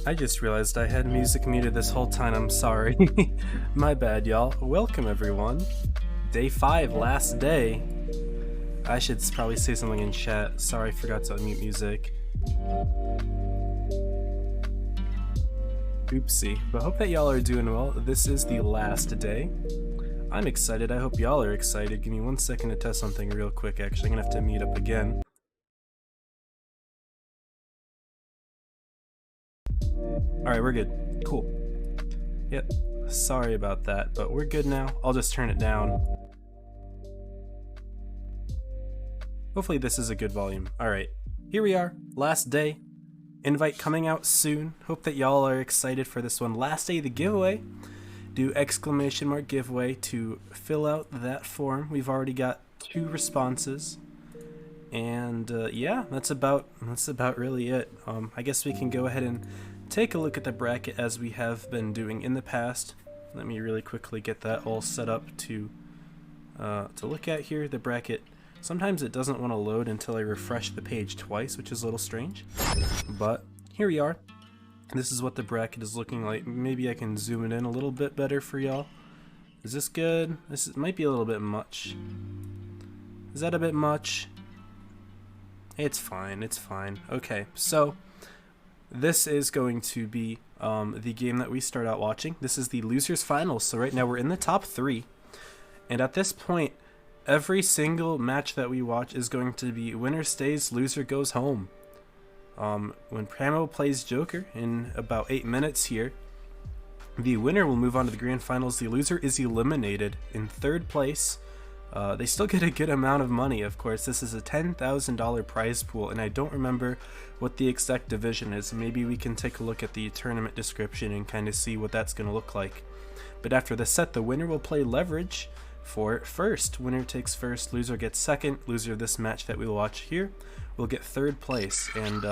I just realized I had music muted this whole time, I'm sorry. My bad, y'all. Welcome, everyone. Day 5, last day. I should probably say something in chat. Sorry, I forgot to unmute music. Oopsie. But hope that y'all are doing well. This is the last day. I'm excited. I hope y'all are excited. Give me 1 second to test something real quick. Actually, I'm gonna have to mute up again. Alright, we're good. Cool. Yep. Sorry about that, but we're good now. I'll just turn it down. Hopefully this is a good volume. Alright, here we are. Last day. Invite coming out soon. Hope that y'all are excited for this one. Last day of the giveaway. Do ! Giveaway to fill out that form. We've already got 2 responses. And yeah, that's about really it. I guess we can go ahead and take a look at the bracket as we have been doing in the past. Let me really quickly get that all set up to look at here. The bracket, sometimes it doesn't want to load until I refresh the page twice, which is a little strange. But here we are. This is what the bracket is looking like. Maybe I can zoom it in a little bit better for y'all. Is this good? Might be a little bit much. Is that a bit much? It's fine, it's fine. Okay, so this is going to be the game that we start out watching. This is the losers finals. So right now we're in the top 3. And at this point, every single match that we watch is going to be winner stays, loser goes home. When Pramo plays Joker in about 8 minutes here, the winner will move on to the grand finals. The loser is eliminated in 3rd place. They still get a good amount of money, of course. This is a $10,000 prize pool, and I don't remember what the exact division is. Maybe we can take a look at the tournament description and kind of see what that's going to look like. But after the set, the winner will play leverage for first. Winner takes first, loser gets second. Loser of this match that we'll watch here will get 3rd place. And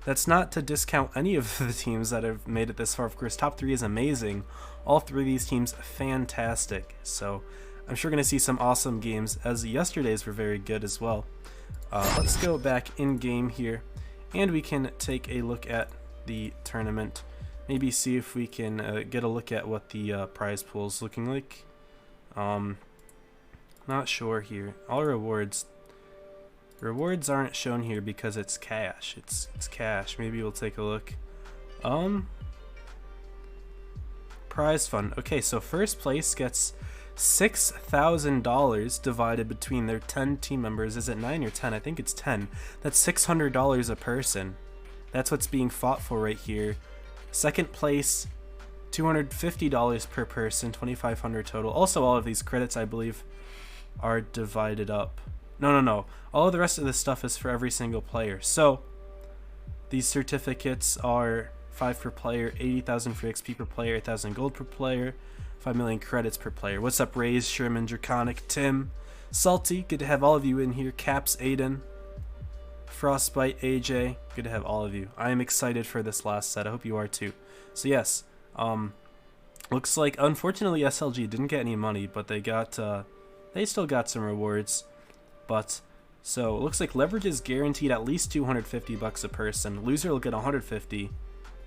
that's not to discount any of the teams that have made it this far. Of course, top 3 is amazing. All 3 of these teams, fantastic. So I'm sure going to see some awesome games, as yesterday's were very good as well. Let's go back in game here, and we can take a look at the tournament. Maybe see if we can get a look at what the prize pool is looking like. Not sure here. All rewards. Rewards aren't shown here because it's cash. It's cash. Maybe we'll take a look. Prize fund. Okay, so first place gets $6,000 divided between their 10 team members. Is it 9 or 10? I think it's 10. That's $600 a person. That's what's being fought for right here. Second place, $250 per person, $2,500 total. Also, all of these credits, I believe, are divided up. No. All of the rest of this stuff is for every single player. So these certificates are 5 per player, 80,000 for XP per player, 8,000 gold per player, 5 million credits per player. What's up, Raze, Sherman, Draconic, Tim, Salty? Good to have all of you in here. Caps, Aiden, Frostbite, AJ. Good to have all of you. I am excited for this last set. I hope you are too. So yes, looks like unfortunately SLG didn't get any money, but they still got some rewards. But so it looks like leverage is guaranteed at least $250 a person. Loser will get 150.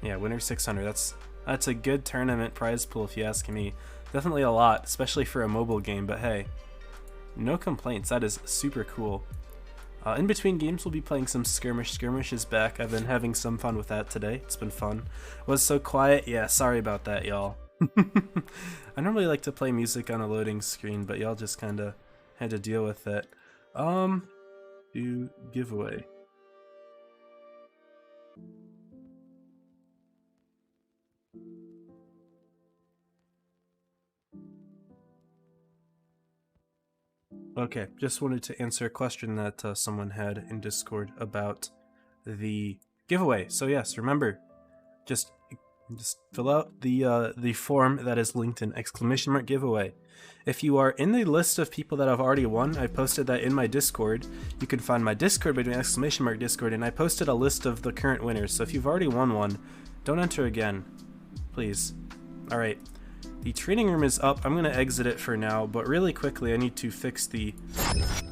Yeah, winner 600. That's a good tournament prize pool if you ask me. Definitely a lot, especially for a mobile game, but hey, no complaints. That is super cool. In between games, we'll be playing some skirmish. Skirmish is back. I've been having some fun with that today. It's been fun. Was so quiet? Yeah, sorry about that, y'all. I normally like to play music on a loading screen, but y'all just kind of had to deal with it. Do giveaway. Okay, just wanted to answer a question that someone had in Discord about the giveaway. So yes, remember, just fill out the form that is linked in ! giveaway. If you are in the list of people that have already won, I posted that in my Discord. You can find my Discord by doing ! Discord, and I posted a list of the current winners. So if you've already won one, don't enter again, please. All right. The training room is up. I'm going to exit it for now, but really quickly I need to fix the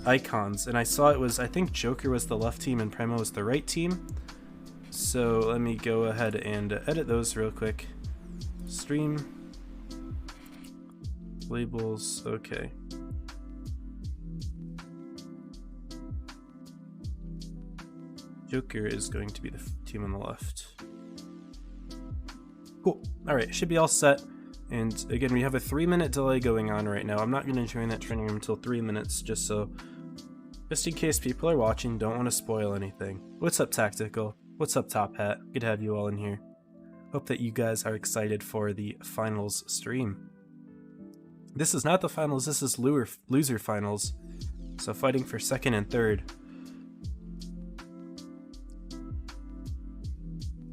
icons. And I saw it was, I think Joker was the left team and Primo was the right team. So let me go ahead and edit those real quick. Stream. Labels, okay. Joker is going to be the team on the left. Cool. Alright, should be all set. And again, we have a 3-minute delay going on right now. I'm not going to join that training room until 3 minutes, just in case people are watching, don't want to spoil anything. What's up, Tactical? What's up, Top Hat? Good to have you all in here. Hope that you guys are excited for the finals stream. This is not the finals, this is loser finals. So fighting for second and third.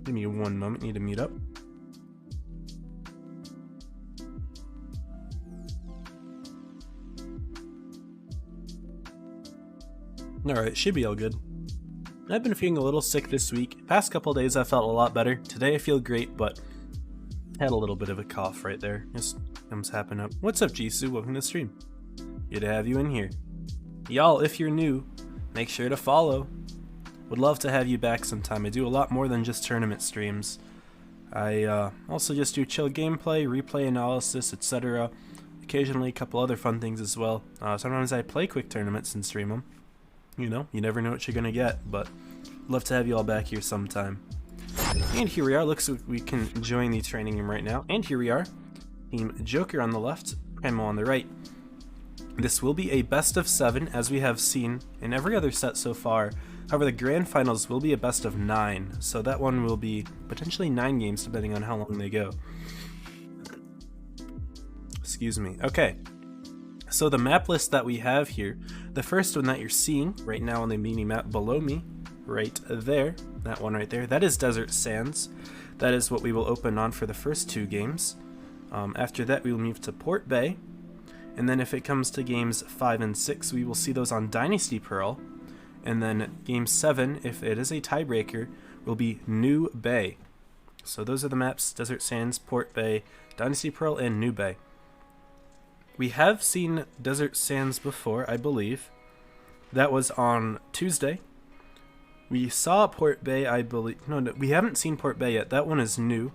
Give me one moment, need to mute up. Alright, should be all good. I've been feeling a little sick this week. Past couple days I felt a lot better. Today I feel great, but had a little bit of a cough right there. Just comes happen up. What's up, Jisoo? Welcome to the stream. Good to have you in here. Y'all, if you're new, make sure to follow. Would love to have you back sometime. I do a lot more than just tournament streams. I also just do chill gameplay, replay analysis, etc. Occasionally a couple other fun things as well. Sometimes I play quick tournaments and stream them. You know, you never know what you're gonna get, but love to have you all back here sometime. And here we are. Looks like we can join the training room right now. And here we are. Team Joker on the left, Primo on the right. This will be a best of 7, as we have seen in every other set so far. However, the grand finals will be a best of 9, so that one will be potentially 9 games depending on how long they go. Excuse me. Okay. So the map list that we have here, the first one that you're seeing right now on the mini map below me, right there, that one right there, that is Desert Sands. That is what we will open on for the first 2 games. After that we will move to Port Bay, and then if it comes to games 5 and 6, we will see those on Dynasty Pearl, and then game 7, if it is a tiebreaker, will be New Bay. So those are the maps: Desert Sands, Port Bay, Dynasty Pearl, and New Bay. We have seen Desert Sands before, I believe. That was on Tuesday. We saw Port Bay, I believe. No, we haven't seen Port Bay yet. That one is new.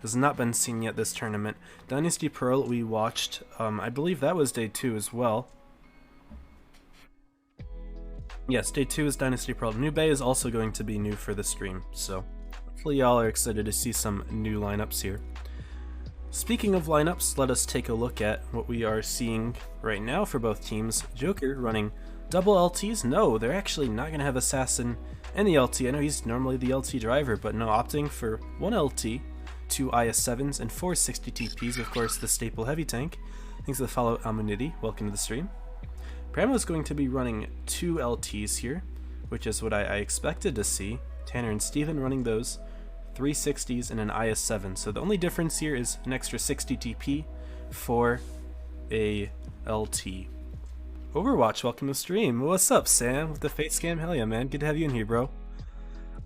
Has not been seen yet this tournament. Dynasty Pearl we watched. I believe that was day 2 as well. Yes, day 2 is Dynasty Pearl. New Bay is also going to be new for the stream. So hopefully y'all are excited to see some new lineups here. Speaking of lineups, let us take a look at what we are seeing right now for both teams. Joker running double LTs. No, they're actually not going to have Assassin and the LT. I know he's normally the LT driver, but no, opting for 1 LT, 2 IS-7s, and 4 60 TPs, of course the staple heavy tank. Thanks for the follow, Amunity. Welcome to the stream. Pramo is going to be running 2 LTs here, which is what I expected to see. Tanner and Steven running those. 3 60s and an IS-7. So the only difference here is an extra 60 TP for a LT. Overwatch, welcome to the stream. What's up, Sam? With the face cam? Hell yeah, man. Good to have you in here, bro.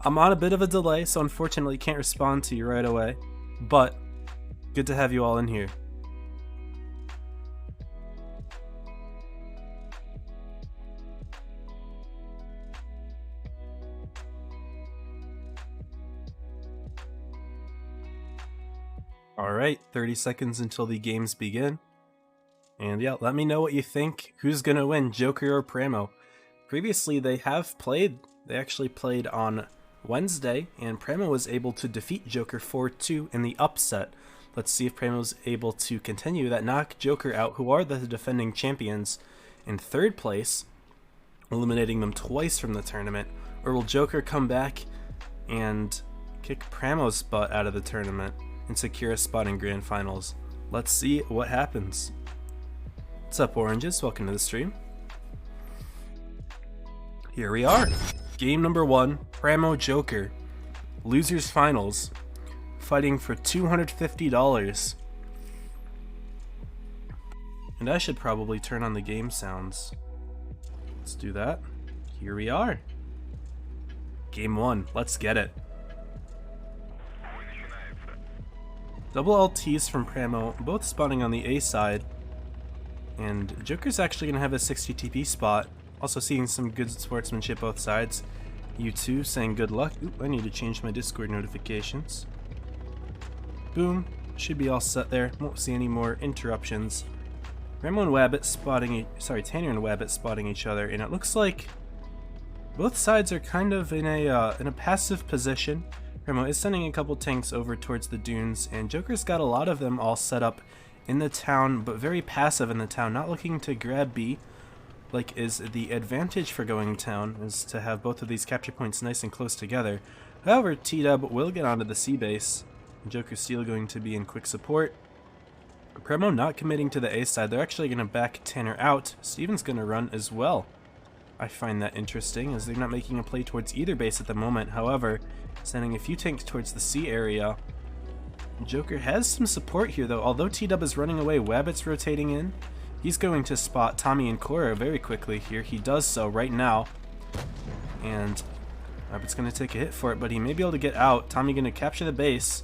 I'm on a bit of a delay, so unfortunately can't respond to you right away. But good to have you all in here. Alright, 30 seconds until the games begin. And yeah, let me know what you think. Who's gonna win, Joker or Pramo? Previously, they actually played on Wednesday, and Pramo was able to defeat Joker 4-2 in the upset. Let's see if Pramo's able to continue that, knock Joker out, who are the defending champions, in 3rd place, eliminating them twice from the tournament. Or will Joker come back and kick Pramo's butt out of the tournament and secure a spot in grand finals? Let's see what happens. What's up, Oranges? Welcome to the stream. Here we are. Game number 1, Pramo Joker. Losers finals. Fighting for $250. And I should probably turn on the game sounds. Let's do that. Here we are. Game 1. Let's get it. Double LTs from Pramo, both spawning on the A side. And Joker's actually going to have a 60 TP spot. Also seeing some good sportsmanship both sides. You two saying good luck. Oop, I need to change my Discord notifications. Boom. Should be all set there. Won't see any more interruptions. Tanner and Wabbit spotting each other, and it looks like both sides are kind of in a passive position. Remo is sending a couple tanks over towards the dunes, and Joker's got a lot of them all set up in the town, but very passive in the town, not looking to grab B, like is the advantage for going town, is to have both of these capture points nice and close together. However, T-Dub will get onto the C base. Joker's still going to be in quick support. Premo not committing to the A side. They're actually going to back Tanner out. Steven's going to run as well. I find that interesting, as they're not making a play towards either base at the moment. However, sending a few tanks towards the C area. Joker has some support here, though. Although T-Dub is running away, Wabbit's rotating in. He's going to spot Tommy and Cora very quickly here. He does so right now. And Wabbit's going to take a hit for it, but he may be able to get out. Tommy going to capture the base.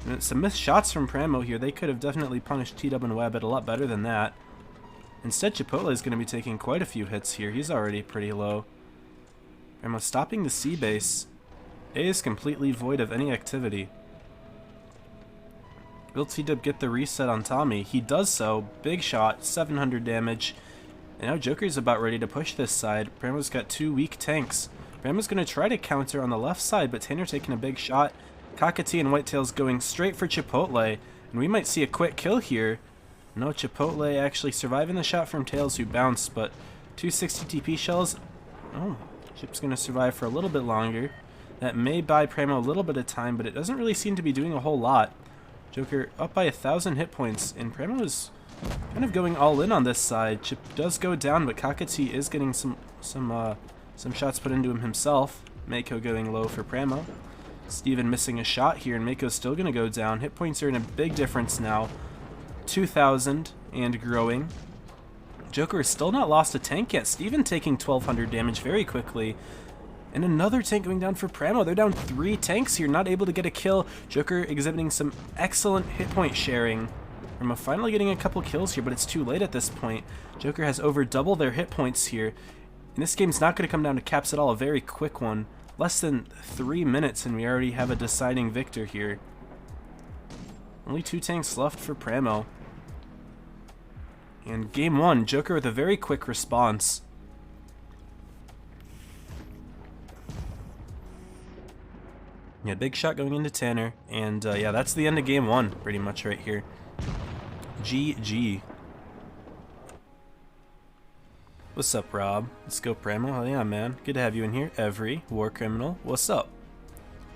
And some missed shots from Pramo here. They could have definitely punished T-Dub and Wabbit a lot better than that. Instead, Chipotle is going to be taking quite a few hits here. He's already pretty low. Pramo stopping the C base. A is completely void of any activity. Will T-Dub get the reset on Tommy? He does so. Big shot, 700 damage. And now Joker's about ready to push this side. Pramo's got two weak tanks. Pramo's going to try to counter on the left side, but Tanner taking a big shot. Cockatee and Whitetail's going straight for Chipotle, and we might see a quick kill here. No, Chipotle actually surviving the shot from Tails, who bounced, but 260 TP shells. Oh, Chip's going to survive for a little bit longer. That may buy Pramo a little bit of time, but it doesn't really seem to be doing a whole lot. Joker up by 1,000 hit points, and Pramo is kind of going all in on this side. Chip does go down, but Cockatee is getting some shots put into him himself. Mako going low for Pramo. Steven missing a shot here, and Mako's still going to go down. Hit points are in a big difference now. 2,000 and growing. Joker has still not lost a tank yet. Steven taking 1,200 damage very quickly. And another tank going down for Pramo. They're down 3 tanks here, not able to get a kill. Joker exhibiting some excellent hit point sharing. Pramo finally getting a couple kills here, but it's too late at this point. Joker has over double their hit points here. And this game's not going to come down to caps at all. A very quick one. Less than 3 minutes and we already have a deciding victor here. Only 2 tanks left for Pramo. And game 1, Joker with a very quick response. Yeah, big shot going into Tanner. And yeah, that's the end of game 1 pretty much right here. GG. What's up, Rob? Let's go, Pramo. Oh, yeah, man. Good to have you in here. Every War Criminal. What's up?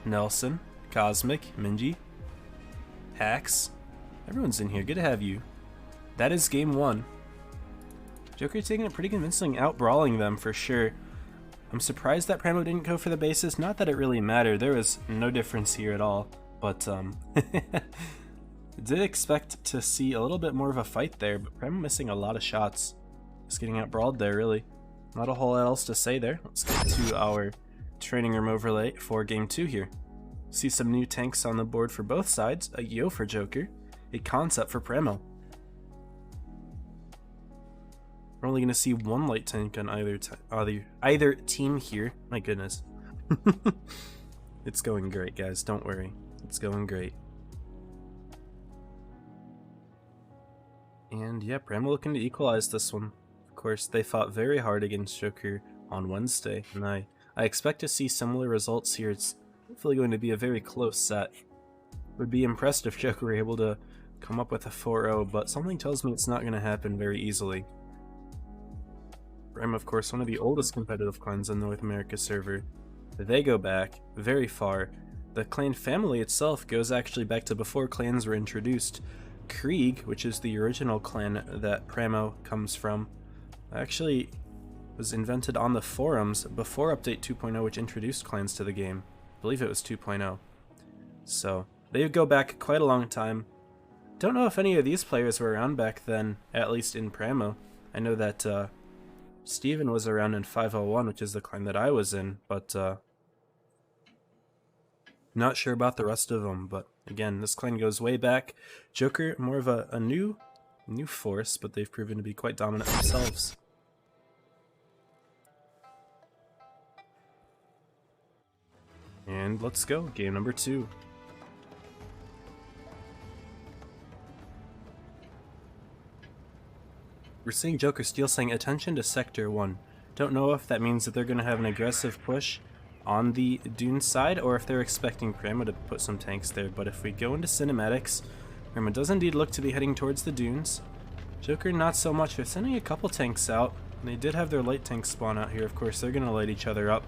Nelson, Cosmic, Minji, Hax. Everyone's in here. Good to have you. That is game 1. Joker taking it pretty convincing, out-brawling them for sure. I'm surprised that Pramo didn't go for the bases. Not that it really mattered. There was no difference here at all. But, did expect to see a little bit more of a fight there, but Pramo missing a lot of shots. Just getting out-brawled there, really. Not a whole lot else to say there. Let's get to our training room overlay for game 2 here. See some new tanks on the board for both sides. A Yo for Joker. A Concept for Pramo. We're only going to see 1 light tank on either team here. My goodness. It's going great, guys. Don't worry. It's going great. And yeah, Pramo looking to equalize this one. Of course, they fought very hard against Joker on Wednesday, and I expect to see similar results here. It's hopefully going to be a very close set. Would be impressed if Joker were able to come up with a 4-0, but something tells me it's not going to happen very easily. Pramo, of course, one of the oldest competitive clans on North America server. They go back very far. The clan family itself goes actually back to before clans were introduced. Krieg, which is the original clan that Pramo comes from, actually was invented on the forums before Update 2.0, which introduced clans to the game. I believe it was 2.0. So, they go back quite a long time. Don't know if any of these players were around back then, at least in Pramo. I know that Steven was around in 501, which is the clan that I was in, but not sure about the rest of them. But again, this clan goes way back. Joker, more of a new force, but they've proven to be quite dominant themselves. And let's go, game number 2. We're seeing Joker Steel saying attention to Sector 1. Don't know if that means that they're going to have an aggressive push on the Dune side, or if they're expecting Pramo to put some tanks there. But if we go into cinematics, Pramo does indeed look to be heading towards the Dunes. Joker not so much. They're sending a couple tanks out. They did have their light tanks spawn out here. Of course, they're going to light each other up.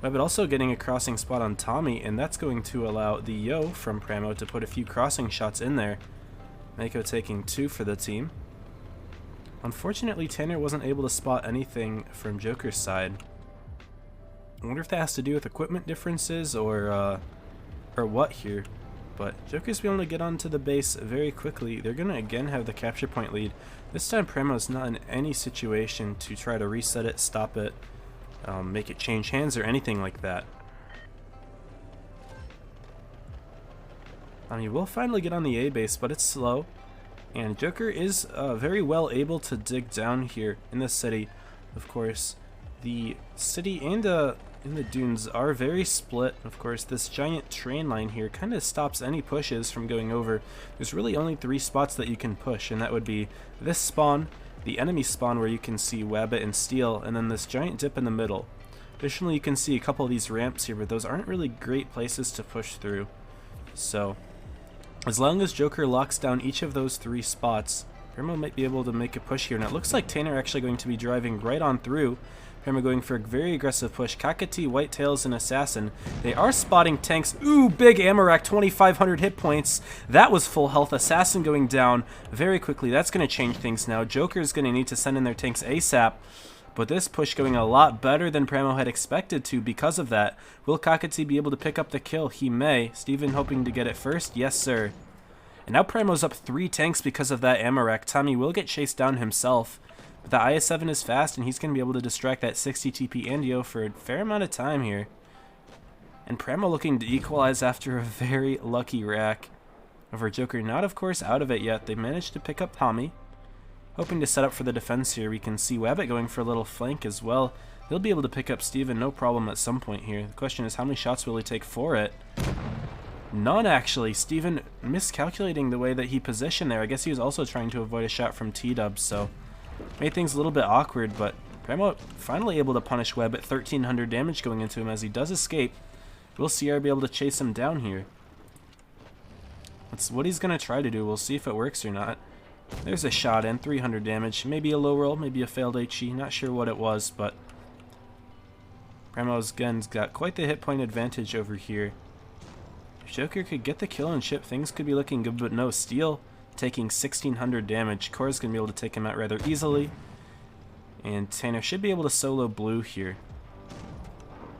But also getting a crossing spot on Tommy, and that's going to allow the Yo from Pramo to put a few crossing shots in there. Mako taking 2 for the team. Unfortunately, Tanner wasn't able to spot anything from Joker's side. I wonder if that has to do with equipment differences or what here. But Joker's been able to get onto the base very quickly. They're going to again have the capture point lead. This time Pramo's not in any situation to try to reset it, stop it, make it change hands or anything like that. I mean, we'll finally get on the A base, but it's slow. And Joker is very well able to dig down here in the city. Of course, the city and in the dunes are very split. Of course, this giant train line here kind of stops any pushes from going over. There's really only 3 spots that you can push, and that would be this spawn, the enemy spawn where you can see Wabbit and Steel, and then this giant dip in the middle. Additionally, you can see a couple of these ramps here, but those aren't really great places to push through. So as long as Joker locks down each of those 3 spots, Pramo might be able to make a push here. Now it looks like Tanner actually going to be driving right on through. Pramo going for a very aggressive push. Kakati, Whitetails, and Assassin. They are spotting tanks. Ooh, big Amarak, 2,500 hit points. That was full health. Assassin going down very quickly. That's going to change things now. Joker's going to need to send in their tanks ASAP. But this push going a lot better than Pramo had expected to because of that. Will Kakati be able to pick up the kill? He may. Steven hoping to get it first? Yes, sir. And now Pramo's up 3 tanks because of that Amarak. Tommy will get chased down himself. But the IS-7 is fast, and he's going to be able to distract that 60 TP Andio for a fair amount of time here. And Pramo looking to equalize after a very lucky rack over Joker. Not, of course, out of it yet. They managed to pick up Tommy. Hoping to set up for the defense here. We can see Wabbit going for a little flank as well. He'll be able to pick up Steven, no problem at some point here. The question is, how many shots will he take for it? None, actually. Steven miscalculating the way that he positioned there. I guess he was also trying to avoid a shot from T-Dub, so made things a little bit awkward, but Pramo finally able to punish Wabbit. 1,300 damage going into him as he does escape. Will CR be able to chase him down here? That's what he's going to try to do. We'll see if it works or not. There's a shot in, 300 damage. Maybe a low roll, maybe a failed HE. Not sure what it was, but Pramo's gun's got quite the hit point advantage over here. If Joker could get the kill and ship, things could be looking good, but no. Steel taking 1,600 damage. Core's going to be able to take him out rather easily. And Tanner should be able to solo blue here.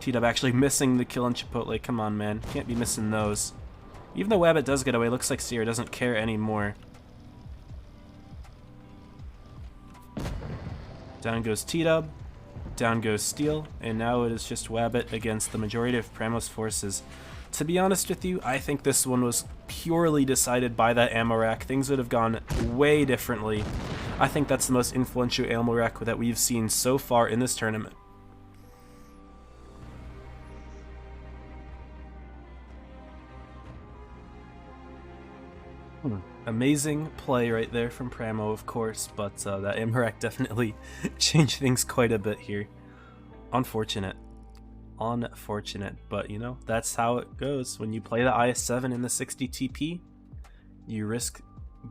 T-Dub actually missing the kill on Chipotle. Come on, man. Can't be missing those. Even though Wabbit does get away, looks like Sierra doesn't care anymore. Down goes T-Dub, down goes Steel, and now it is just Wabbit against the majority of Pramo's forces. To be honest with you, I think this one was purely decided by that ammo rack. Things would have gone way differently. I think that's the most influential ammo rack that we've seen so far in this tournament. Amazing play right there from Pramo, of course, but that Amarak definitely changed things quite a bit here. Unfortunate. Unfortunate, but you know, that's how it goes. When you play the IS-7 in the 60 TP, you risk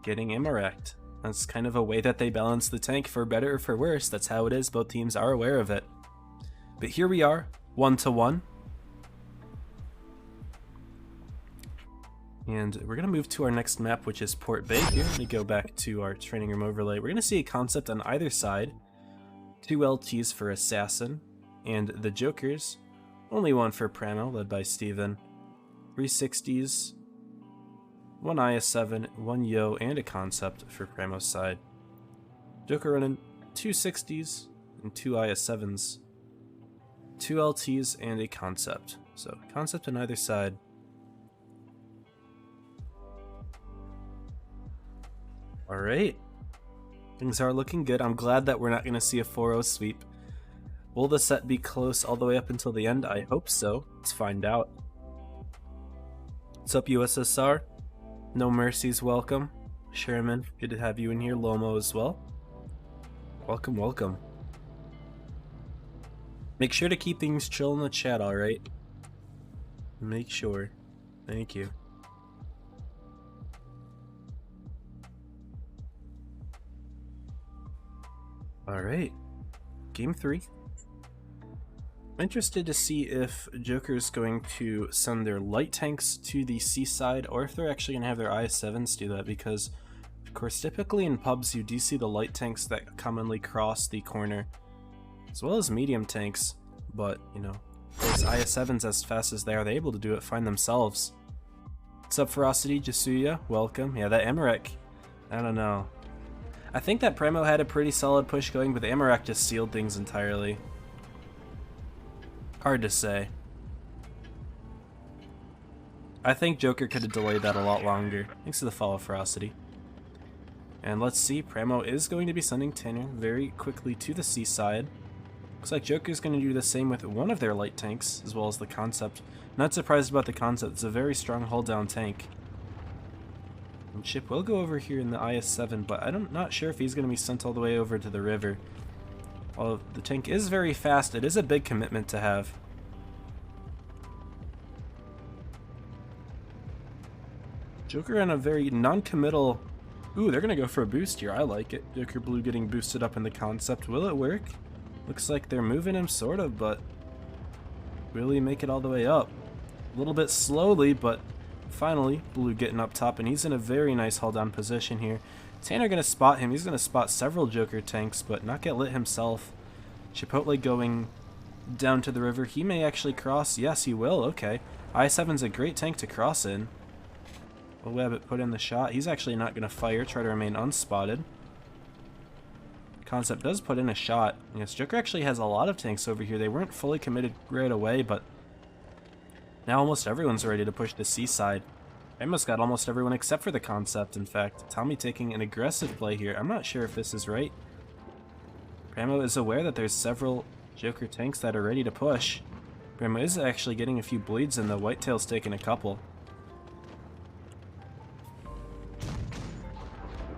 getting Amaraked. That's kind of a way that they balance the tank, for better or for worse. That's how it is. Both teams are aware of it. But here we are, 1-1. And we're going to move to our next map, which is Port Bay here. Let me go back to our training room overlay. We're going to see a concept on either side. 2 LTs for Assassin. And the Jokers, only 1 for Pramo, led by Steven. 360s, 1 IS-7, 1 Yo, and a concept for Pramo's side. Joker running 2 60s and 2 IS-7s. 2 LTs and a concept. So, concept on either side. Alright, things are looking good. I'm glad that we're not going to see a 4-0 sweep. Will the set be close all the way up until the end? I hope so. Let's find out. What's up, USSR? No Mercies, welcome. Sherman, good to have you in here. Lomo as well. Welcome, welcome. Make sure to keep things chill in the chat, alright? Make sure. Thank you. Alright. Game 3. I'm interested to see if Joker's going to send their light tanks to the seaside, or if they're actually going to have their IS-7s do that, because, of course, typically in pubs you do see the light tanks that commonly cross the corner, as well as medium tanks, but, you know, those IS-7s, as fast as they're able to do it, find themselves. What's up, Ferocity? Jasuya, welcome. Yeah, that Amarek, I don't know. I think that Primo had a pretty solid push going, but the Amarek just sealed things entirely. Hard to say. I think Joker could have delayed that a lot longer. Thanks to the follow, Ferocity. And let's see, Primo is going to be sending Tanner very quickly to the seaside. Looks like Joker's going to do the same with one of their light tanks, as well as the Concept. Not surprised about the Concept, it's a very strong hull down tank. And Chip will go over here in the IS-7, but I'm not sure if he's going to be sent all the way over to the river. While the tank is very fast, it is a big commitment to have. Joker on a very non-committal... Ooh, they're going to go for a boost here. I like it. Joker Blue getting boosted up in the Concept. Will it work? Looks like they're moving him, sort of, but... will he make it all the way up? A little bit slowly, but finally, Blue getting up top, and he's in a very nice hull-down position here. Tanner going to spot him. He's going to spot several Joker tanks, but not get lit himself. Chipotle going down to the river. He may actually cross. Yes, he will. Okay. I-7's a great tank to cross in. Will Wabbit put in the shot? He's actually not going to fire. Try to remain unspotted. Concept does put in a shot. Yes, Joker actually has a lot of tanks over here. They weren't fully committed right away, but now almost everyone's ready to push the seaside. I almost got almost everyone except for the Concept, in fact. Tommy taking an aggressive play here. I'm not sure if this is right. Pramo is aware that there's several Joker tanks that are ready to push. Pramo is actually getting a few bleeds, and the Whitetail's taking a couple.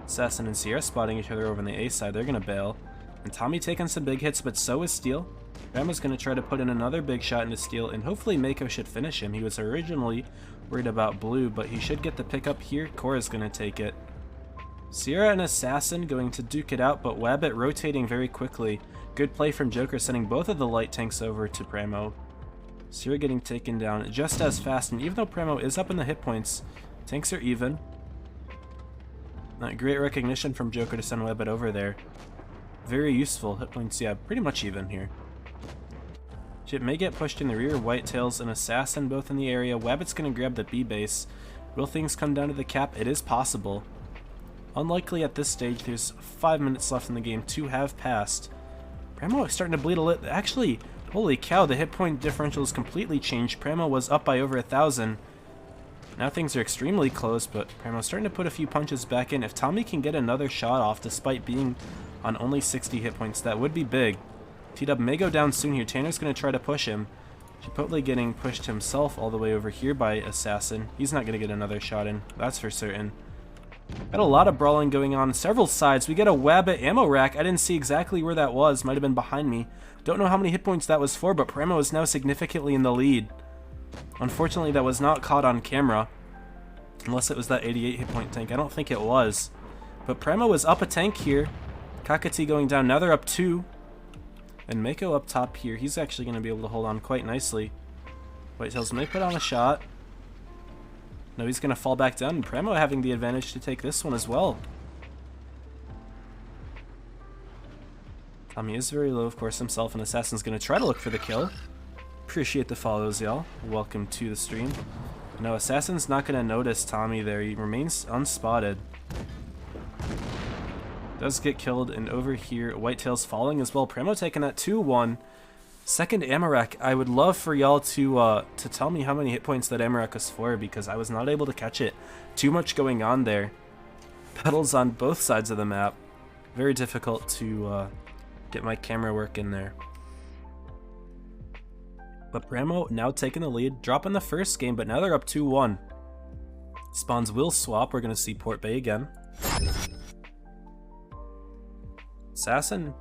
Assassin and Sierra spotting each other over on the A side. They're going to bail. And Tommy taking some big hits, but so is Steel. Prama's going to try to put in another big shot into Steel, and hopefully Mako should finish him. He was originally worried about Blue, but he should get the pickup here. Cora's going to take it. Sierra and Assassin going to duke it out, but Wabbit rotating very quickly. Good play from Joker, sending both of the light tanks over to Pramo. Sierra getting taken down just as fast, and even though Pramo is up in the hit points, tanks are even. Not great recognition from Joker to send Wabbit over there. Very useful. Hit points, yeah, pretty much even here. Chip may get pushed in the rear. Whitetails and Assassin both in the area. Wabbit's going to grab the B base. Will things come down to the cap? It is possible. Unlikely at this stage. There's 5 minutes left in the game. 2 have passed. Pramo starting to bleed a little. Actually, holy cow, the hit point differential has completely changed. Pramo was up by over 1,000. Now things are extremely close, but Pramo's starting to put a few punches back in. If Tommy can get another shot off despite being on only 60 hit points, that would be big. T-Dub may go down soon here. Tanner's going to try to push him. Chipotle getting pushed himself all the way over here by Assassin. He's not going to get another shot in, that's for certain. Got a lot of brawling going on several sides. We get a Wabbit ammo rack. I didn't see exactly where that was. Might have been behind me. Don't know how many hit points that was for, but Pramo is now significantly in the lead. Unfortunately, that was not caught on camera. Unless it was that 88 hit point tank. I don't think it was. But Pramo was up a tank here. Kakati going down. Now they're up 2. And Mako up top here. He's actually going to be able to hold on quite nicely. Whitetails may put on a shot. No, he's going to fall back down. And Pramo having the advantage to take this one as well. Tommy is very low, of course, himself. And Assassin's going to try to look for the kill. Appreciate the follows, y'all. Welcome to the stream. No, Assassin's not going to notice Tommy there. He remains unspotted. Does get killed, and over here, Whitetail's falling as well. Pramo taking that 2-1. Second Amarak. I would love for y'all to tell me how many hit points that Amarak was for, because I was not able to catch it. Too much going on there. Pedals on both sides of the map. Very difficult to get my camera work in there. But Pramo now taking the lead, dropping the first game, but now they're up 2-1. Spawns will swap. We're going to see Port Bay again. Assassin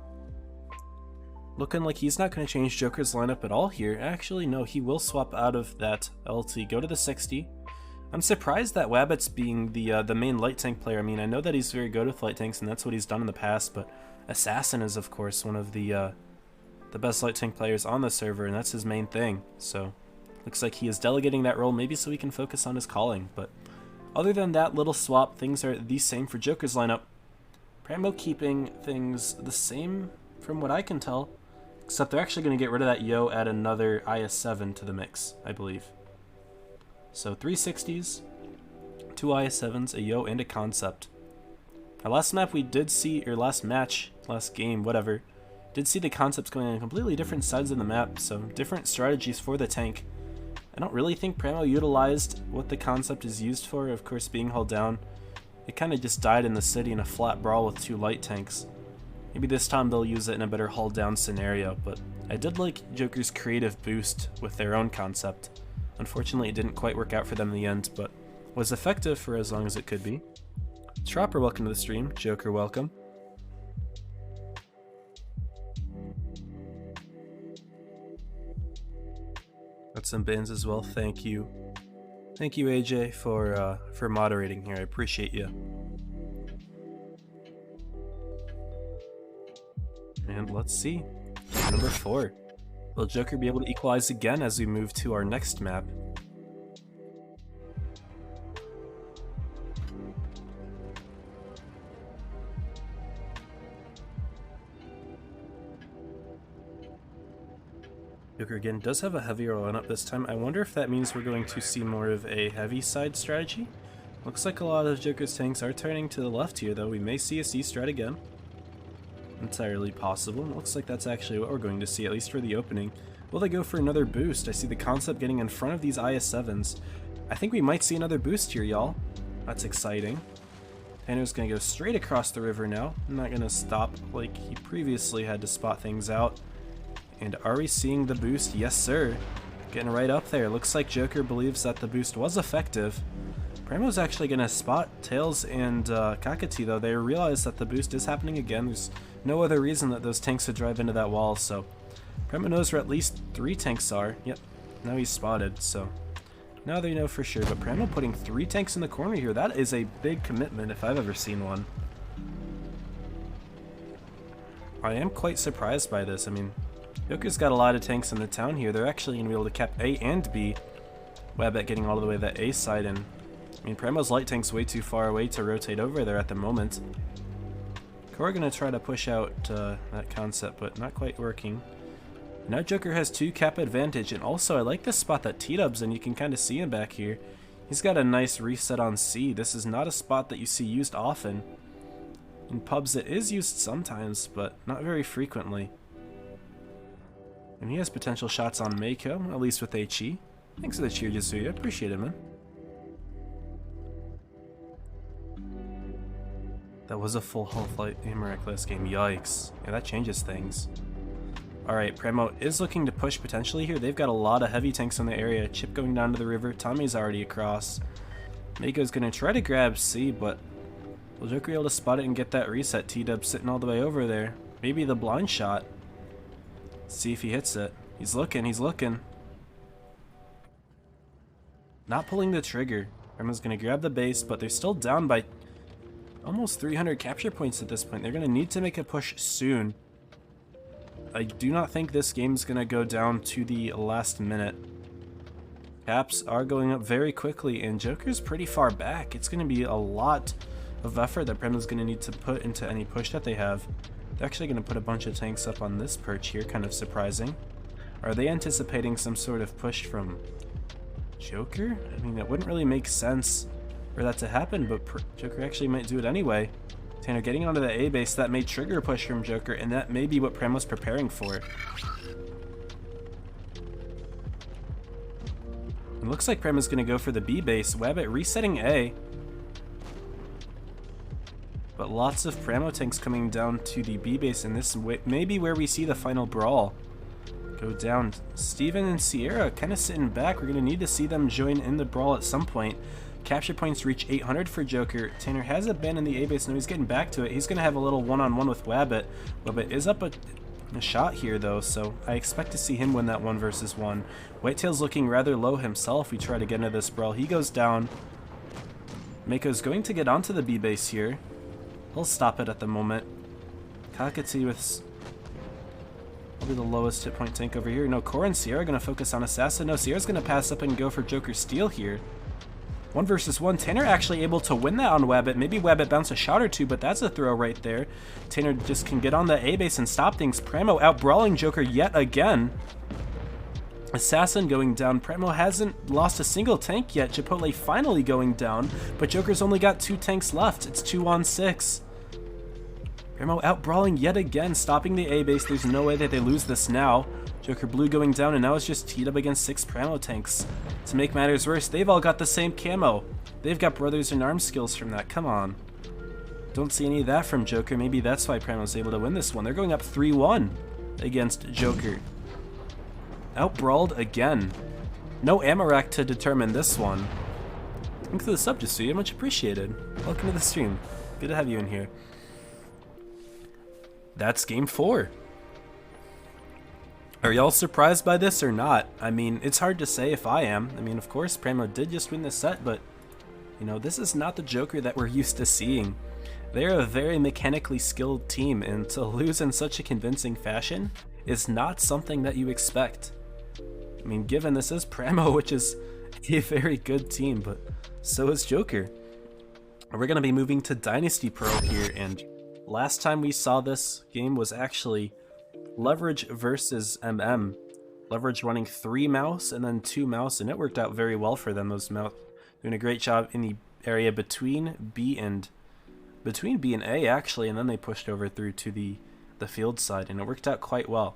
looking like he's not going to change Joker's lineup at all here. Actually, no, he will swap out of that LT, go to the 60. I'm surprised that Wabbit's being the main light tank player. I mean, I know that he's very good with light tanks, and that's what he's done in the past, but Assassin is, of course, one of the best light tank players on the server, and that's his main thing. So, looks like he is delegating that role, maybe so he can focus on his calling. But other than that little swap, things are the same for Joker's lineup. Pramo keeping things the same from what I can tell, except they're actually going to get rid of that Yo, add another IS-7 to the mix, I believe. So 360s, 2 IS-7s, a Yo, and a Concept. Our last map we did see, or last match, last game, whatever, did see the Concepts going on completely different sides of the map, so different strategies for the tank. I don't really think Pramo utilized what the Concept is used for, of course being held down. It kind of just died in the city in a flat brawl with 2 light tanks. Maybe this time they'll use it in a better hull down scenario, but I did like Joker's creative boost with their own Concept. Unfortunately it didn't quite work out for them in the end, but was effective for as long as it could be. Tropper, welcome to the stream. Joker, welcome. Got some bins as well, thank you. Thank you, AJ, for moderating here. I appreciate you. And let's see. Number 4. Will Joker be able to equalize again as we move to our next map? Joker again does have a heavier lineup this time. I wonder if that means we're going to see more of a heavy side strategy. Looks like a lot of Joker's tanks are turning to the left here, though. We may see a C strat again. Entirely possible. It looks like that's actually what we're going to see, at least for the opening. Will they go for another boost? I see the Concept getting in front of these IS-7s. I think we might see another boost here, y'all. That's exciting. Tanner's going to go straight across the river now. I'm not going to stop like he previously had to spot things out. And are we seeing the boost? Yes, sir. Getting right up there. Looks like Joker believes that the boost was effective. Pramo's actually going to spot Tails and Kakati, though. They realize that the boost is happening again. There's no other reason that those tanks would drive into that wall, so Pramo knows where at least 3 tanks are. Yep, now he's spotted, so now they know for sure. But Pramo putting 3 tanks in the corner here, that is a big commitment if I've ever seen one. I am quite surprised by this. I mean, Joker's got a lot of tanks in the town here. They're actually going to be able to cap A and B. Wabbit getting all the way to that A side, and I mean, Pramo's light tank's way too far away to rotate over there at the moment. We're going to try to push out that Concept, but not quite working. Now Joker has 2 cap advantage, and also I like this spot that T-Dub's in. You can kind of see him back here. He's got a nice reset on C. This is not a spot that you see used often. In pubs it is used sometimes, but not very frequently. And he has potential shots on Mako, at least with HE. Thanks for the cheer, Jasuya. Appreciate it, man. That was a full Half-Life Miraculous game. Yikes. Yeah, that changes things. Alright, Pramo is looking to push potentially here. They've got a lot of heavy tanks in the area. Chip going down to the river. Tommy's already across. Mako's going to try to grab C, but will Joker be able to spot it and get that reset? T-Dub sitting all the way over there. Maybe the blind shot. See if he hits it. He's looking, he's looking. Not pulling the trigger. Pramo's going to grab the base, but they're still down by almost 300 capture points at this point. They're going to need to make a push soon. I do not think this game's going to go down to the last minute. Caps are going up very quickly, and Joker's pretty far back. It's going to be a lot of effort that Pramo's going to need to put into any push that they have. They're actually going to put a bunch of tanks up on this perch here, kind of surprising. Are they anticipating some sort of push from Joker? I mean, it wouldn't really make sense for that to happen, but Joker actually might do it anyway. Tanner getting onto the A base, that may trigger a push from Joker, and that may be what Pramo's preparing for. It looks like Pramo's going to go for the B base. Wabbit resetting A. But lots of Pramo tanks coming down to the B base, and this may be where we see the final brawl go down. Steven and Sierra kind of sitting back. We're going to need to see them join in the brawl at some point. Capture points reach 800 for Joker. Tanner has abandoned the A base, and he's getting back to it. He's going to have a little one-on-one with Wabbit. Wabbit is up a shot here, though, so I expect to see him win that 1 versus 1. Whitetail's looking rather low himself. We try to get into this brawl. He goes down. Mako's going to get onto the B base here. He'll stop it at the moment. Kakati with probably the lowest hit point tank over here. No, Cora and Sierra going to focus on Assassin. No, Sierra's going to pass up and go for Joker Steal here. 1 versus 1. Tanner actually able to win that on Wabbit. Maybe Wabbit bounced a shot or two, but that's a throw right there. Tanner just can get on the A base and stop things. Pramo out brawling Joker yet again. Assassin going down. Pramo hasn't lost a single tank yet. Chipotle finally going down, but Joker's only got 2 tanks left. It's 2 on 6. Pramo out brawling yet again, stopping the A base. There's no way that they lose this now. Joker Blue going down, and now it's just teed up against 6 Pramo tanks. To make matters worse, they've all got the same camo. They've got brothers in arms skills from that. Come on. Don't see any of that from Joker. Maybe that's why Pramo's able to win this one. They're going up 3-1 against Joker. Outbrawled again. No Amarak to determine this one. Thanks for the sub, Jasuya. Much appreciated. Welcome to the stream. Good to have you in here. That's game 4. Are y'all surprised by this or not? I mean, it's hard to say if I am. I mean, of course, Pramo did just win this set, but, you know, this is not the Joker that we're used to seeing. They're a very mechanically skilled team, and to lose in such a convincing fashion is not something that you expect. I mean, given this is Pramo, which is a very good team, but so is Joker. We're going to be moving to Dynasty Pro here, and last time we saw this game was actually Leverage versus MM. Leverage running 3 mouse and then 2 mouse, and it worked out very well for them. Those mouse doing a great job in the area between B and A actually, and then they pushed over through to the field side, and it worked out quite well.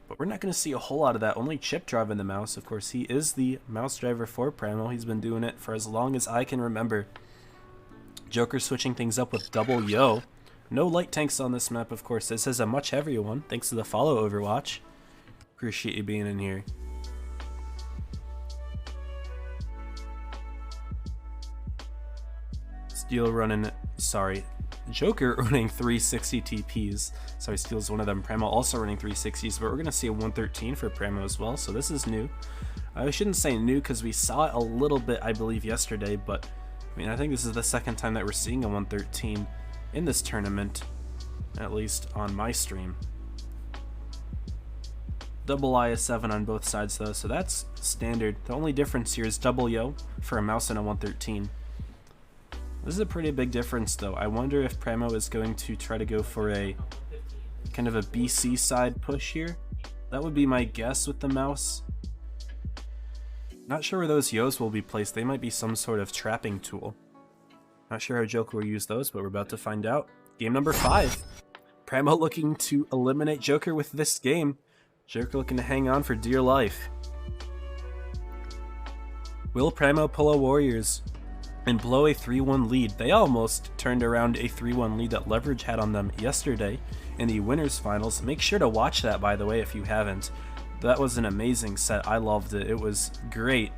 But we're not going to see a whole lot of that. Only Chip driving the mouse. Of course, he is the mouse driver for Pramo. He's been doing it for as long as I can remember. Joker switching things up with double yo. No light tanks on this map, of course. This is a much heavier one, thanks to the follow Overwatch. Appreciate you being in here. Steel running, sorry, Joker running 360 TPs. Sorry, Steel's one of them. Pramo also running 360s, but we're going to see a 113 for Pramo as well, so this is new. I shouldn't say new because we saw it a little bit, I believe, yesterday, but I mean, I think this is the second time that we're seeing a 113 in this tournament, at least on my stream. Double IS7 on both sides though, so that's standard. The only difference here is double yo for a mouse and a 113. This is a pretty big difference though. I wonder if Pramo is going to try to go for a kind of a BC side push here. That would be my guess with the mouse. Not sure where those yos will be placed. They might be some sort of trapping tool. Not sure how Joker will use those, but we're about to find out. Game number 5. Pramo looking to eliminate Joker with this game. Joker looking to hang on for dear life. Will Pramo pull a Warriors and blow a 3-1 lead? They almost turned around a 3-1 lead that Leverage had on them yesterday in the winners finals. Make sure to watch that, by the way, if you haven't. That was an amazing set. I loved it. It was great.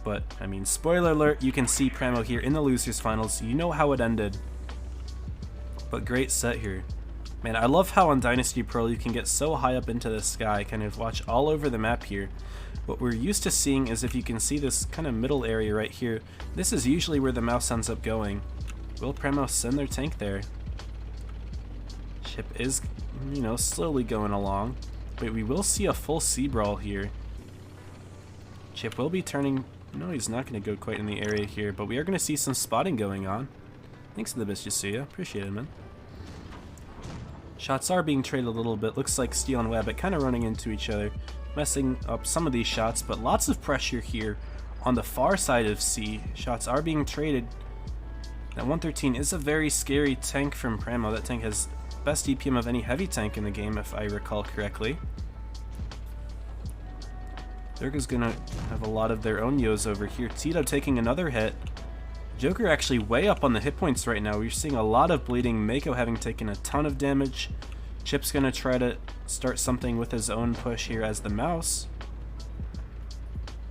But, I mean, spoiler alert, you can see Pramo here in the losers finals. You know how it ended. But great set here. Man, I love how on Dynasty Pro you can get so high up into the sky, kind of watch all over the map here. What we're used to seeing is, if you can see this kind of middle area right here, this is usually where the mouse ends up going. Will Pramo send their tank there? Chip is, you know, slowly going along. But we will see a full C brawl here. Chip will be turning. No, he's not going to go quite in the area here, but we are going to see some spotting going on. Thanks for the best, Jasuya. Appreciate it, man. Shots are being traded a little bit. Looks like Steel and Wabbit kind of running into each other, messing up some of these shots, but lots of pressure here on the far side of C. Shots are being traded. That 113 is a very scary tank from Pramo. That tank has best DPM of any heavy tank in the game, if I recall correctly. Durga's gonna have a lot of their own yos over here. Tito taking another hit. Joker actually way up on the hit points right now. We're seeing a lot of bleeding. Mako having taken a ton of damage. Chip's gonna try to start something with his own push here as the mouse.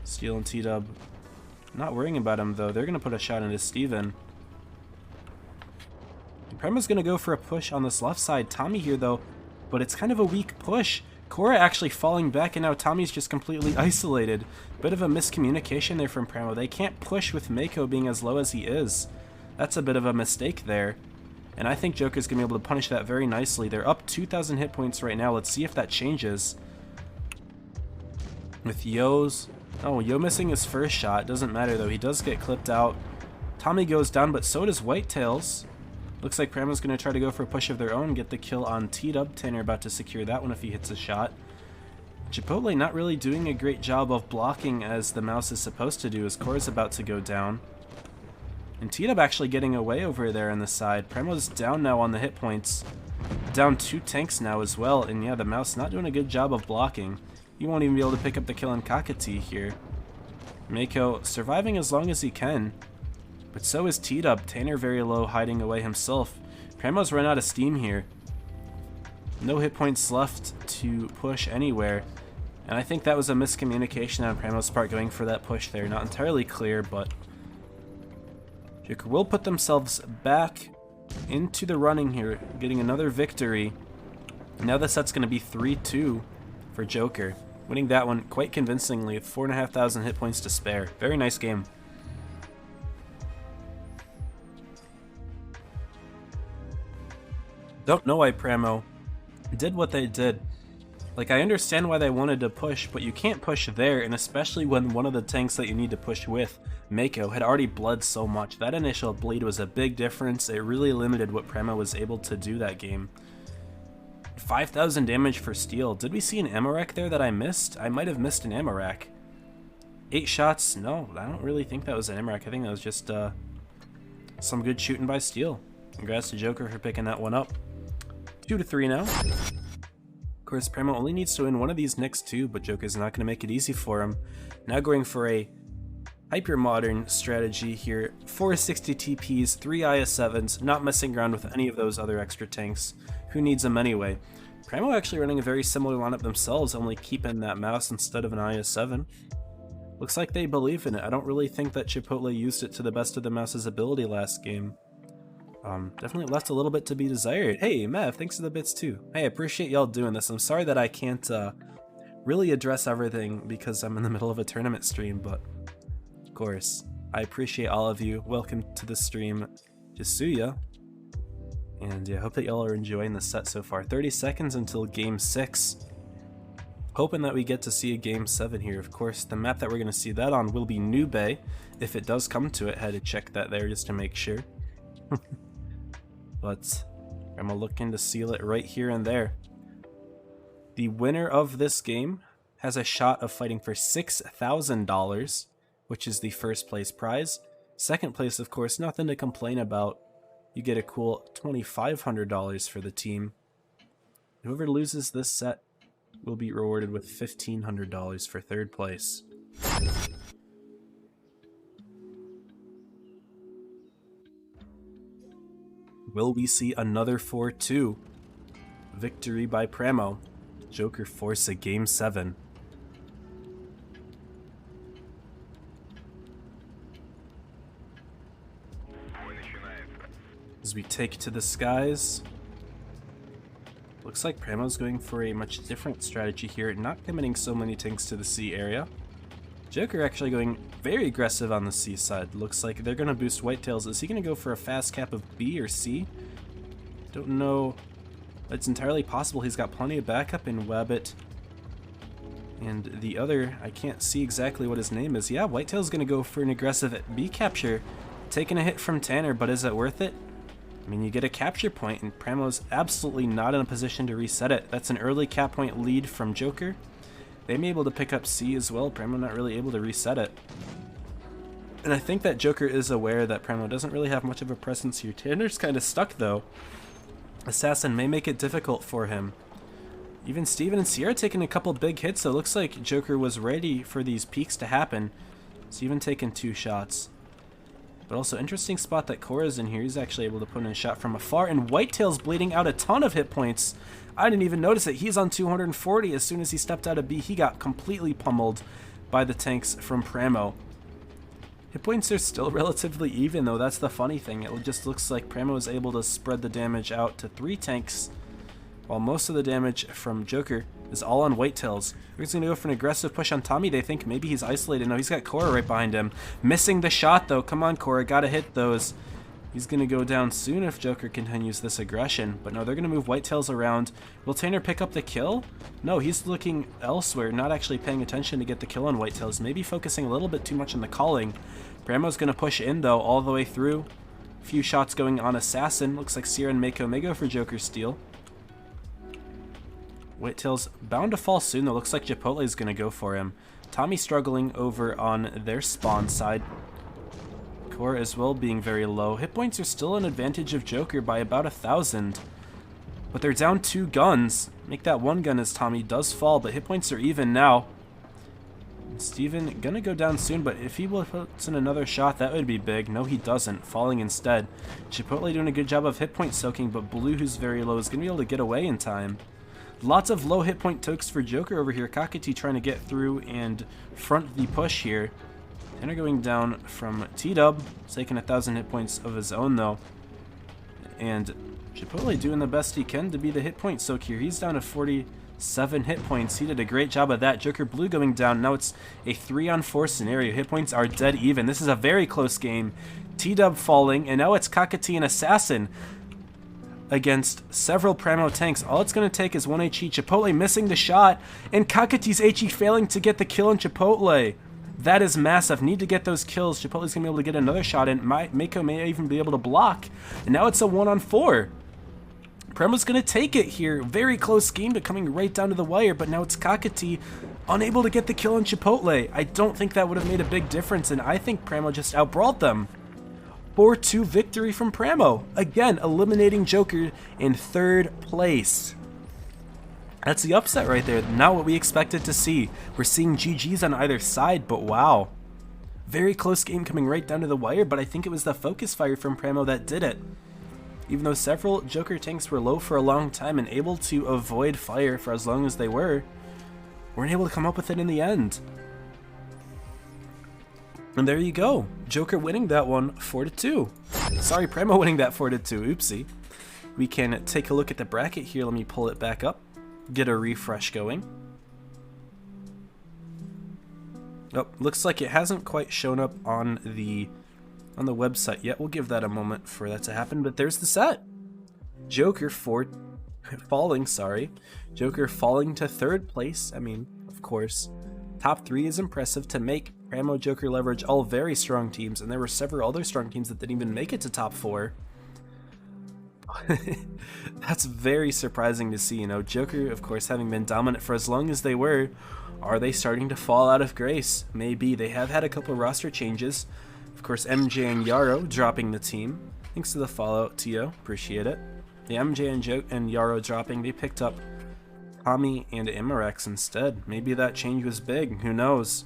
Steel and T-Dub Not worrying about him, though. They're going to put a shot into Steven. Premo's going to go for a push on this left side. Tommy here, though, but it's kind of a weak push. Cora actually falling back, and now Tommy's just completely isolated. Bit of a miscommunication there from Premo. They can't push with Mako being as low as he is. That's a bit of a mistake there. And I think Joker's going to be able to punish that very nicely. They're up 2,000 hit points right now. Let's see if that changes. With Yo's... Oh, Yo missing his first shot. Doesn't matter, though. He does get clipped out. Tommy goes down, but so does Whitetails. Looks like Premo's going to try to go for a push of their own, get the kill on T-Dub. Tanner about to secure that one if he hits a shot. Chipotle not really doing a great job of blocking as the mouse is supposed to do, as Core's about to go down. And T-Dub actually getting away over there on the side. Premo's down now on the hit points. Down 2 tanks now as well, and yeah, the mouse not doing a good job of blocking. He won't even be able to pick up the kill on Kakati here. Mako surviving as long as he can. But so is T-Dub. Tanner very low, hiding away himself. Premo's run out of steam here. No hit points left to push anywhere. And I think that was a miscommunication on Premo's part going for that push there. Not entirely clear, but Joker will put themselves back into the running here, getting another victory. Now the set's going to be 3-2 for Joker. Winning that one quite convincingly with 4,500 hit points to spare. Very nice game. Don't know why Premo did what they did. Like, I understand why they wanted to push, but you can't push there, and especially when one of the tanks that you need to push with, Mako, had already bled so much. That initial bleed was a big difference. It really limited what Premo was able to do that game. 5,000 damage for Steel. Did we see an Amarak there that I missed? I might have missed an Amarak. 8 shots? No, I don't really think that was an Amarak. I think that was just some good shooting by Steel. Congrats to Joker for picking that one up. 2-3 now. Of course, Premo only needs to win one of these next 2, but Joker's not going to make it easy for him. Now going for a hyper-modern strategy here. 460 TPs, 3 IS-7s, not messing around with any of those other extra tanks. Who needs them anyway? Premo actually running a very similar lineup themselves, only keeping that mouse instead of an IS-7. Looks like they believe in it. I don't really think that Chipotle used it to the best of the mouse's ability last game. Definitely left a little bit to be desired. Hey, Mev, thanks for the bits too. Hey, I appreciate y'all doing this. I'm sorry that I can't really address everything because I'm in the middle of a tournament stream, but of course, I appreciate all of you. Welcome to the stream, Jasuya. And yeah, I hope that y'all are enjoying the set so far. 30 seconds until Game 6. Hoping that we get to see a Game 7 here. Of course, the map that we're going to see that on will be New Bay. If it does come to it, had to check that there just to make sure. But I'm looking to seal it right here and there. The winner of this game has a shot of fighting for $6,000, which is the first place prize. Second place, of course, nothing to complain about. You get a cool $2,500 for the team. Whoever loses this set will be rewarded with $1,500 for third place. Will we see another 4-2? Victory by Premo. Joker force a Game 7. As we take to the skies. Looks like Premo's going for a much different strategy here, not committing so many tanks to the C area. Joker actually going very aggressive on the C side. Looks like they're going to boost Whitetails. Is he going to go for a fast cap of B or C? Don't know. It's entirely possible. He's got plenty of backup in Wabbit. And the other, I can't see exactly what his name is. Yeah, Whitetail's going to go for an aggressive B capture. Taking a hit from Tanner, but is it worth it? I mean, you get a capture point, and Premo's absolutely not in a position to reset it. That's an early cap point lead from Joker. They may be able to pick up C as well. Premo not really able to reset it. And I think that Joker is aware that Premo doesn't really have much of a presence here. Tanner's kind of stuck, though. Assassin may make it difficult for him. Even Steven and Sierra taking a couple big hits, so it looks like Joker was ready for these peaks to happen. Steven taking 2 shots. But also, interesting spot that Cora's in here. He's actually able to put in a shot from afar, and Whitetail's bleeding out a ton of hit points. I didn't even notice it. He's on 240. As soon as he stepped out of B, he got completely pummeled by the tanks from Premo. Hit points are still relatively even, though. That's the funny thing. It just looks like Pramo is able to spread the damage out to 3 tanks, while most of the damage from Joker is all on Whitetails. Joker's going to go for an aggressive push on Tommy. They think maybe he's isolated. No, he's got Korra right behind him. Missing the shot, though. Come on, Korra. Gotta hit those. He's going to go down soon if Joker continues this aggression. But no, they're going to move Whitetails around. Will Tanner pick up the kill? No, he's looking elsewhere, not actually paying attention to get the kill on Whitetails. Maybe focusing a little bit too much on the calling. Pramo's going to push in, though, all the way through. A few shots going on Assassin. Looks like Sierra and Mako may go for Joker steal. Whitetail's bound to fall soon, though. Looks like Chipotle is going to go for him. Tommy struggling over on their spawn side. Core as well being very low. Hit points are still an advantage of Joker by about 1,000. But they're down 2 guns. Make that 1 gun as Tommy does fall, but hit points are even now. Steven gonna go down soon, but if he puts in another shot, that would be big. No, he doesn't. Falling instead. Chipotle doing a good job of hit point soaking, but Blue, who's very low, is gonna be able to get away in time. Lots of low hit point tokes for Joker over here. Kakati trying to get through and front the push here. Tanner going down from T-Dub, taking 1,000 hit points of his own though. And Chipotle doing the best he can to be the hit point soak here. He's down to 47 hit points. He did a great job of that. Joker Blue going down. Now it's a 3-on-4 scenario. Hit points are dead even. This is a very close game. T-Dub falling, and now it's Kakati and Assassin against several Pramo tanks. All it's going to take is 1 HE. Chipotle missing the shot, and Kakati's HE failing to get the kill on Chipotle. That is massive. Need to get those kills. Chipotle's going to be able to get another shot in. Mako may even be able to block. And now it's a 1-on-4. Pramo's going to take it here. Very close game, but coming right down to the wire. But now it's Kakati unable to get the kill on Chipotle. I don't think that would have made a big difference, and I think Pramo just outbrawled them. 4-2 victory from Pramo. Again, eliminating Joker in 3rd place. That's the upset right there. Not what we expected to see. We're seeing GGs on either side, but wow. Very close game coming right down to the wire, but I think it was the focus fire from Pramo that did it. Even though several Joker tanks were low for a long time and able to avoid fire for as long as they weren't able to come up with it in the end. And there you go. Joker winning that one 4-2. Sorry, Pramo winning that 4-2. Oopsie. We can take a look at the bracket here. Let me pull it back up. Get a refresh going. Oh, looks like it hasn't quite shown up on the website yet. We'll give that a moment for that to happen, but there's the set. Joker falling to 3rd place. I mean, of course, top 3 is impressive. To make Pramo, Joker, Leverage all very strong teams, and there were several other strong teams that didn't even make it to top 4. That's very surprising to see. You know, Joker, of course, having been dominant for as long as they were, are they starting to fall out of grace? Maybe. They have had a couple roster changes. Of course, MJ and Yarrow dropping the team. Thanks to the follow, Tio. Appreciate it. The MJ and Yarrow dropping, they picked up Tommy and Amarex instead. Maybe that change was big. Who knows?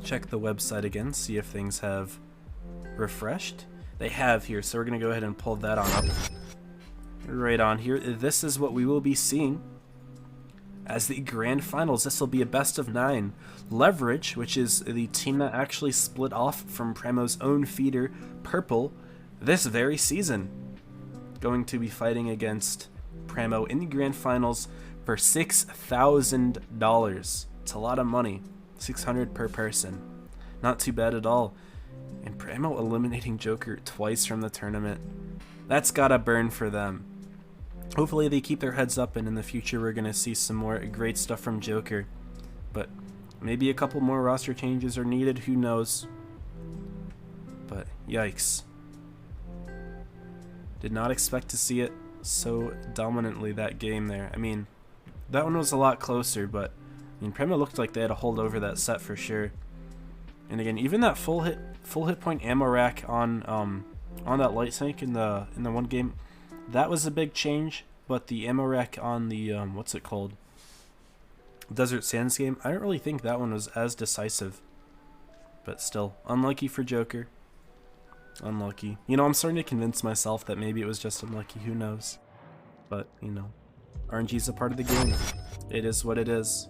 Check the website again, see if things have refreshed. They have here, so we're going to go ahead and pull that on up. Right on here. This is what we will be seeing as the grand finals. This will be a best of 9. Leverage, which is the team that actually split off from Pramo's own feeder, Purple, this very season, going to be fighting against Pramo in the grand finals for $6,000. It's a lot of money. $600 per person. Not too bad at all. And Pramo eliminating Joker twice from the tournament. That's gotta burn for them. Hopefully they keep their heads up, and in the future we're gonna see some more great stuff from Joker. But maybe a couple more roster changes are needed, who knows. But yikes. Did not expect to see it so dominantly, that game there. I mean, that one was a lot closer, but I mean, Pramo looked like they had a hold over that set for sure. And again, even that full hit point ammo rack on that light tank in the one game, that was a big change. But the ammo rack on the what's it called, Desert Sands game, I don't really think that one was as decisive. But still, unlucky for Joker. Unlucky. You know, I'm starting to convince myself that maybe it was just unlucky. Who knows? But you know, RNG is a part of the game. It is what it is.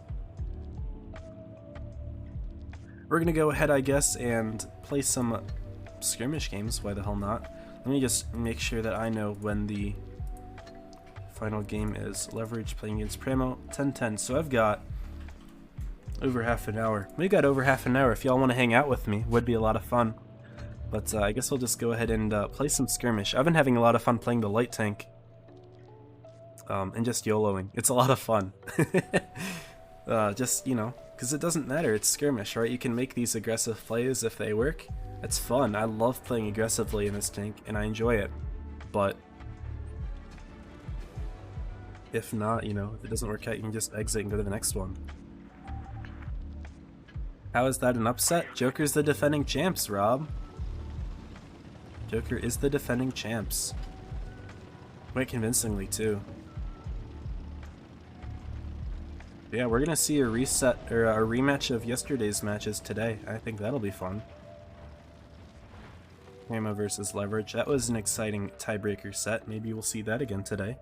we're gonna go ahead, I guess, and play some skirmish games. Why the hell not? Let me just make sure that I know when the final game is. Leverage playing against Primo, 10-10. So I've got over half an hour. We got over half an hour. If y'all want to hang out with me, would be a lot of fun. But I guess we'll just go ahead and play some skirmish. I've been having a lot of fun playing the light tank. And just YOLOing. It's a lot of fun. Just, you know, because it doesn't matter. It's skirmish, right? You can make these aggressive plays if they work. It's fun. I love playing aggressively in this tank, and I enjoy it. But if not, you know, if it doesn't work out, you can just exit and go to the next one. How is that an upset? Joker's the defending champs, Rob. Joker is the defending champs. Quite convincingly, too. Yeah, we're gonna see a reset, or a rematch of yesterday's matches today. I think that'll be fun. Primo versus Leverage. That was an exciting tiebreaker set. Maybe we'll see that again today.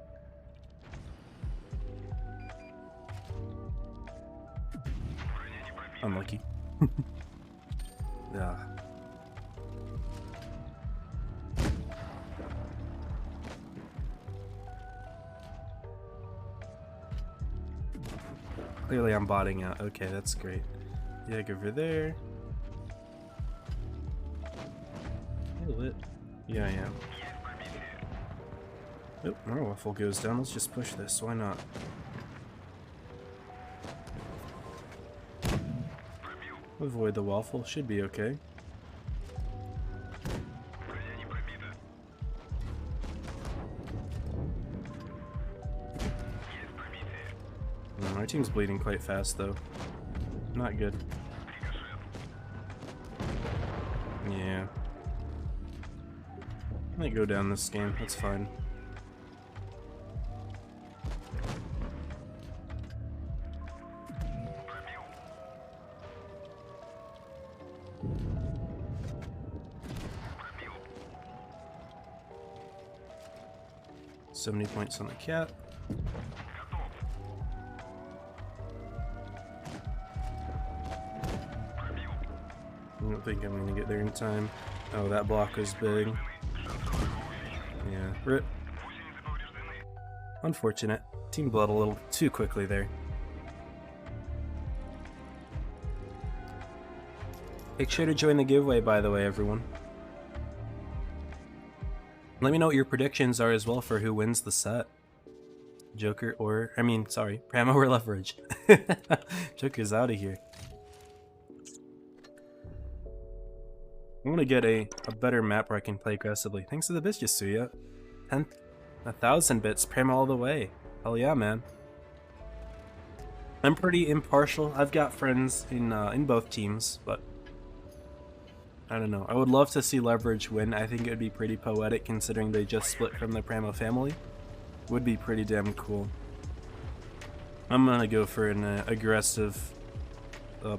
Unlucky. Yeah. Clearly I'm botting out. Okay, that's great. Yeah, go over there. Hey, lit. Yeah, I am. Oh, our waffle goes down. Let's just push this. Why not? Avoid the waffle. Should be okay. Our team's bleeding quite fast, though. Not good. Yeah. I might go down this game. That's fine. $70 points on the cat. I don't think I'm gonna get there in time. Oh, that block was big. Yeah, rip. Unfortunate. Team bled a little too quickly there. Make sure to join the giveaway, by the way, everyone. Let me know what your predictions are as well for who wins the set. Joker or, sorry, Primo or Leverage. Joker's out of here. I want to get a better map where I can play aggressively. Thanks to the bits, Yasuya. 1,000 bits, Primo all the way. Hell yeah, man. I'm pretty impartial. I've got friends in both teams, but I don't know. I would love to see Leverage win. I think it would be pretty poetic considering they just split from the Primo family. Would be pretty damn cool. I'm gonna go for an aggressive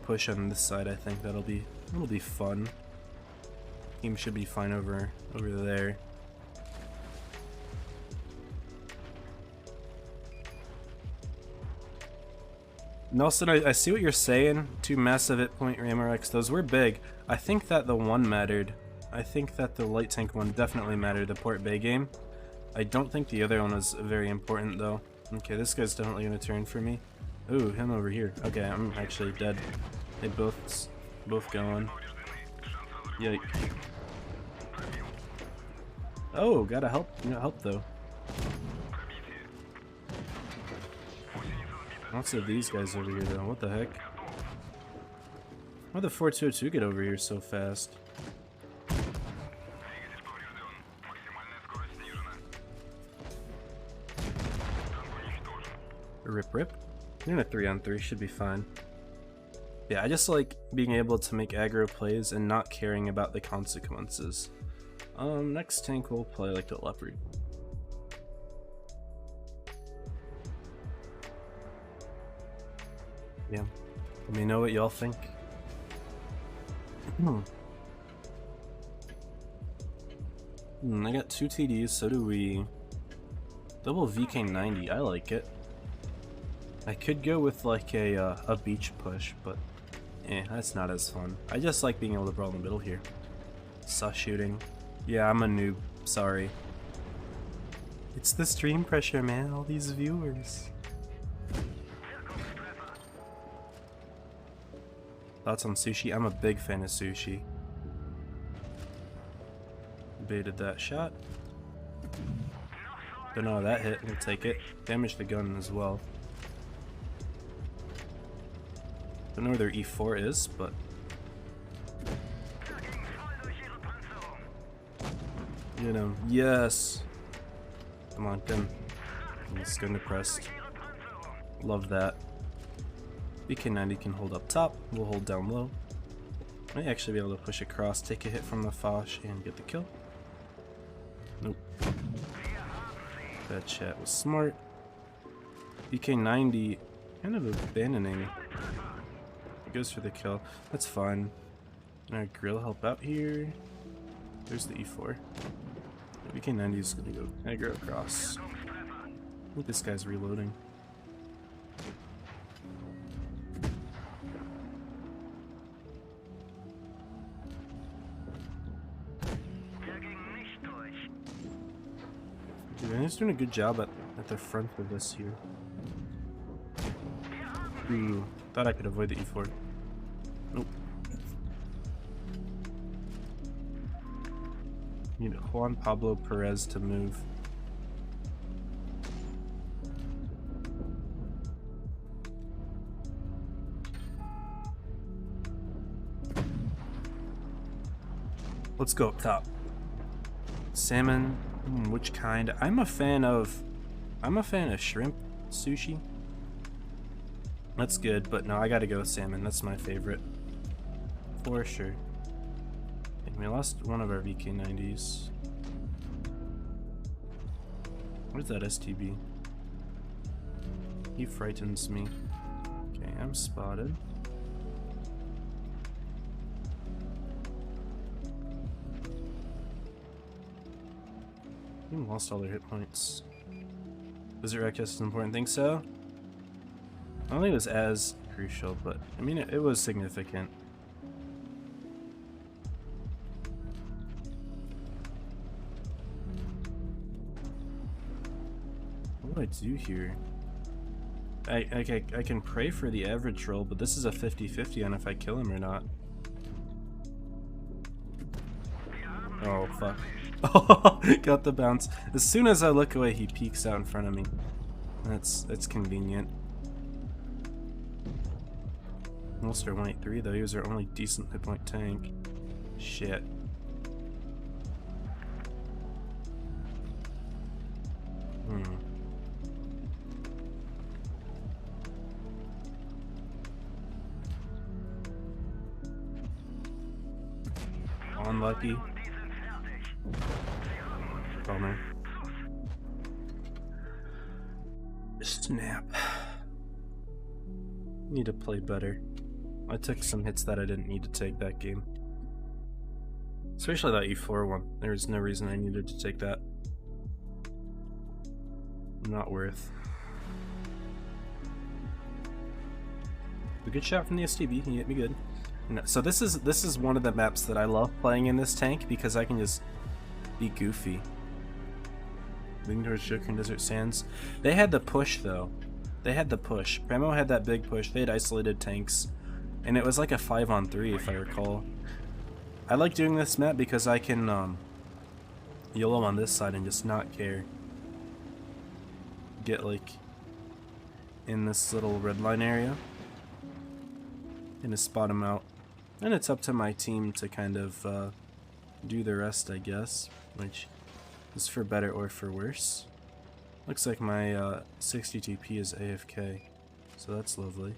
push on this side. I think that'll be fun. Team should be fine over there. Nelson, I see what you're saying. 2 massive hit point Ramorex. Those were big. I think that the one mattered. I think that the light tank one definitely mattered, the Port Bay game. I don't think the other one was very important though. Okay, this guy's definitely gonna turn for me. Ooh, him over here. Okay, I'm actually dead. They both going. Yikes. Oh, gotta help though. Lots of these guys over here though. What the heck? Why'd the 422 get over here so fast? Rip. You're in a 3-on-3, should be fine. Yeah, I just like being able to make aggro plays and not caring about the consequences. Next tank will play like a leopard. Yeah, let me know what y'all think. I got 2 TDs, so do we. Double VK90, I like it. I could go with like a beach push, but That's not as fun. I just like being able to brawl in the middle here. Sus shooting. Yeah, I'm a noob. Sorry. It's the stream pressure, man. All these viewers. Thoughts on sushi? I'm a big fan of sushi. Baited that shot. Don't know how that hit. We'll take it. Damage the gun as well. Don't know where their E4 is, but get him. Yes. Come on, gun. He's gun depressed. Love that. BK90 can hold up top. We'll hold down low. Might actually be able to push across, take a hit from the Foch, and get the kill. Nope. That chat was smart. BK90 kind of abandoning. He goes for the kill. That's fine. Alright, Grill help out here. There's the E4. BK90 is gonna go aggro across. I think this guy's reloading. Dude, he's doing a good job at the front of this here. Ooh, thought I could avoid the E4. Nope. Need Juan Pablo Perez to move. Let's go up top. Salmon, which kind? I'm a fan of shrimp sushi. That's good, but no, I gotta go with salmon. That's my favorite. For sure. And we lost one of our VK90s. Where's that STB? He frightens me. Okay, I'm spotted. We lost all their hit points. Was it Reckless an important thing? So? I don't think it was as crucial, but I mean, it was significant. What do I do here? I can pray for the average roll, but this is a 50-50 on if I kill him or not. Oh, fuck. Oh, got the bounce. As soon as I look away, he peeks out in front of me. That's convenient. Monster 183 though, he was our only decent hit point tank. Shit. Unlucky. Bummer. Snap. Need to play better. I took some hits that I didn't need to take that game. Especially that E4 one. There was no reason I needed to take that. Not worth. A good shot from the STB, he hit me good. So this is one of the maps that I love playing in this tank because I can just be goofy. Leading towards Joker and Desert Sands. They had the push though. They had the push. Primo had that big push. They had isolated tanks. And it was like a 5-on-3 if I recall. I like doing this map because I can YOLO on this side and just not care. Get like in this little red line area and just spot him out. And it's up to my team to kind of do the rest, I guess, which is for better or for worse. Looks like my 60 TP is AFK, so that's lovely.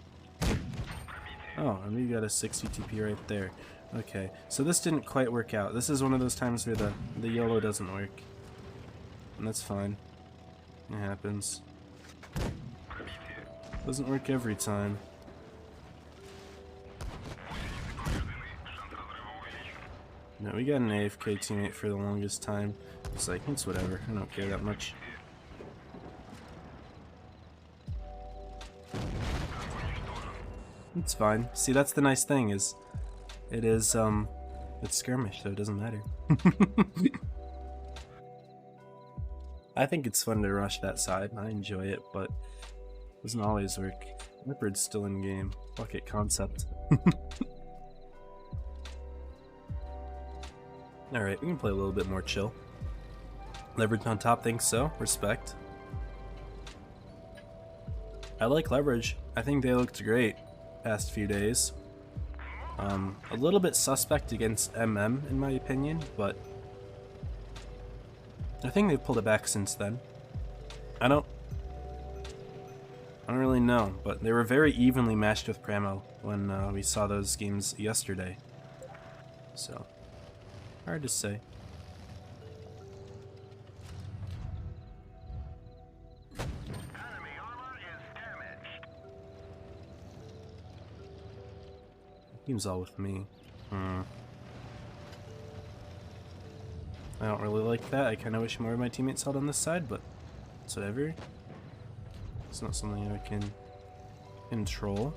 Oh, and we got a 60 TP right there. Okay, so this didn't quite work out. This is one of those times where the YOLO doesn't work. And that's fine. It happens. Doesn't work every time. No, we got an AFK teammate for the longest time. It's like, it's whatever. I don't care that much. It's fine. See, that's the nice thing is, it's skirmish, so it doesn't matter. I think it's fun to rush that side. I enjoy it, but it doesn't always work. Leopard's still in game. Fuck it, concept. Alright, we can play a little bit more chill. Leverage on top thinks so. Respect. I like leverage. I think they looked great past few days. A little bit suspect against MM in my opinion, but I think they've pulled it back since then. I don't really know, but they were very evenly matched with Pramo when we saw those games yesterday. So, hard to say. Team's all with me. I don't really like that. I kind of wish more of my teammates held on this side, but it's whatever. It's not something I can control.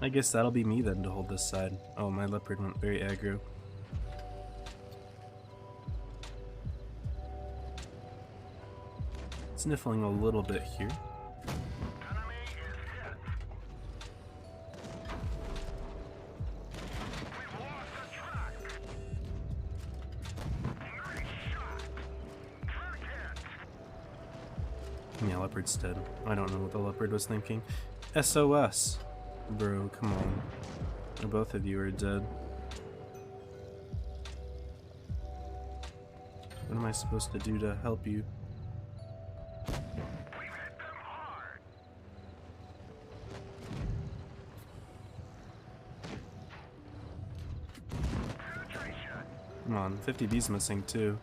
I guess that'll be me then to hold this side. Oh, my leopard went very aggro. Sniffling a little bit here. Yeah, leopard's dead. I don't know what the leopard was thinking. SOS. Bro, come on. Both of you are dead. What am I supposed to do to help you? Come on, 50B's missing too.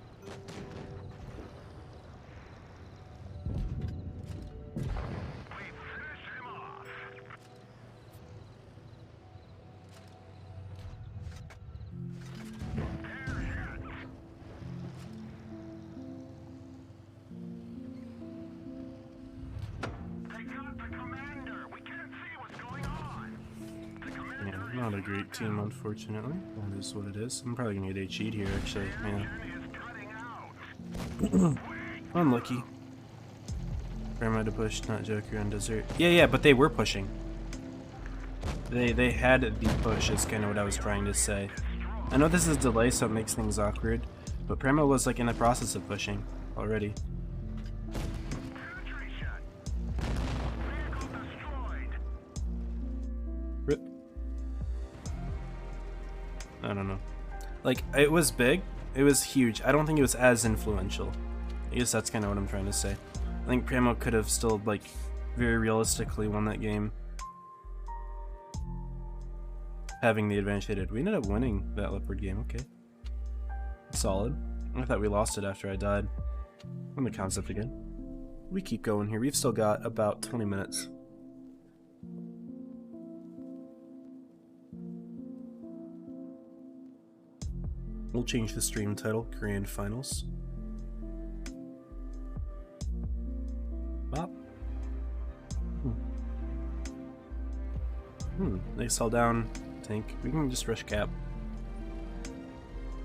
Not a great team, unfortunately. That is what it is. I'm probably gonna get HE'd here, actually. Yeah. Unlucky. Grandma to push, not Joker on dessert. Yeah, but they were pushing. They had the push, is kind of what I was trying to say. I know this is delay, so it makes things awkward, but Primo was like in the process of pushing already. Rip. I don't know. Like, it was big, it was huge. I don't think it was as influential. I guess that's kind of what I'm trying to say. I think Primo could have still, like, very realistically won that game. Having the advantage they did. We ended up winning that leopard game, okay. Solid. I thought we lost it after I died. On the concept again. We keep going here. We've still got about 20 minutes. We'll change the stream title, Grand Finals. Bop. Nice all down tank. We can just rush cap.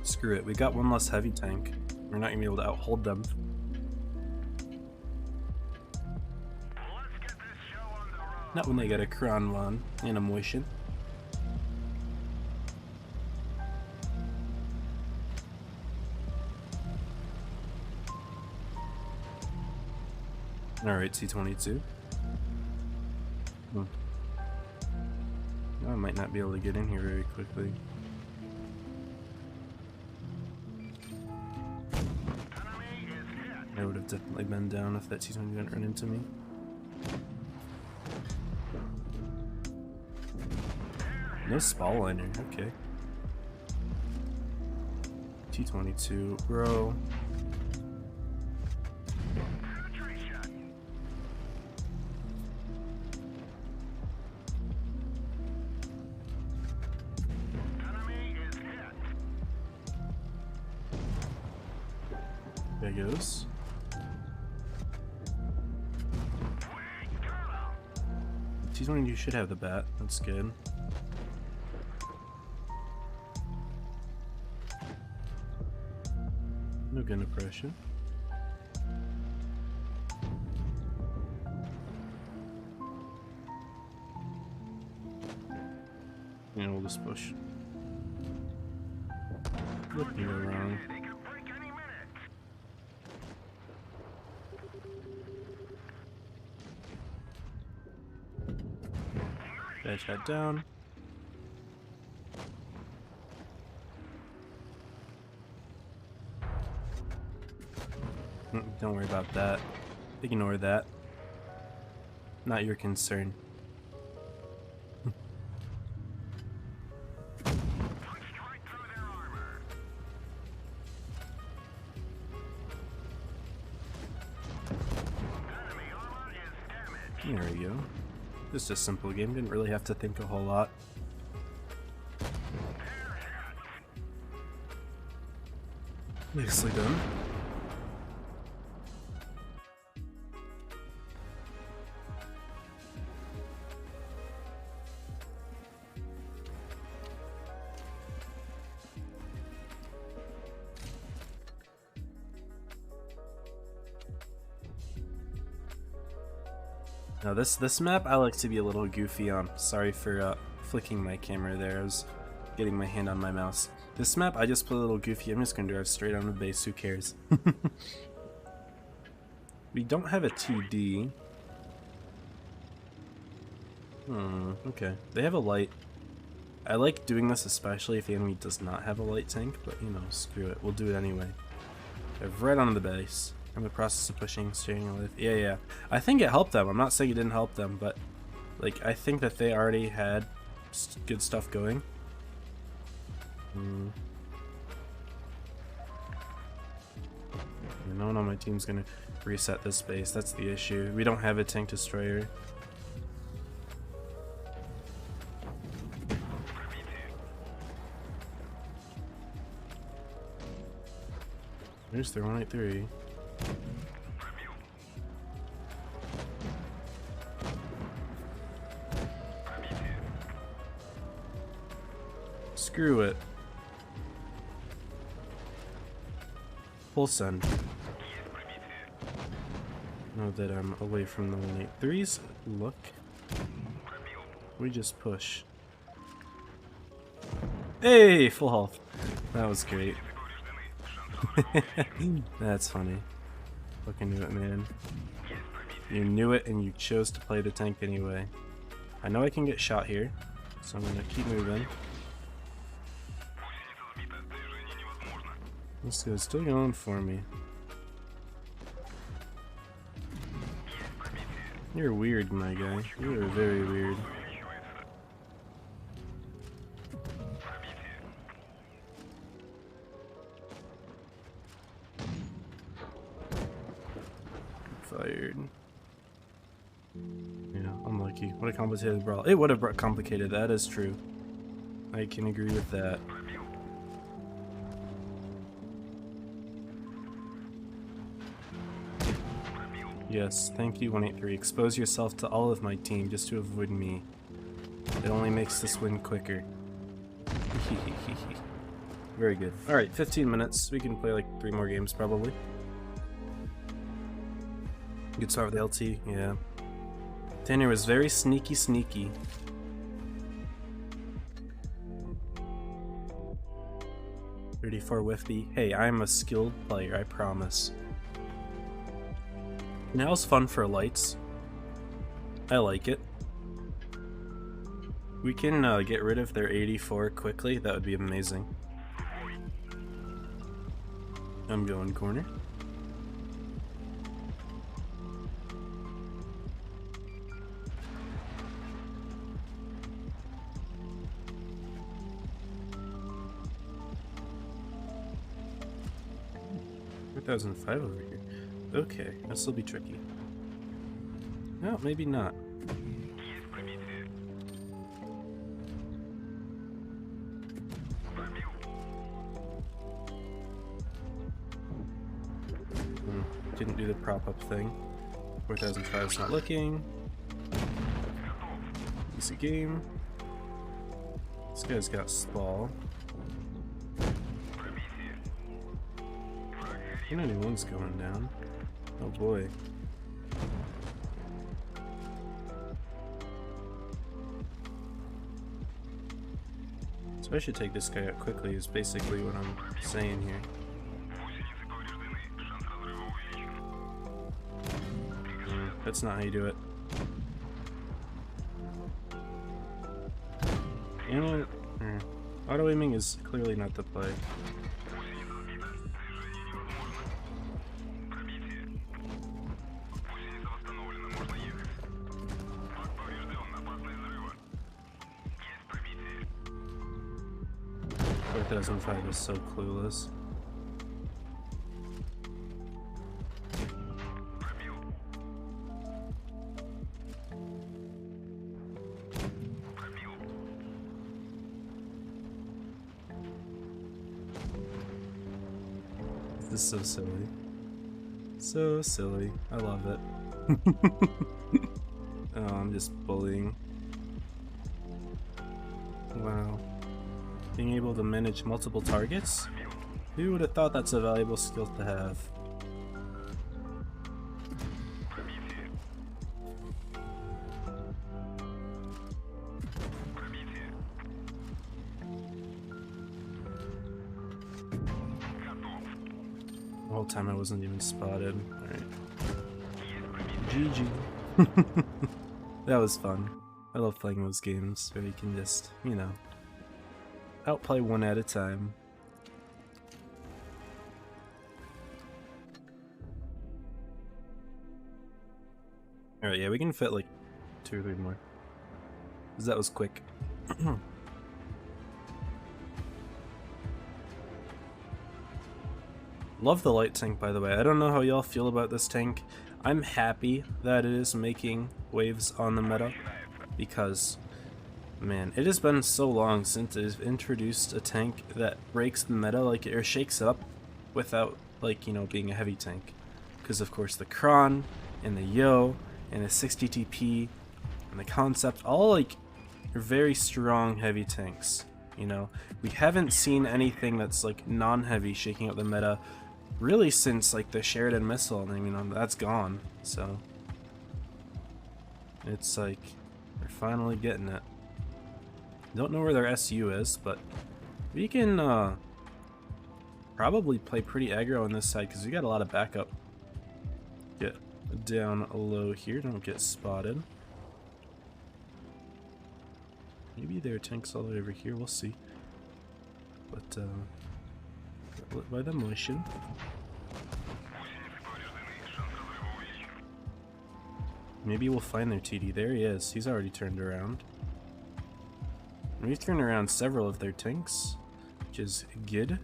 Screw it, we got one less heavy tank. We're not gonna be able to outhold them. Not when they got a Kranvan and a Motion. Alright, C22. I might not be able to get in here very quickly. I would have definitely been down if that C20 didn't run into me. No spall liner, okay. T22, bro. There goes. He's one you should have the bat. That's good. No gun oppression. And we'll just push. What can go wrong? Badge head down. Don't worry about that. Ignore that. Not your concern. There we go. Just a simple game, didn't really have to think a whole lot. Nicely done. Now this map I like to be a little goofy on. Sorry for flicking my camera there. I was getting my hand on my mouse. This map I just play a little goofy. I'm just gonna drive straight on the base. Who cares? We don't have a TD. Okay. They have a light. I like doing this especially if the enemy does not have a light tank, but you know, screw it. We'll do it anyway. Dive right on the base. I'm in the process of pushing, staying alive. Yeah. I think it helped them. I'm not saying it didn't help them, but like I think that they already had good stuff going. No one on my team's gonna reset this base. That's the issue. We don't have a tank destroyer. There's their 183. Screw it. Full send. Now that I'm away from the 183s, look. We just push. Hey, full health. That was great. That's funny. Fucking knew it, man. You knew it and you chose to play the tank anyway. I know I can get shot here, so I'm gonna keep moving. This guy's still going for me. You're weird, my guy. You are very weird. Fired. Yeah, unlucky. What a complicated brawl. It would have complicated, that is true. I can agree with that. Yes, thank you 183. Expose yourself to all of my team just to avoid me. It only makes this win quicker. Very good. Alright, 15 minutes. We can play like 3 more games probably. Good start with the LT, yeah. Tanner was very sneaky. 34 Whiffy. Hey, I'm a skilled player, I promise. Now it's fun for lights. I like it. We can get rid of their 84 quickly. That would be amazing. I'm going corner. $4,005 over here. Okay, this will be tricky. No, maybe not. didn't do the prop up thing. 4005 is not looking. Easy game. This guy's got stall. 291's going down. Oh boy. So I should take this guy out quickly is basically what I'm saying here. That's not how you do it. Auto aiming is clearly not the play. "4005 is so clueless. This is so silly. So silly. I love it. Oh, I'm just bullying. Wow. Being able to manage multiple targets? Who would have thought that's a valuable skill to have? The whole time I wasn't even spotted. Alright. GG. That was fun. I love playing those games where you can just, you know, outplay one at a time. Alright, yeah, we can fit like 2 or 3 more. Because that was quick. Love the light tank, by the way. I don't know how y'all feel about this tank. I'm happy that it is making waves on the meta because, man, it has been so long since they've introduced a tank that breaks the meta, like, or shakes it up without, like, you know, being a heavy tank. Because, of course, the Kron and the Yo and the 60 TP and the Concept, all, like, are very strong heavy tanks, you know? We haven't seen anything that's, like, non-heavy shaking up the meta really since, like, the Sheridan missile, and I mean, that's gone, so it's like, we're finally getting it. Don't know where their SU is, but we can probably play pretty aggro on this side, because we got a lot of backup. Get down low here, don't get spotted. Maybe there are tanks all the way over here, we'll see. But, lit by the motion. Maybe we'll find their TD. There he is. He's already turned around. We've turned around several of their tanks, which is good.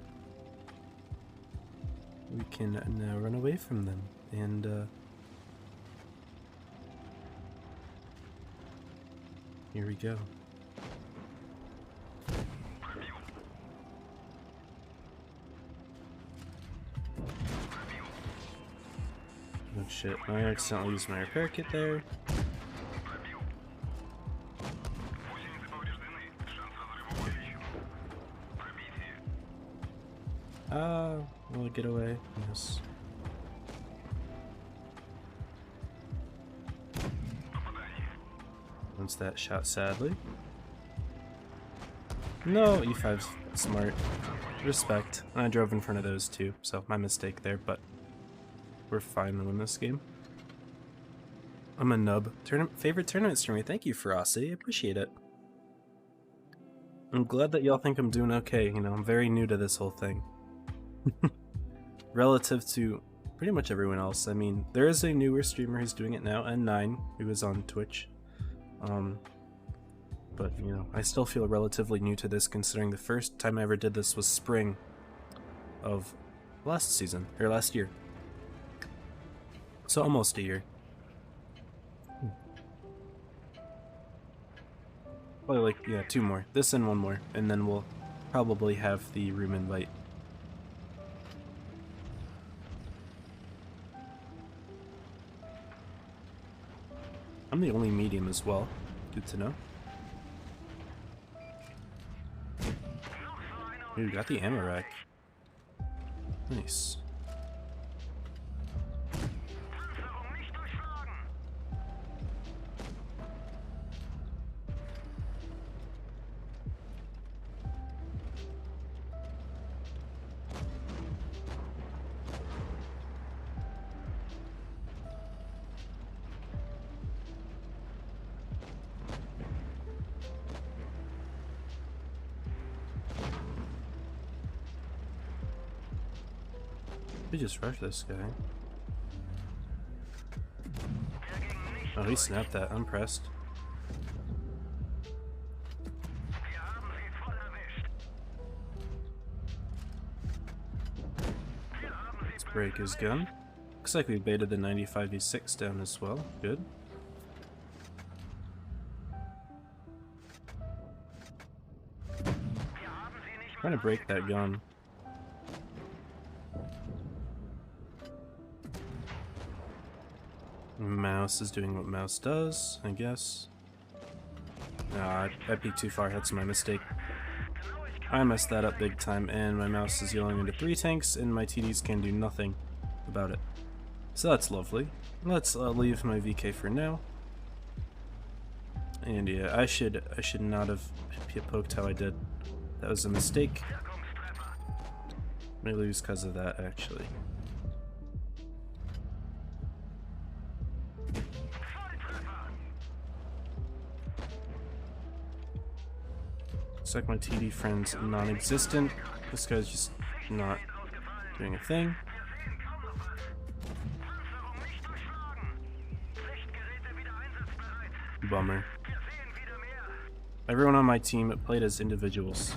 We can now run away from them. And, here we go. Oh shit, I accidentally used my repair kit there. Will it get away? Yes. Once that shot, sadly. No, E5's smart. Respect. I drove in front of those two, so my mistake there, but we're fine to win this game. I'm a nub. Favorite tournament streamer. Thank you, Ferocity. I appreciate it. I'm glad that y'all think I'm doing okay. You know, I'm very new to this whole thing. Relative to pretty much everyone else. I mean, there is a newer streamer who's doing it now, N9, who is on Twitch. But, you know, I still feel relatively new to this, considering the first time I ever did this was spring of last season, or last year. So almost a year. Probably like, yeah, 2 more. This and 1 more, and then we'll probably have the room invite. I'm the only medium as well. Good to know. Ooh, got the ammo rack. Nice. We just rushed this guy. Oh, he snapped that. I'm pressed. Let's break his gun. Looks like we baited the 95v6 down as well. Good. Trying to break that gun. Mouse is doing what mouse does, I guess. Nah, I peeked too far, that's my mistake. I messed that up big time, and my mouse is yelling into 3 tanks, and my TDs can do nothing about it. So that's lovely. Let's leave my VK for now. And yeah, I should not have poked how I did. That was a mistake. May lose because of that, actually. Looks like my TD friend's non-existent. This guy's just not doing a thing. Bummer. Everyone on my team played as individuals.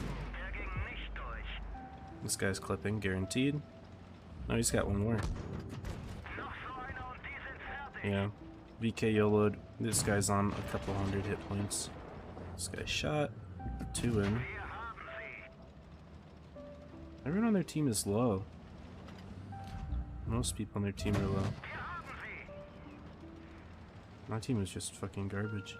This guy's clipping, guaranteed. No, he's got one more. Yeah. VK YOLO'd. This guy's on a couple hundred hit points. This guy shot. 2 in. Everyone on their team is low. Most people on their team are low. My team is just fucking garbage.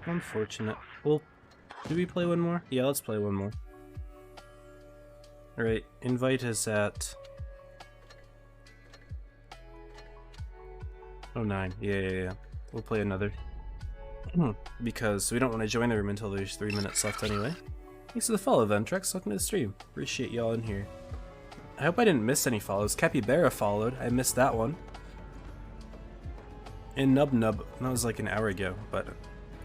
Unfortunate. Well, do we play one more? Yeah, let's play one more. Alright, invite is at... Oh, 9. Yeah. We'll play another. Because we don't want to join the room until there's 3 minutes left anyway. Thanks for the follow, Ventrex. Welcome to the stream. Appreciate y'all in here. I hope I didn't miss any follows. Capybara followed. I missed that one. And Nub, that was like an hour ago, but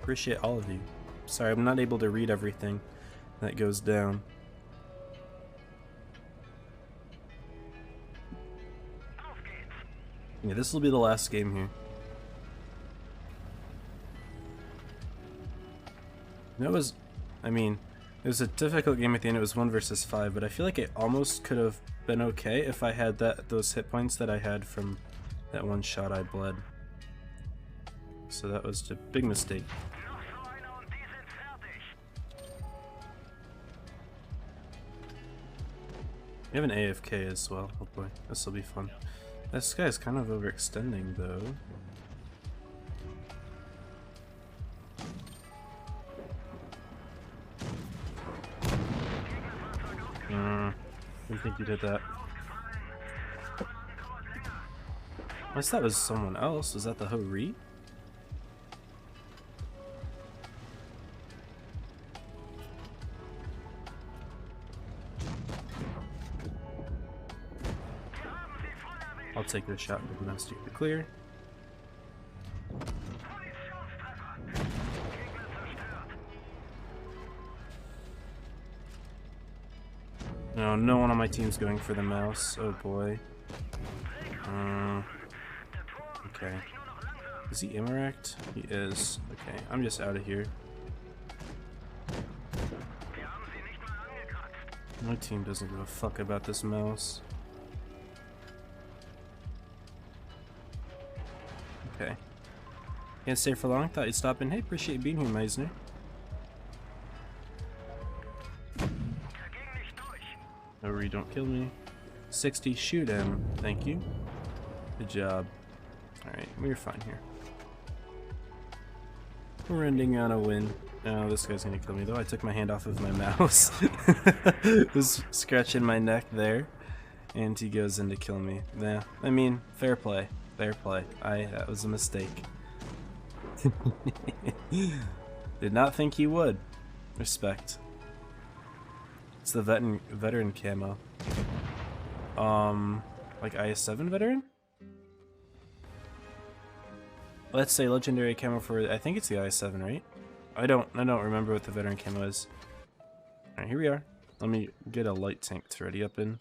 appreciate all of you. Sorry, I'm not able to read everything that goes down. Yeah, this will be the last game here. It was a difficult game at the end. It was 1 versus 5, but I feel like it almost could have been okay if I had those hit points that I had from that one shot I bled. So that was a big mistake. We have an AFK as well. Oh boy, this will be fun. This guy's kind of overextending though. I didn't think you did that. Unless that was someone else. Was that the Ho-Re? I'll take this shot with the master to clear. No, no one on my team's going for the mouse. Oh boy. Okay. Is he Immorect? He is. Okay, I'm just out of here. My team doesn't give a fuck about this mouse. Okay. Can't stay for long. Thought you'd stop in. Hey, appreciate you being here, Meisner. Hurry, don't kill me. 60, shoot him. Thank you. Good job. Alright, we're fine here. We're ending on a win. Oh, this guy's gonna kill me though. I took my hand off of my mouse. Was scratching my neck there. And he goes in to kill me. Yeah, I mean, fair play. Fair play. That was a mistake. Did not think he would. Respect. It's the veteran camo. Like IS-7 veteran? Let's say legendary camo for, I think it's the IS-7, right? I don't remember what the veteran camo is. Alright, here we are. Let me get a light tank to ready up in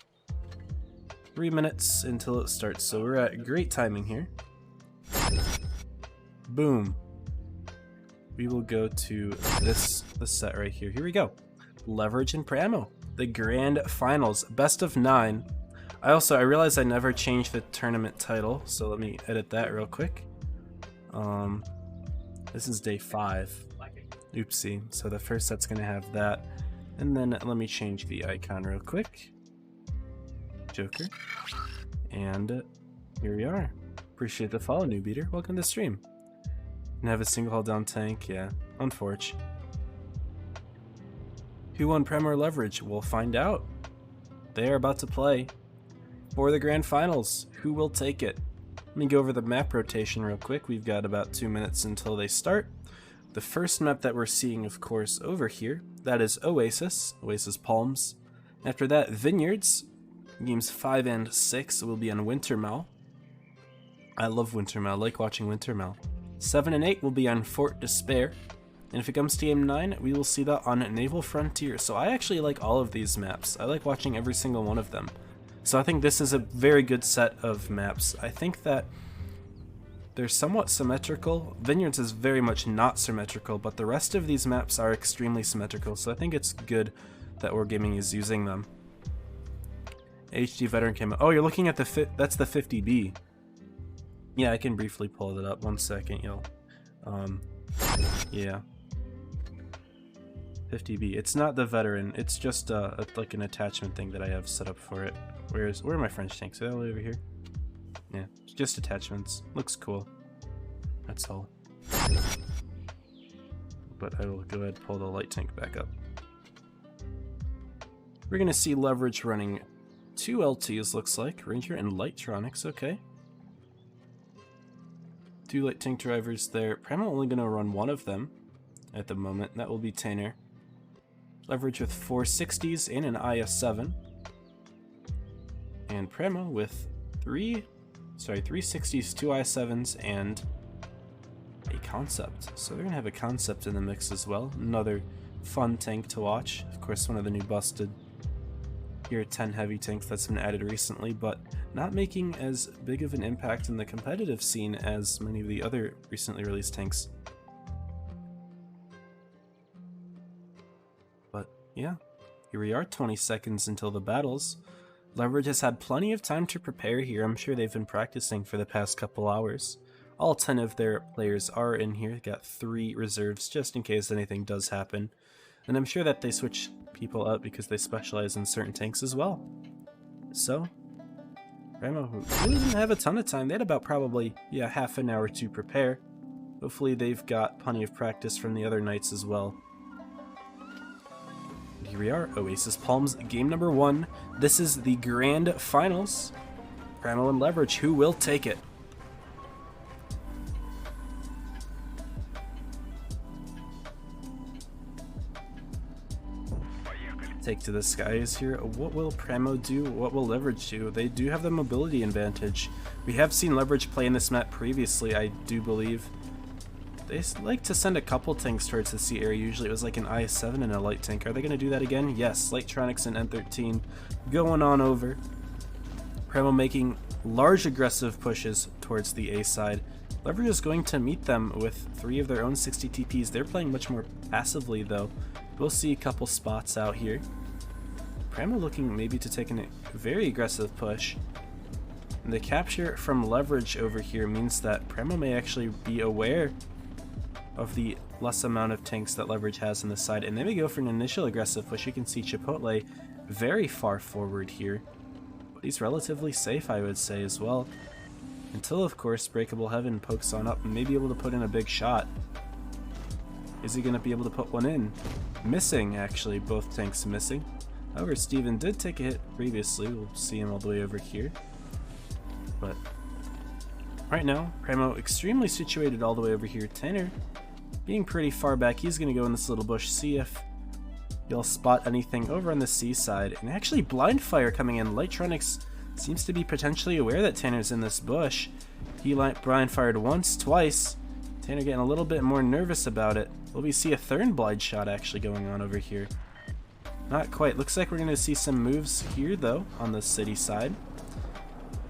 3 minutes until it starts. So we're at great timing here. Boom. We will go to this set right here. Here we go. Leverage and Pramo. The grand finals. Best of 9. I realized I never changed the tournament title, so let me edit that real quick. This is day 5. Oopsie. So the first set's gonna have that. And then let me change the icon real quick. Joker. And here we are. Appreciate the follow, new beater. Welcome to the stream. And have a single hull down tank, yeah. Unfortunate. Who won Prem or Leverage? We'll find out. They are about to play for the grand finals. Who will take it? Let me go over the map rotation real quick. We've got about 2 minutes until they start. The first map that we're seeing, of course, over here, that is Oasis Palms. After that, Vineyards. Games 5 and 6 will be on Wintermel. I love Wintermel. I like watching Wintermel. 7 and 8 will be on Fort Despair. And if it comes to Game 9, we will see that on Naval Frontier. So I actually like all of these maps. I like watching every single one of them. So I think this is a very good set of maps. I think that they're somewhat symmetrical. Vineyards is very much not symmetrical, but the rest of these maps are extremely symmetrical. So I think it's good that Wargaming is using them. HD Veteran came. Oh, you're looking at that's the 50B. Yeah, I can briefly pull it up. 1 second, y'all. Yeah. 50B. It's not the veteran. It's just like an attachment thing that I have set up for it. Where are my French tanks? Are they all over here? Yeah, it's just attachments. Looks cool. That's all. But I will go ahead and pull the light tank back up. We're gonna see Leverage running 2 LTs, looks like. Ranger and Lightronics, okay. 2 light tank drivers there. I'm only gonna run 1 of them at the moment. That will be Tainer. Leverage with 4 60s and an IS-7. And Premo with 3 60s, 2 IS-7s, and a Concept. So they're gonna have a Concept in the mix as well. Another fun tank to watch. Of course, one of the new busted Tier 10 heavy tanks that's been added recently, but not making as big of an impact in the competitive scene as many of the other recently released tanks. But yeah, here we are, 20 seconds until the battles. Leverage has had plenty of time to prepare here. I'm sure they've been practicing for the past couple hours. All 10 of their players are in here. Got 3 reserves just in case anything does happen. And I'm sure that they switch people out because they specialize in certain tanks as well. So, Ramo really didn't have a ton of time. They had about probably, yeah, half an hour to prepare. Hopefully they've got plenty of practice from the other nights as well. And here we are, Oasis Palms, game number 1. This is the grand finals. Ramo and Leverage, who will take it? Take to the skies here. What will Premo do? What will Leverage do? They do have the mobility advantage. We have seen Leverage play in this map previously, I do believe. They like to send a couple tanks towards the C area. Usually it was like an IS-7 and a light tank. Are they going to do that again? Yes, Lightronics and N13 going on over. Primo making large aggressive pushes towards the A side. Leverage is going to meet them with 3 of their own 60 TPs. They're playing much more passively though. We'll see a couple spots out here. Primo looking maybe to take a very aggressive push. And the capture from Leverage over here means that Primo may actually be aware of the less amount of tanks that Leverage has on the side, and they may go for an initial aggressive push. You can see Chipotle very far forward here, but he's relatively safe, I would say, as well. Until, of course, Breakable Heaven pokes on up and may be able to put in a big shot. Is he going to be able to put one in? Missing, actually, both tanks missing. However, Steven did take a hit previously. We'll see him all the way over here. But right now, Primo extremely situated all the way over here. Tanner being pretty far back. He's going to go in this little bush, see if he'll spot anything over on the C side. And actually, blind fire coming in. Lightronics seems to be potentially aware that Tanner's in this bush. He blind fired once, twice. Tanner getting a little bit more nervous about it. Will we see a third blind shot actually going on over here? Not quite. Looks like we're going to see some moves here, though, on the city side.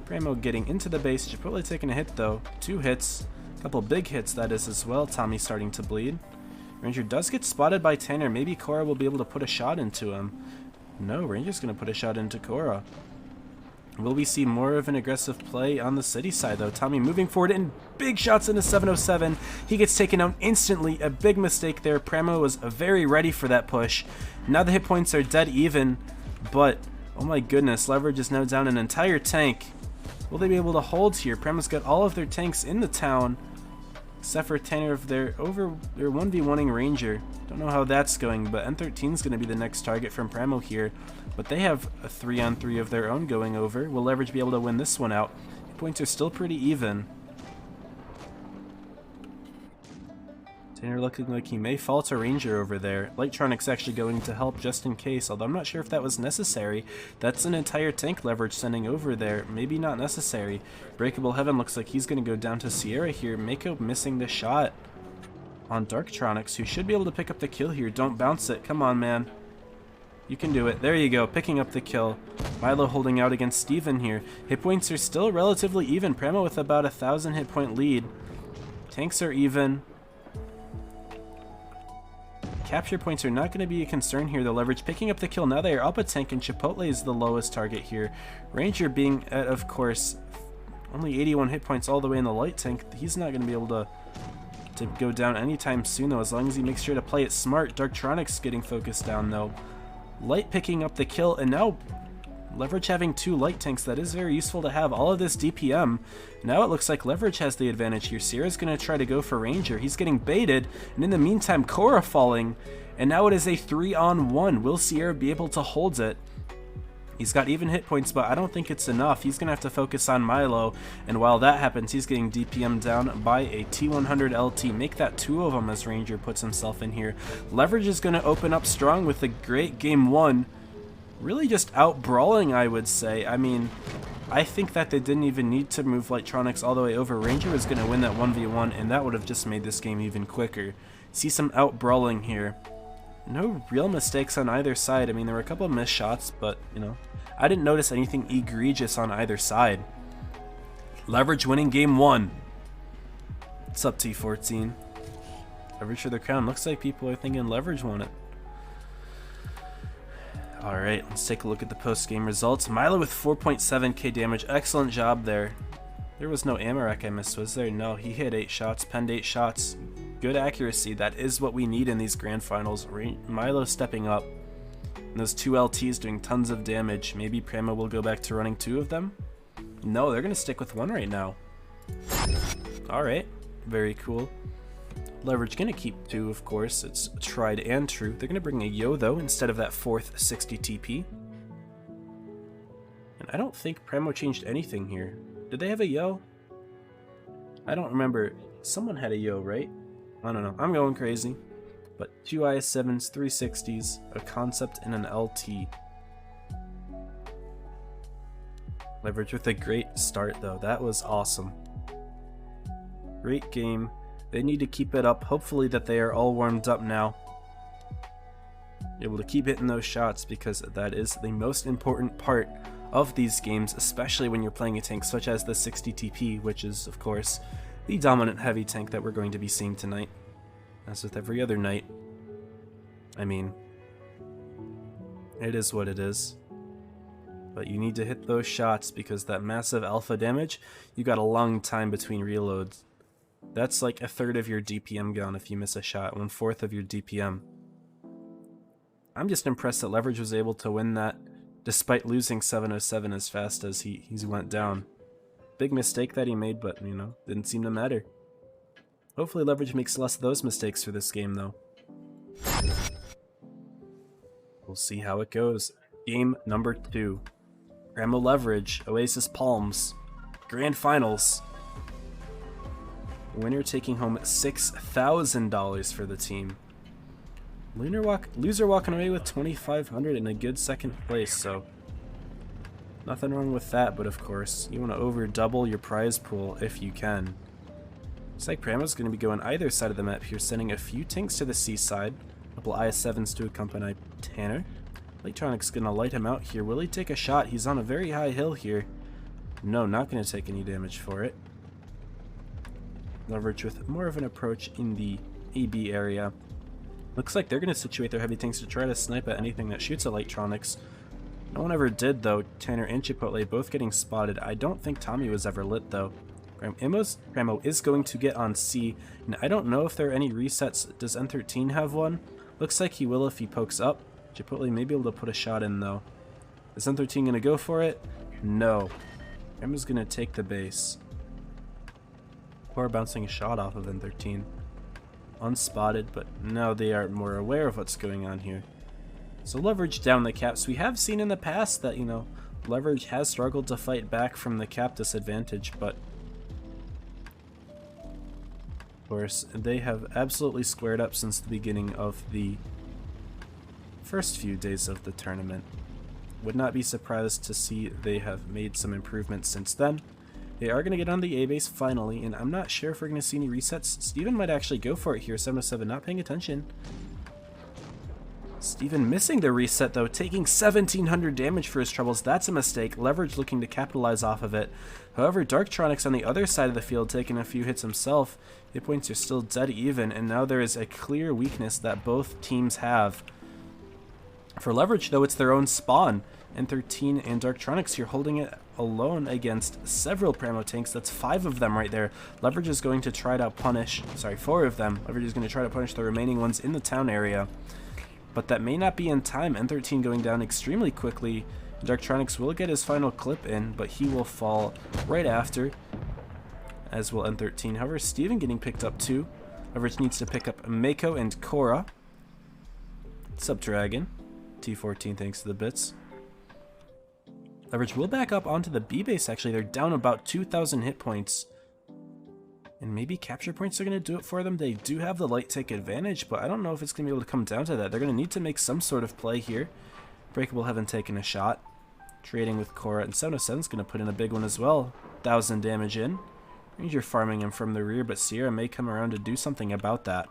Primo getting into the base. Chipotle taking a hit, though. 2 hits. A couple big hits, that is, as well. Tommy starting to bleed. Ranger does get spotted by Tanner. Maybe Korra will be able to put a shot into him. No, Ranger's going to put a shot into Korra. Will we see more of an aggressive play on the city side, though? Tommy moving forward and big shots into 707. He gets taken out instantly. A big mistake there. Primo was very ready for that push. Now the hit points are dead even, but oh my goodness, Leverage is now down an entire tank. Will they be able to hold here? Primo's got all of their tanks in the town, except for Tanner of their 1v1ing Ranger. Don't know how that's going, but N13 is going to be the next target from Primo here. But they have a 3-on-3 of their own going over. Will Leverage be able to win this one out? The points are still pretty even. Tanner looking like he may fall to Ranger over there. Lightronics actually going to help just in case, although I'm not sure if that was necessary. That's an entire tank Leverage sending over there. Maybe not necessary. Breakable Heaven looks like he's going to go down to Sierra here. Mako missing the shot on Darktronics, who should be able to pick up the kill here. Don't bounce it. Come on, man. You can do it. There you go, picking up the kill. Milo holding out against Steven here. Hit points are still relatively even. Primo with about 1,000 hit point lead. Tanks are even. Capture points are not going to be a concern here. The Leverage picking up the kill. Now they are up a tank, and Chipotle is the lowest target here. Ranger being at, of course, only 81 hit points all the way in the light tank. He's not going to be able to go down anytime soon, though, as long as he makes sure to play it smart. Darktronics getting focused down, though. Light picking up the kill, and now Leverage having 2 light tanks. That is very useful to have. All of this DPM. Now it looks like Leverage has the advantage here. Sierra's going to try to go for Ranger. He's getting baited, and in the meantime, Korra falling, and now it is a 3-on-1. Will Sierra be able to hold it? He's got even hit points, but I don't think it's enough. He's going to have to focus on Milo, and while that happens, he's getting DPM down by a T100 LT. Make that 2 of them as Ranger puts himself in here. Leverage is going to open up strong with a great game 1. Really just out-brawling, I would say. I mean, I think that they didn't even need to move Lightronics all the way over. Ranger was going to win that 1v1, and that would have just made this game even quicker. See some out-brawling here. No real mistakes on either side. I mean, there were a couple of missed shots, but, you know, I didn't notice anything egregious on either side. Leverage winning game 1. What's up, T14? Leverage for the crown. Looks like people are thinking Leverage won it. Alright, let's take a look at the post-game results. Milo with 4.7k damage. Excellent job there. There was no Amarak I missed, was there? No, he hit 8 shots, penned 8 shots. Good accuracy. That is what we need in these grand finals. Milo stepping up. And those 2 LTs doing tons of damage. Maybe Primo will go back to running 2 of them? No, they're going to stick with 1 right now. Alright, very cool. Leverage going to keep 2, of course. It's tried and true. They're going to bring a Yo, though, instead of that 4th 60 TP. And I don't think Primo changed anything here. Did they have a Yo? I don't remember. Someone had a Yo, right? I don't know. I'm going crazy. But 2 IS-7s, 360s, a Concept, and an LT. Leverage with a great start, though. That was awesome. Great game. They need to keep it up. Hopefully that they are all warmed up now. Able to keep hitting those shots, because that is the most important part of these games, especially when you're playing a tank such as the 60 TP, which is, of course, the dominant heavy tank that we're going to be seeing tonight. As with every other night. I mean, it is what it is. But you need to hit those shots, because that massive alpha damage, you got a long time between reloads. That's like a third of your DPM gone if you miss a shot, 1/4 of your DPM. I'm just impressed that Leverage was able to win that despite losing 707 as fast as he went down. Big mistake that he made, but, you know, didn't seem to matter. Hopefully Leverage makes less of those mistakes for this game, though. We'll see how it goes. Game number 2. Pramo Leverage, Oasis Palms, Grand Finals. Winner taking home $6,000 for the team. Loser walking away with $2,500 and a good second place, so nothing wrong with that, but of course, you want to over double your prize pool if you can. Looks like Pramo's going to be going either side of the map here, sending a few tanks to the seaside, a couple IS-7s to accompany Tanner. Electronic's going to light him out here. Will he take a shot? He's on a very high hill here. No, not going to take any damage for it. Leverage with more of an approach in the AB area. Looks like they're going to situate their heavy tanks to try to snipe at anything that shoots Electronics. No one ever did, though. Tanner and Chipotle both getting spotted. I don't think Tommy was ever lit, though. Pramo is going to get on C, and I don't know if there are any resets. Does N13 have one? Looks like he will if he pokes up. Chipotle may be able to put a shot in, though. Is N13 going to go for it? No. Pramo's going to take the base. Or bouncing a shot off of N13. Unspotted, but now they are more aware of what's going on here. So Leverage down the caps. We have seen in the past that, you know, Leverage has struggled to fight back from the cap disadvantage, but of course they have absolutely squared up since the beginning of the first few days of the tournament. Would not be surprised to see they have made some improvements since then. They are going to get on the A base finally, and I'm not sure if we're going to see any resets. Steven might actually go for it here. 707 not paying attention. Steven missing the reset, though, taking 1,700 damage for his troubles. That's a mistake. Leverage looking to capitalize off of it. However, Darktronics on the other side of the field taking a few hits himself. Hit points are still dead even, and now there is a clear weakness that both teams have. For Leverage, though, it's their own spawn. N13 and Darktronics here holding it alone against several Pramo tanks. That's 5 of them right there. Leverage is going to try to punish, 4 of them. Leverage is going to try to punish the remaining ones in the town area. But that may not be in time. N13 going down extremely quickly. Darktronics will get his final clip in, but he will fall right after, as will N13. However, Steven getting picked up too. Leverage needs to pick up Mako and Korra. Sup, Dragon. T14, thanks to the bits. Leverage will back up onto the B base, actually. They're down about 2,000 hit points. And maybe capture points are going to do it for them. They do have the light take advantage, but I don't know if it's going to be able to come down to that. They're going to need to make some sort of play here. Breakable haven't taken a shot. Trading with Korra, and 707's going to put in a big one as well. 1,000 damage in. Ranger farming him from the rear, but Sierra may come around to do something about that.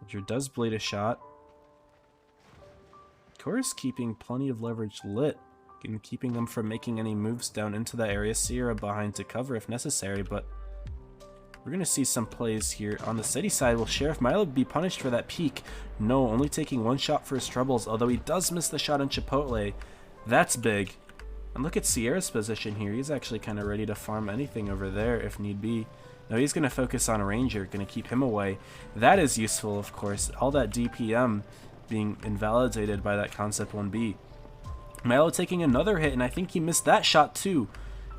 Ranger does bleed a shot. Korra's keeping plenty of leverage lit, and keeping them from making any moves down into that area. Sierra behind to cover if necessary, but we're going to see some plays here. On the city side, will Sheriff Milo be punished for that peek? No, only taking 1 shot for his troubles, although he does miss the shot on Chipotle. That's big. And look at Sierra's position here. He's actually kind of ready to farm anything over there if need be. No, he's going to focus on Ranger, going to keep him away. That is useful, of course. All that DPM being invalidated by that Concept 1B. Milo taking another hit, and I think he missed that shot too.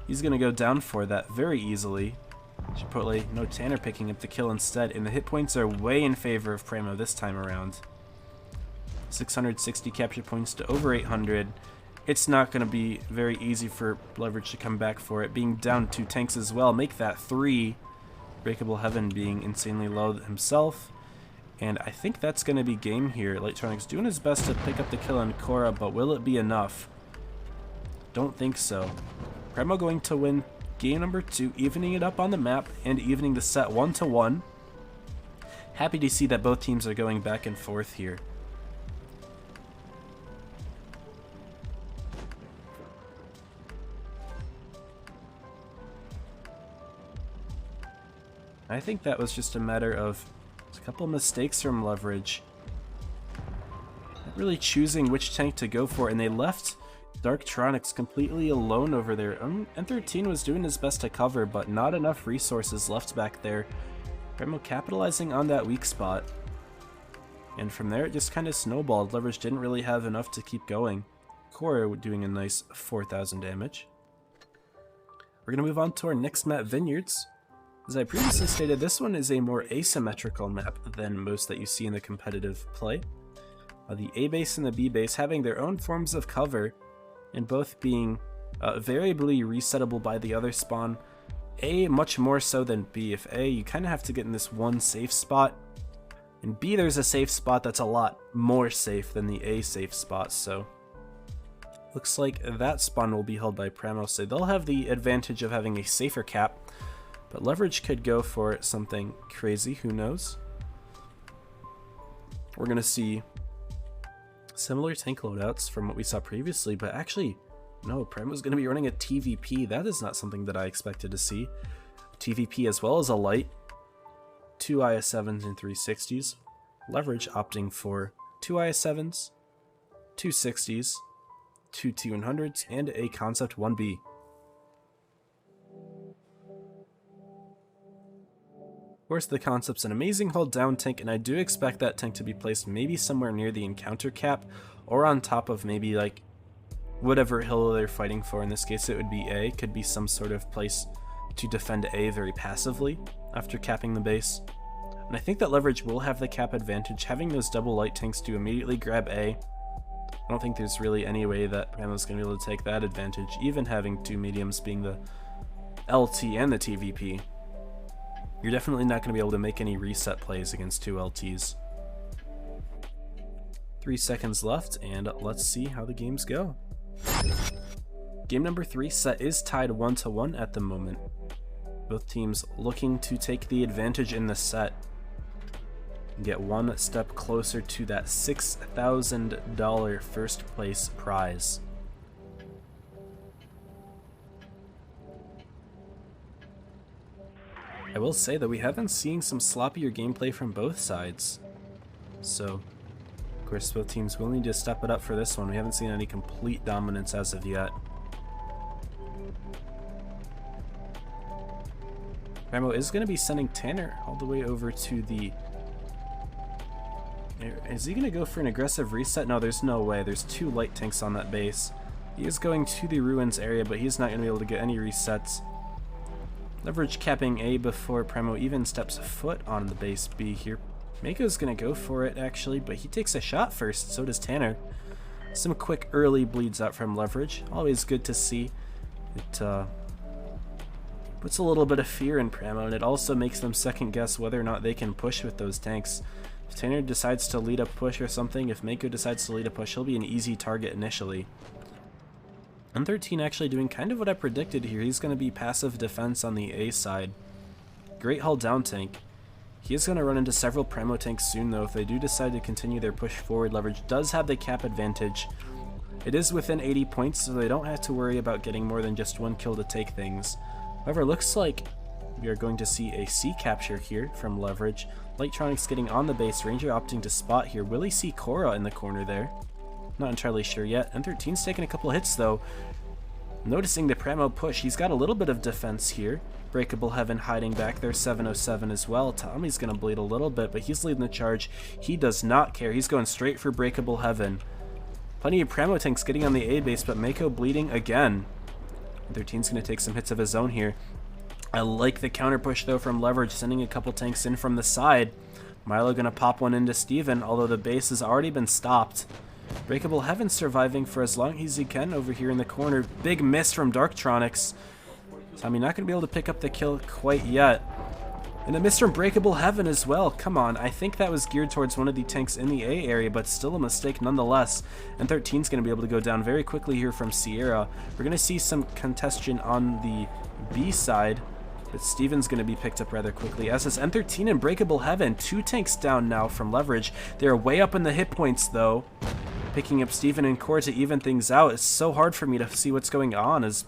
He's going to go down for that very easily. Chipotle, no, Tanner picking up the kill instead, and the hit points are way in favor of Pramo this time around. 660 capture points to over 800. It's not going to be very easy for Leverage to come back for it. Being down 2 tanks as well, make that 3. Breakable Heaven being insanely low himself. And I think that's going to be game here. Electronics doing his best to pick up the kill on Korra, but will it be enough? Don't think so. Pramo going to win game number 2, evening it up on the map and evening the set 1-1. Happy to see that both teams are going back and forth here. I think that was just a matter of a couple mistakes from Leverage. Not really choosing which tank to go for, and they left Darktronics completely alone over there. N13 was doing his best to cover, but not enough resources left back there. Primo capitalizing on that weak spot. And from there it just kind of snowballed. Leverage didn't really have enough to keep going. Cora doing a nice 4,000 damage. We're going to move on to our next map, Vineyards. As I previously stated, this one is a more asymmetrical map than most that you see in the competitive play. The A base and the B base having their own forms of cover, and both being variably resettable by the other spawn. A much more so than B. If A, you kind of have to get in this one safe spot. In B, there's a safe spot that's a lot more safe than the A safe spot, so looks like that spawn will be held by Primo, so they'll have the advantage of having a safer cap. But Leverage could go for something crazy, who knows? We're going to see similar tank loadouts from what we saw previously, but actually, no, Primo's going to be running a TVP. That is not something that I expected to see. TVP as well as a light, 2 IS-7s and 360s. Leverage opting for 2 IS-7s, 2 60s, 2 T100s, and a Concept 1B. Of course, the Concept's an amazing hold down tank, and I do expect that tank to be placed maybe somewhere near the encounter cap, or on top of maybe like whatever hill they're fighting for. In this case it would be A, could be some sort of place to defend A very passively after capping the base. And I think that Leverage will have the cap advantage, having those double light tanks to immediately grab A. I don't think there's really any way that Primo's going to be able to take that advantage, even having 2 mediums being the LT and the TVP. You're definitely not going to be able to make any reset plays against 2 LTs. 3 seconds left, and let's see how the games go. Game number 3 set is tied 1-1 at the moment. Both teams looking to take the advantage in the set and get one step closer to that $6,000 first place prize. I will say that we have been seeing some sloppier gameplay from both sides. So, of course, both teams will need to step it up for this one. We haven't seen any complete dominance as of yet. Primo is going to be sending Tanner all the way over to the... Is he going to go for an aggressive reset? No, there's no way. There's 2 light tanks on that base. He is going to the ruins area, but he's not going to be able to get any resets. Leverage capping A before Primo even steps foot on the base B here. Mako's gonna go for it actually, but he takes a shot first, so does Tanner. Some quick early bleeds out from Leverage, always good to see. It puts a little bit of fear in Primo, and it also makes them second guess whether or not they can push with those tanks. If Tanner decides to lead a push or something, if Mako decides to lead a push, he'll be an easy target initially. N13 actually doing kind of what I predicted here. He's going to be passive defense on the A side. Great hull down tank. He is going to run into several Primo tanks soon though. If they do decide to continue their push forward, Leverage does have the cap advantage. It is within 80 points, so they don't have to worry about getting more than just 1 kill to take things. However, looks like we are going to see a C capture here from Leverage. Lighttronics getting on the base, Ranger opting to spot here. Will he see Cora in the corner there? Not entirely sure yet. N13's taking a couple hits though. Noticing the Primo push, he's got a little bit of defense here. Breakable Heaven hiding back there, 707 as well. Tommy's gonna bleed a little bit, but he's leading the charge. He does not care. He's going straight for Breakable Heaven. Plenty of Primo tanks getting on the A base, but Mako bleeding again. N13's gonna take some hits of his own here. I like the counter push though from Leverage, sending a couple tanks in from the side. Milo gonna pop one into Steven, although the base has already been stopped. Breakable Heaven surviving for as long as he can over here in the corner. Big miss from Darktronics. Tommy not going to be able to pick up the kill quite yet. And a Mr. Unbreakable Heaven as well. Come on, I think that was geared towards one of the tanks in the A area, but still a mistake nonetheless. And 13's going to be able to go down very quickly here from Sierra. We're going to see some contention on the B side, but Steven's going to be picked up rather quickly. As is N13 and Unbreakable Heaven. 2 tanks down now from Leverage. They're way up in the hit points though. Picking up Steven and Core to even things out. It's so hard for me to see what's going on, as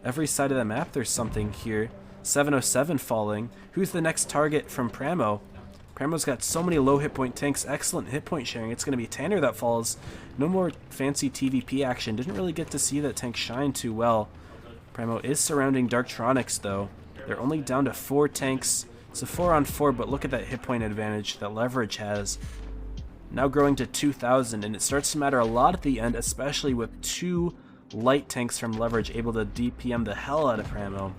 every side of the map there's something here. 707 falling. Who's the next target from Pramo? Pramo's got so many low hit point tanks, excellent hit point sharing. It's going to be Tanner that falls. No more fancy TVP action. Didn't really get to see that tank shine too well. Pramo is surrounding Darktronics though. They're only down to 4 tanks. It's a 4-on-4, but look at that hit point advantage that Leverage has. Now growing to 2,000, and it starts to matter a lot at the end, especially with 2 light tanks from Leverage able to DPM the hell out of Pramo.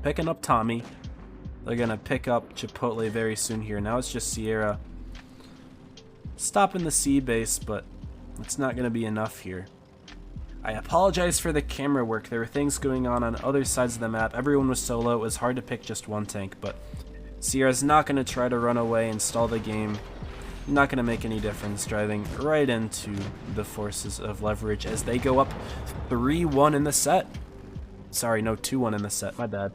Picking up Tommy. They're going to pick up Chipotle very soon here. Now it's just Sierra. Stopping the C base, but it's not going to be enough here. I apologize for the camera work. There were things going on other sides of the map. Everyone was solo. It was hard to pick just one tank, but Sierra's not going to try to run away and stall the game. Not going to make any difference, driving right into the forces of Leverage as they go up 3-1 in the set. Sorry, no, 2-1 in the set, my bad.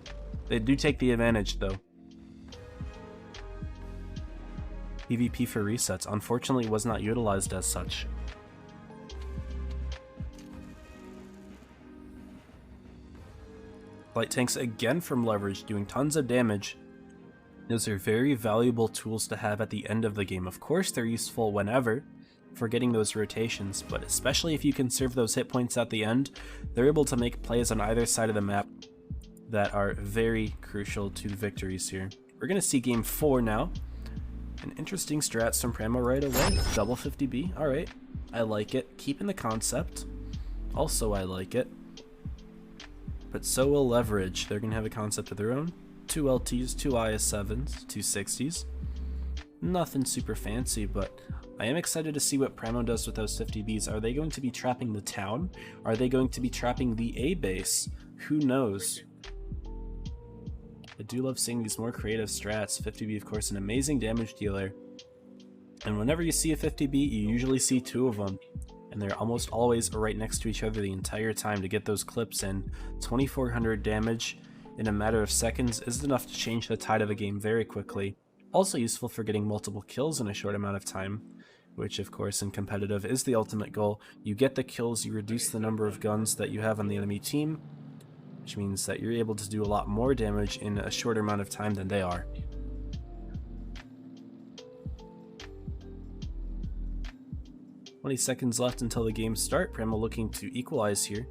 They do take the advantage, though. PvP for resets, unfortunately, was not utilized as such. Light tanks again from Leverage, doing tons of damage. Those are very valuable tools to have at the end of the game. Of course, they're useful whenever, for getting those rotations, but especially if you can serve those hit points at the end, they're able to make plays on either side of the map that are very crucial to victories here. We're going to see game 4 now. An interesting strats from Pramo right away. Double 50B, alright. I like it. Keeping the concept. Also, I like it. But so will Leverage. They're going to have a concept of their own. 2 LTs, 2 IS-7s, 2 60s. Nothing super fancy, but I am excited to see what Pramo does with those 50Bs. Are they going to be trapping the town? Are they going to be trapping the A base? Who knows? I do love seeing these more creative strats. 50B, of course, an amazing damage dealer. And whenever you see a 50B, you usually see 2 of them. And they're almost always right next to each other the entire time to get those clips in. 2400 damage in a matter of seconds is enough to change the tide of a game very quickly. Also useful for getting multiple kills in a short amount of time, which of course in competitive is the ultimate goal. You get the kills, you reduce the number of guns that you have on the enemy team, which means that you're able to do a lot more damage in a shorter amount of time than they are. "20 seconds left until the game start. Pramo looking to equalize here.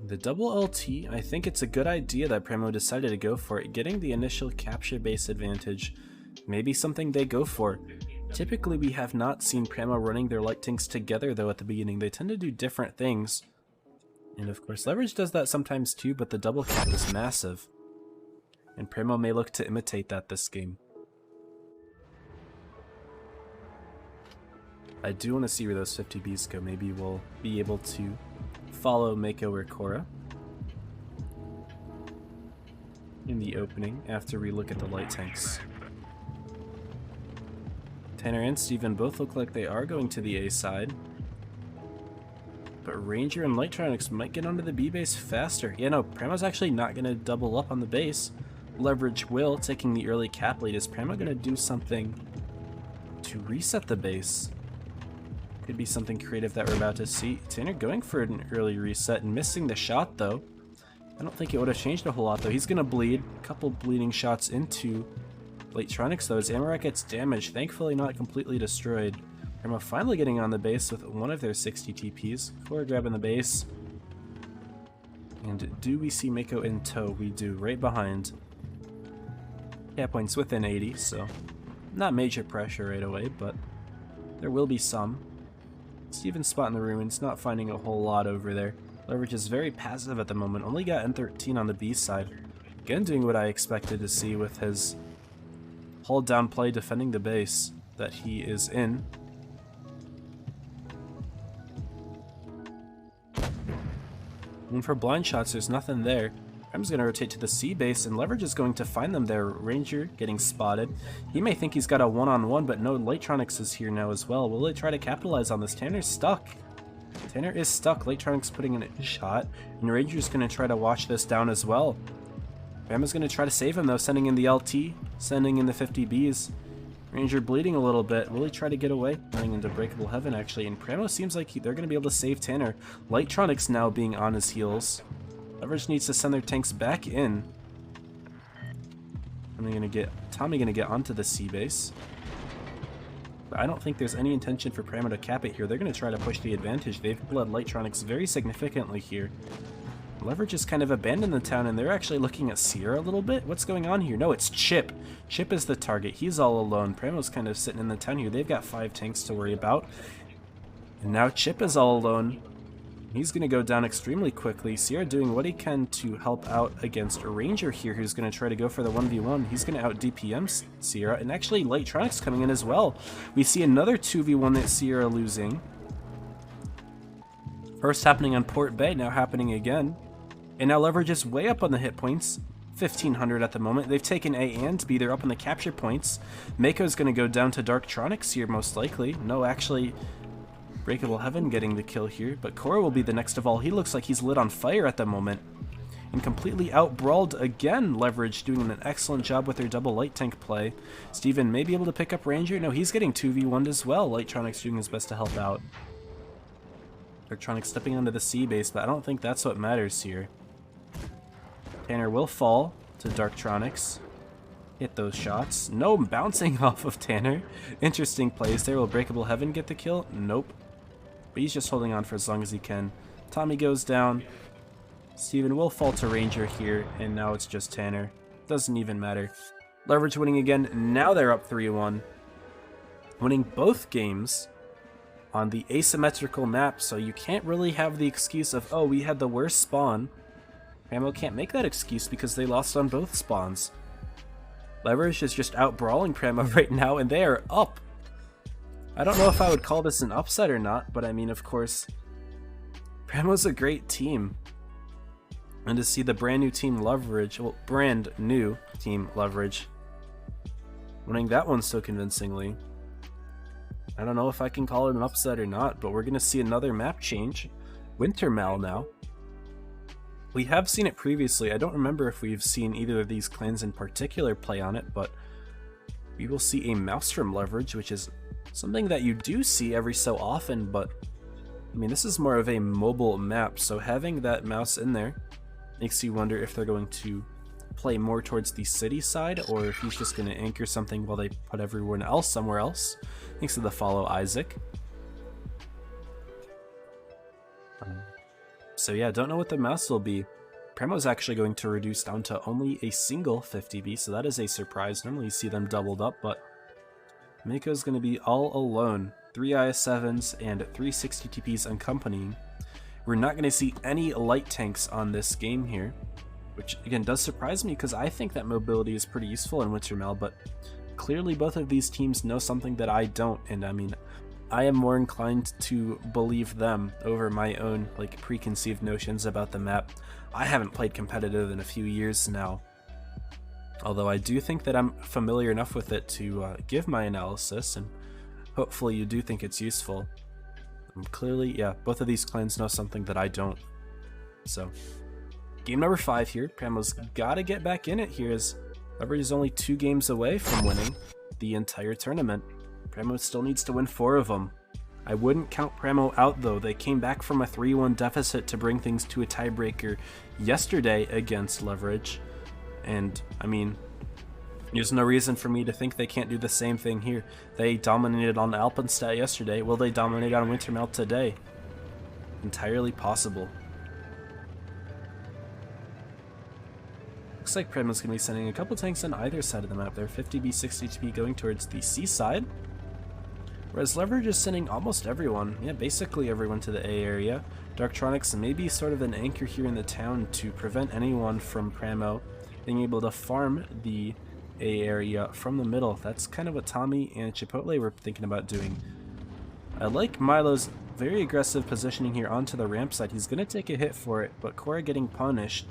The double LT, I think it's a good idea that Pramo decided to go for it. Getting the initial capture base advantage may be something they go for. Typically we have not seen Pramo running their light tanks together though at the beginning. They tend to do different things. And of course Leverage does that sometimes too, but the double cap is massive. And Pramo may look to imitate that this game. I do want to see where those 50Bs go. Maybe we'll be able to follow Mako or Korra in the opening after we look at the light tanks. Tanner and Steven both look like they are going to the A side. But Ranger and Lightronics might get onto the B base faster. Yeah, no, Pramo's actually not going to double up on the base. Leverage will, taking the early cap lead. Is Pramo going to do something to reset the base? Could be something creative that we're about to see. Tanner going for an early reset and missing the shot though. I don't think it would have changed a whole lot though. He's going to bleed. A couple bleeding shots into Lightronics though. His Amarak gets damaged. Thankfully not completely destroyed. Pramo finally getting on the base with one of their 60 TPs. Korra grabbing the base. And do we see Mako in tow? We do, right behind. Cap points within 80, so not major pressure right away, but there will be some. Steven spotting the ruins, not finding a whole lot over there. Leverage is very passive at the moment, only got N13 on the B side. Again doing what I expected to see with his hold down play defending the base that he is in. And for blind shots, there's nothing there. Prem's going to rotate to the C base, and Leverage is going to find them there. Ranger getting spotted. He may think he's got a one-on-one, but no, Lightronics is here now as well. Will they try to capitalize on this? Tanner's stuck. Tanner is stuck. Lightronics putting in a shot, and Ranger's going to try to watch this down as well. Prem is going to try to save him, though, sending in the LT, sending in the 50Bs. Ranger bleeding a little bit. Will he try to get away? Running into Breakable Heaven, actually, and Pramo seems like they're going to be able to save Tanner. Lightronics now being on his heels. Leverage needs to send their tanks back in. Tommy gonna get onto the C base. But I don't think there's any intention for Pramo to cap it here. They're gonna try to push the advantage. They've bled Lightronics very significantly here. Leverage has kind of abandoned the town, and they're actually looking at Sierra a little bit. What's going on here? No, it's Chip. Chip is the target. He's all alone. Pramo's kind of sitting in the town here. They've got 5 tanks to worry about. And now Chip is all alone. He's going to go down extremely quickly. Sierra doing what he can to help out against a Ranger here who's going to try to go for the 1v1. He's going to out DPM Sierra, and actually Lightronics coming in as well. We see another 2v1 that Sierra losing. First happening on Port Bay, now happening again. And now Leverage is way up on the hit points. 1500 at the moment. They've taken A and B. They're up on the capture points. Mako's going to go down to Darktronics here most likely. No, actually... Breakable Heaven getting the kill here, but Korra will be the next of all. He looks like he's lit on fire at the moment. And completely out-brawled again, Leverage doing an excellent job with their double light tank play. Steven may be able to pick up Ranger. No, he's getting 2v1'd as well. Lightronics doing his best to help out. Darktronics stepping onto the C base, but I don't think that's what matters here. Tanner will fall to Darktronics. Hit those shots. No bouncing off of Tanner. Interesting plays there. Will Breakable Heaven get the kill? Nope. But he's just holding on for as long as he can. Tommy goes down. Steven will fall to Ranger here, and now it's just Tanner. Doesn't even matter. Leverage winning again. Now they're up 3-1. Winning both games on the asymmetrical map, so you can't really have the excuse of, oh, we had the worst spawn. Pramo can't make that excuse because they lost on both spawns. Leverage is just out-brawling Pramo right now, and they are up. I don't know if I would call this an upset or not, but I mean, of course, Pramo's a great team. And to see the brand new team Leverage, well, brand new team Leverage, winning that one so convincingly, I don't know if I can call it an upset or not, but we're going to see another map change. Wintermal now. We have seen it previously. I don't remember if we've seen either of these clans in particular play on it, but we will see a Maelstrom Leverage, which is something that you do see every so often, but I mean, this is more of a mobile map, so having that mouse in there makes you wonder if they're going to play more towards the city side, or if he's just going to anchor something while they put everyone else somewhere else. Thanks to the follow, Isaac. So yeah, don't know what the mouse will be. Pramo's actually going to reduce down to only a single 50B, so that is a surprise. Normally you see them doubled up, but Mako's going to be all alone. 3 IS-7s and 3 60 TPs accompanying. We're not going to see any light tanks on this game here, which again does surprise me because I think that mobility is pretty useful in Wintermal, but clearly both of these teams know something that I don't, and I mean, I am more inclined to believe them over my own like preconceived notions about the map. I haven't played competitive in a few years now, although I do think that I'm familiar enough with it to give my analysis, and hopefully you do think it's useful. Clearly, yeah, both of these clans know something that I don't. So, game number 5 here. Pramo's got to get back in it here, as Leverage is only 2 games away from winning the entire tournament. Pramo still needs to win 4 of them. I wouldn't count Pramo out, though. They came back from a 3-1 deficit to bring things to a tiebreaker yesterday against Leverage. And, I mean, there's no reason for me to think they can't do the same thing here. They dominated on Alpenstadt yesterday. Will they dominate on Wintermal today? Entirely possible. Looks like Pramo's going to be sending a couple tanks on either side of the map. They're 50B, 60B going towards the seaside. Whereas Leverage is sending almost everyone, yeah, basically everyone to the A area. Darktronics may be sort of an anchor here in the town to prevent anyone from Pramo being able to farm the A area from the middle. That's kind of what Tommy and Chipotle were thinking about doing. I like Milo's very aggressive positioning here onto the ramp side. He's going to take a hit for it, but Korra getting punished.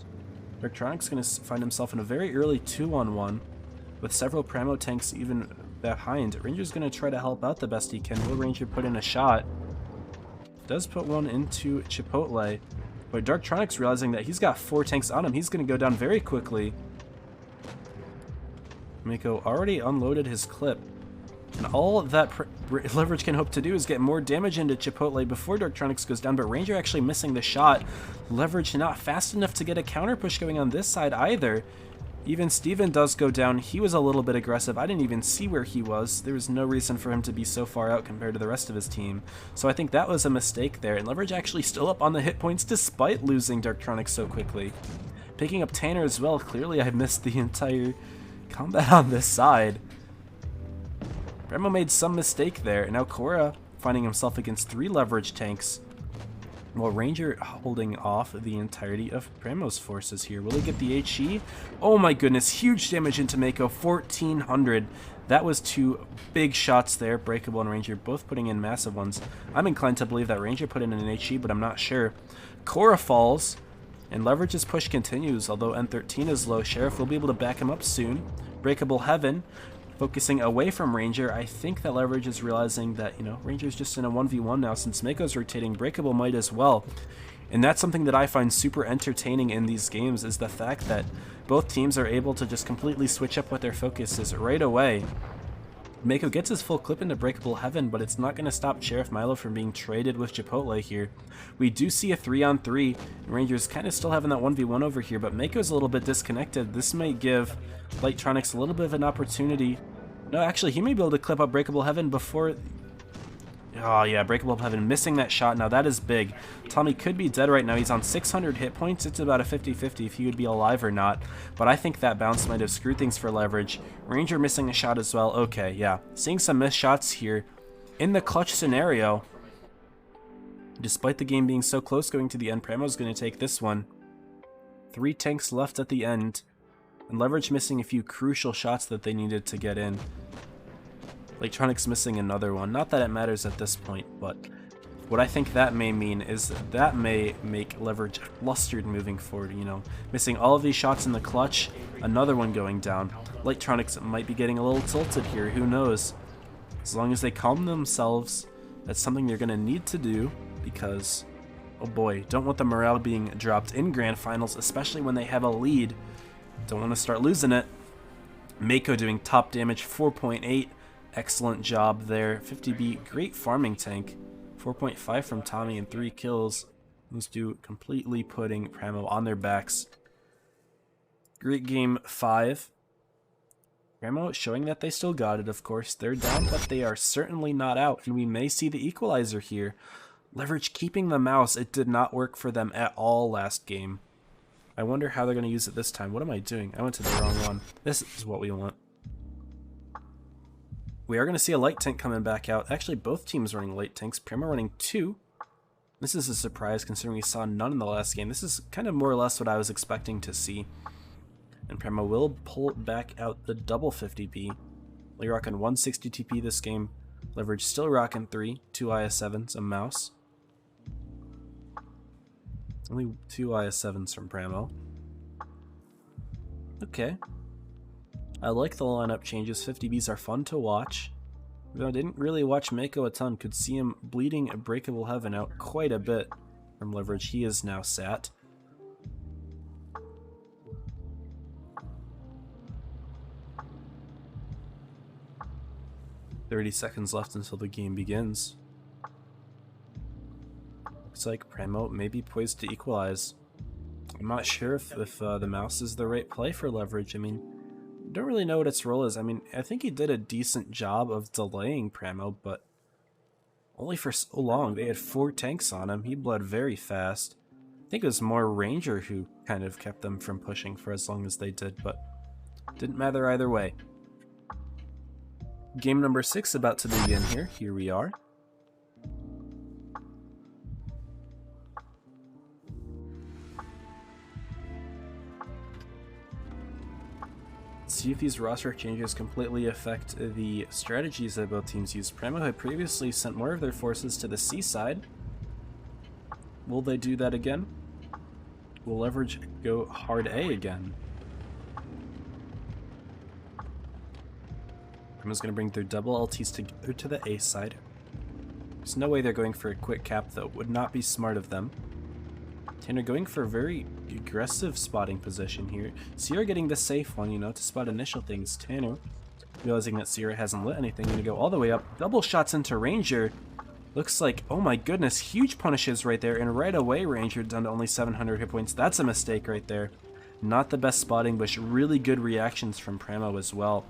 Darktronic's going to find himself in a very early 2-on-1 with several Pramo tanks even behind. Ranger's going to try to help out the best he can. Will Ranger put in a shot? Does put one into Chipotle, but Darktronic's realizing that he's got 4 tanks on him. He's going to go down very quickly. Mako already unloaded his clip, and all that Leverage can hope to do is get more damage into Chipotle before Darktronics goes down, but Ranger actually missing the shot. Leverage not fast enough to get a counter push going on this side either. Even Steven does go down. He was a little bit aggressive. I didn't even see where he was. There was no reason for him to be so far out compared to the rest of his team. So I think that was a mistake there. And Leverage actually still up on the hit points despite losing Darktronics so quickly. Picking up Tanner as well. Clearly I missed the entire combat on this side. Pramo made some mistake there. And now Korra finding himself against 3 Leverage tanks. Well, Ranger holding off the entirety of Pramo's forces here. Will he get the HE? Oh my goodness, huge damage into Mako, 1400. That was 2 big shots there. Breakable and Ranger both putting in massive ones. I'm inclined to believe that Ranger put in an HE, but I'm not sure. Korra falls, and Leverage's push continues, although N13 is low. Sheriff will be able to back him up soon. Breakable Heaven. Focusing away from Ranger. I think that Leverage is realizing that, you know, Ranger's just in a 1v1 now. Since Mako's rotating, Breakable might as well. And that's something that I find super entertaining in these games, is the fact that both teams are able to just completely switch up what their focus is right away. Mako gets his full clip into Breakable Heaven, but it's not going to stop Sheriff Milo from being traded with Chipotle here. We do see a 3-on-3. Ranger's kind of still having that 1v1 over here, but Mako's a little bit disconnected. This might give Lightronics a little bit of an opportunity. No, actually, he may be able to clip up Breakable Heaven before... Oh yeah, Breakable Heaven missing that shot. Now that is big. Tommy could be dead right now. He's on 600 hit points. It's about a 50-50 if he would be alive or not. But I think that bounce might have screwed things for Leverage. Ranger missing a shot as well. Okay, yeah. Seeing some missed shots here. In the clutch scenario, despite the game being so close going to the end, Pramo's going to take this one. 3 tanks left at the end. And Leverage missing a few crucial shots that they needed to get in. Electronics missing another one. Not that it matters at this point, but what I think that may mean is that may make Leverage flustered moving forward, you know. Missing all of these shots in the clutch, another one going down. Electronics might be getting a little tilted here, who knows. As long as they calm themselves, that's something they're going to need to do, because, oh boy, don't want the morale being dropped in Grand Finals, especially when they have a lead. Don't want to start losing it. Mako doing top damage, 4.8. Excellent job there. 50B, great farming tank. 4.5 from Tommy and 3 kills. Those two completely putting Pramo on their backs. Great game 5. Pramo showing that they still got it, of course. They're down, but they are certainly not out. And we may see the equalizer here. Leverage keeping the mouse. It did not work for them at all last game. I wonder how they're going to use it this time. What am I doing? I went to the wrong one. This is what we want. We are going to see a light tank coming back out. Actually, both teams running light tanks. Pramo running 2. This is a surprise considering we saw none in the last game. This is kind of more or less what I was expecting to see. And Pramo will pull back out the double 50B. Only rocking 160 TP this game. Leverage still rocking 3. 2 IS7s, a mouse. Only 2 IS7s from Pramo. Okay. I like the lineup changes. 50Bs are fun to watch. Though I didn't really watch Mako a ton. Could see him bleeding a Breakable Heaven out quite a bit from Leverage. He is now sat. "30 seconds left until the game begins. Looks like Pramo may be poised to equalize. I'm not sure if the mouse is the right play for Leverage. I mean, don't really know what its role is. I mean, I think he did a decent job of delaying Pramo, but only for so long. They had 4 tanks on him. He bled very fast. I think it was more Ranger who kind of kept them from pushing for as long as they did, but didn't matter either way. Game number 6 about to begin here. Here we are. See if these roster changes completely affect the strategies that both teams use. Pramo had previously sent more of their forces to the seaside. Will they do that again? will Leverage go hard A again? Primo's going to bring their double LTs together to the A side. There's no way they're going for a quick cap, though. Would not be smart of them. Tanner going for a very aggressive spotting position here. Sierra getting the safe one, you know, to spot initial things. Tanner, realizing that Sierra hasn't lit anything, going to go all the way up. Double shots into Ranger. Looks like, oh my goodness, huge punishes right there. And right away, Ranger down to only 700 hit points. That's a mistake right there. Not the best spotting, but really good reactions from Pramo as well.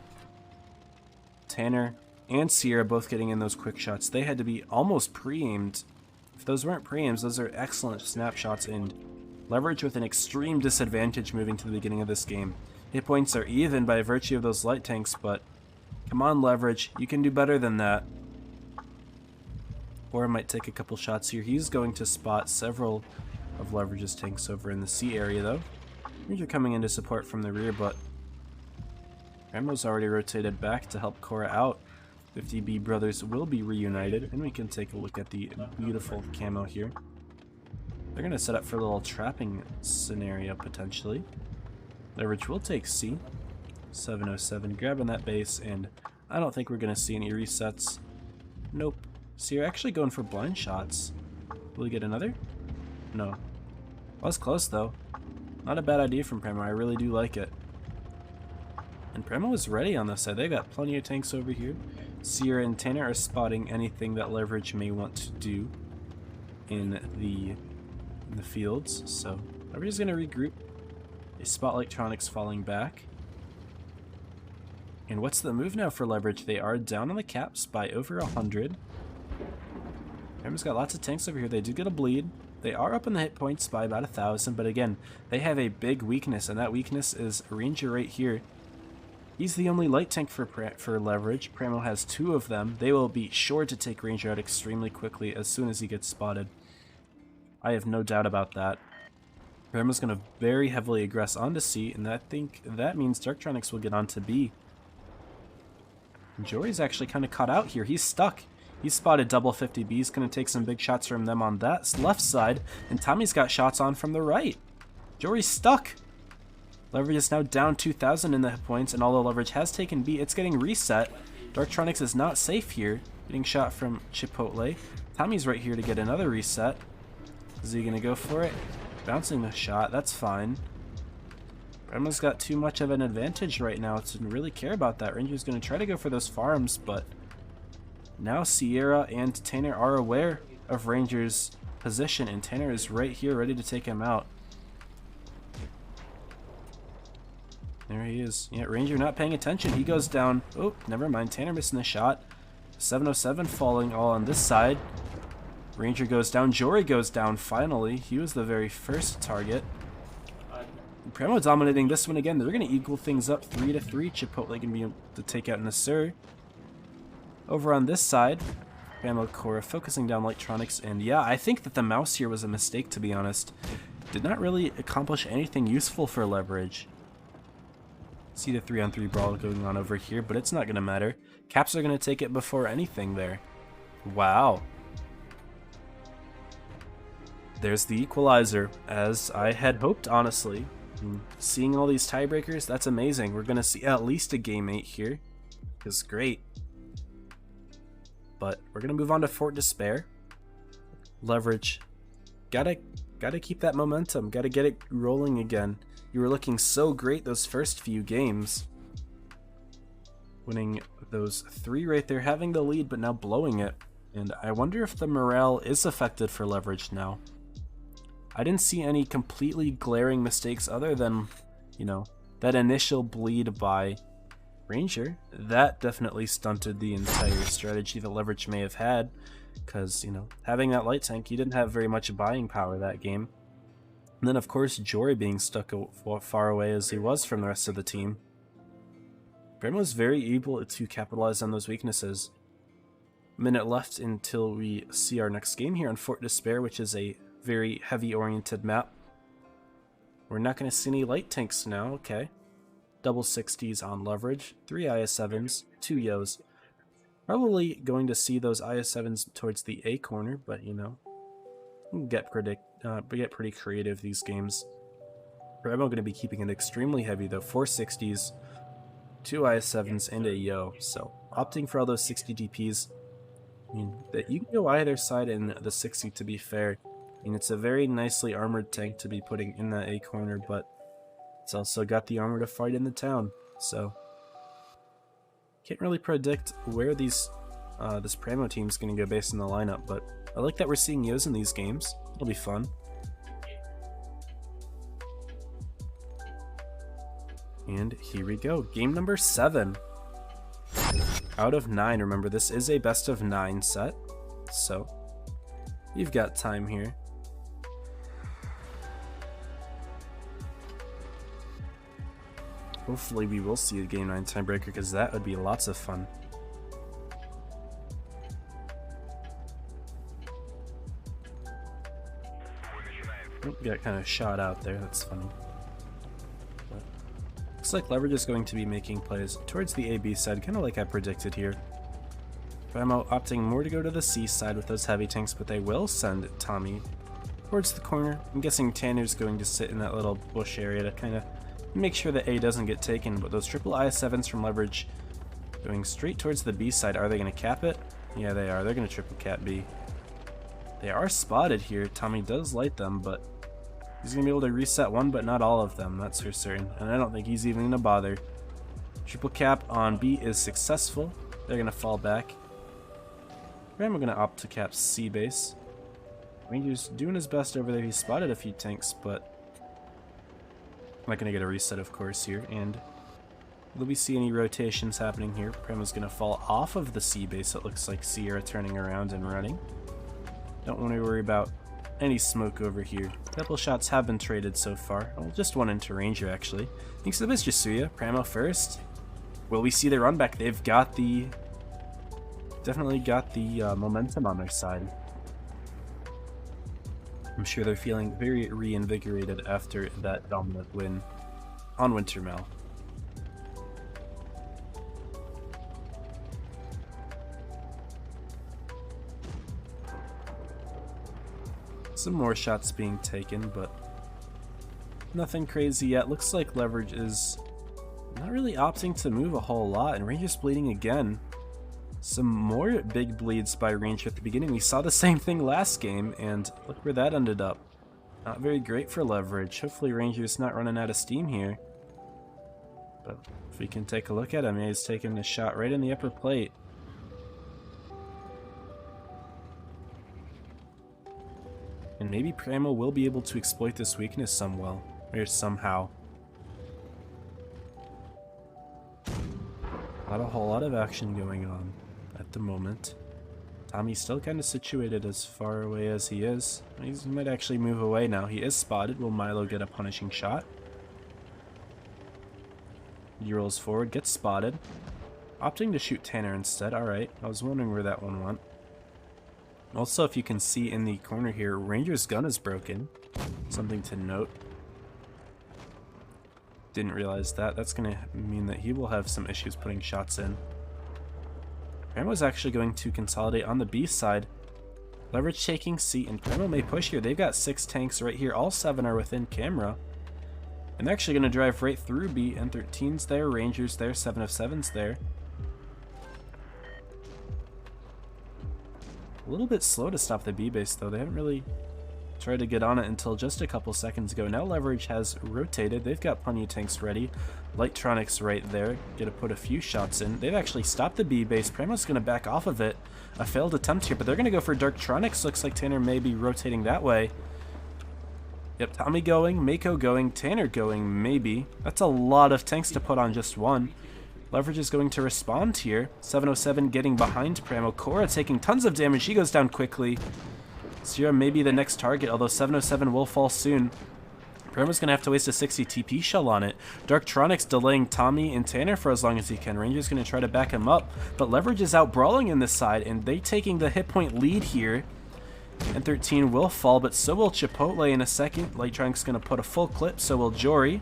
Tanner and Sierra both getting in those quick shots. They had to be almost pre-aimed. If those weren't pre-aims, those are excellent snapshots, and Leverage with an extreme disadvantage moving to the beginning of this game. Hit points are even by virtue of those light tanks, but come on, Leverage, you can do better than that. Or might take a couple shots here. He's going to spot several of Leverage's tanks over in the C area, though. Ranger coming in to support from the rear, but Ramo's already rotated back to help Cora out. 50B brothers will be reunited, and we can take a look at the beautiful camo here. They're going to set up for a little trapping scenario, potentially. Leverage will take C. 707 grabbing that base, and I don't think we're going to see any resets. Nope. So you're actually going for blind shots. Will we get another? No. Was close, though. Not a bad idea from Pramo. I really do like it. And Pramo is ready on this side. They got plenty of tanks over here. Sierra and Tanner are spotting anything that Leverage may want to do in the fields. So Leverage is going to regroup. They spot Electronics falling back. And what's the move now for Leverage? They are down on the caps by over 100. Pramo's got lots of tanks over here. They do get a bleed. They are up in the hit points by about 1,000, but again, they have a big weakness, and that weakness is Ranger right here. He's the only light tank for Leverage. Pramo has 2 of them. They will be sure to take Ranger out extremely quickly as soon as he gets spotted. I have no doubt about that. Pramo's going to very heavily aggress onto C, and I think that means Darktronics will get onto B. And Jory's actually kind of caught out here. He's stuck. He's spotted double 50B. He's going to take some big shots from them on that left side, and Tommy's got shots on from the right. Jory's stuck. Leverage is now down 2,000 in the hit points, and although Leverage has taken B, it's getting reset. Darktronics is not safe here. Getting shot from Chipotle. Tommy's right here to get another reset. Is he going to go for it? Bouncing the shot, that's fine. Pramo's got too much of an advantage right now to really care about that. Ranger's going to try to go for those farms, but now Sierra and Tanner are aware of Ranger's position, and Tanner is right here ready to take him out. There he is. Yeah, Ranger not paying attention. He goes down. Oh, never mind. Tanner missing the shot. 707 falling all on this side. Ranger goes down. Jory goes down finally. He was the very first target. Pramo dominating this one again. They're going to equal things up 3-3. Chipotle going to be able to take out Nasser. Over on this side, Pramo Cora focusing down Electronics. And yeah, I think that the mouse here was a mistake, to be honest. Did not really accomplish anything useful for Leverage. See the 3-on-3 brawl going on over here, but it's not going to matter. Caps are going to take it before anything there. Wow. There's the equalizer, as I had hoped, honestly. Seeing all these tiebreakers, that's amazing. We're going to see at least a game 8 here. It's great. But we're going to move on to Fort Despair. Leverage. Gotta keep that momentum. Gotta get it rolling again. You were looking so great those first few games. Winning those 3 right there, having the lead, but now blowing it. And I wonder if the morale is affected for Leverage now. I didn't see any completely glaring mistakes other than, you know, that initial bleed by Ranger. That definitely stunted the entire strategy that Leverage may have had. Because, you know, having that light tank, he didn't have very much buying power that game. And then, of course, Jory being stuck far away as he was from the rest of the team. Pramo was very able to capitalize on those weaknesses. A minute left until we see our next game here on Fort Despair, which is a very heavy-oriented map. We're not going to see any light tanks now, okay. Double 60s on Leverage, 3 IS-7s, 2 Yos. Probably going to see those IS-7s towards the A corner, but, you know, get pretty creative these games. Primo going to be keeping it extremely heavy though, 4 60s, 2 IS-7s, and a Yo, so opting for all those 60 DPs. I mean, that you can go either side in the 60 to be fair. I mean, it's a very nicely armored tank to be putting in that A corner, but it's also got the armor to fight in the town, so can't really predict where these this Primo team's going to go based on the lineup, but I like that we're seeing Yos in these games. It'll be fun. And here we go, game number 7 out of 9. Remember, this is a best of 9 set, so you've got time here. Hopefully we will see a game 9 tiebreaker, because that would be lots of fun. Oh, got kind of shot out there, that's funny. But looks like Leverage is going to be making plays towards the AB side, kind of like I predicted here. Primo opting more to go to the C side with those heavy tanks, but they will send Tommy towards the corner. I'm guessing Tanner's going to sit in that little bush area to kind of make sure that A doesn't get taken, but those triple IS-7s from Leverage going straight towards the B side. Are they going to cap it? Yeah, they are. They're going to triple cap B. They are spotted here. Tommy does light them, but he's going to be able to reset one, but not all of them, that's for certain. And I don't think he's even going to bother. Triple cap on B is successful. They're going to fall back. Primo going to opt to cap C base. Ranger's doing his best over there. He spotted a few tanks, but I'm not going to get a reset, of course, here. And will we see any rotations happening here? Primo's going to fall off of the C base. It looks like Sierra turning around and running. Don't want to worry about any smoke over here. A couple shots have been traded so far. Oh, just one into Ranger, actually. Thanks to the best, Jasuya. Primo first. Will we see the run back? They've got the... definitely got the momentum on their side. I'm sure they're feeling very reinvigorated after that dominant win on Wintermel. Some more shots being taken, but nothing crazy yet. Looks like Leverage is not really opting to move a whole lot, and Ranger's bleeding again. Some more big bleeds by Ranger at the beginning. We saw the same thing last game, and look where that ended up. Not very great for Leverage. Hopefully Ranger's not running out of steam here. But if we can take a look at him, he's taking a shot right in the upper plate. And maybe Primo will be able to exploit this weakness somehow. Not a whole lot of action going on at the moment. Tommy's still kind of situated as far away as he is. He might actually move away now. He is spotted. Will Milo get a punishing shot? He rolls forward, gets spotted. Opting to shoot Tanner instead. Alright, I was wondering where that one went. Also, if you can see in the corner here, Ranger's gun is broken. Something to note. Didn't realize that. That's going to mean that he will have some issues putting shots in. Primo's actually going to consolidate on the B side. Leverage taking C, and Primo may push here. They've got 6 tanks right here. All 7 are within camera. And they're actually going to drive right through B. N13's there, Ranger's there, 7 of 7's there. A little bit slow to stop the B base, though. They haven't really tried to get on it until just a couple seconds ago. Now Leverage has rotated. They've got plenty of tanks ready. Lightronix right there. Gonna put a few shots in. They've actually stopped the B base. Primo's gonna back off of it. A failed attempt here, but they're gonna go for Darktronics. Looks like Tanner may be rotating that way. Yep, Tommy going, Mako going, Tanner going, maybe. That's a lot of tanks to put on just one. Leverage is going to respond here. 707 getting behind Primo. Cora taking tons of damage. She goes down quickly. Sierra may be the next target, although 707 will fall soon. Primo's going to have to waste a 60 TP shell on it. Darktronics delaying Tommy and Tanner for as long as he can. Ranger's going to try to back him up, but Leverage is out brawling in this side, and they taking the hit point lead here. N13 will fall, but so will Chipotle in a second. Lightronix going to put a full clip, so will Jory.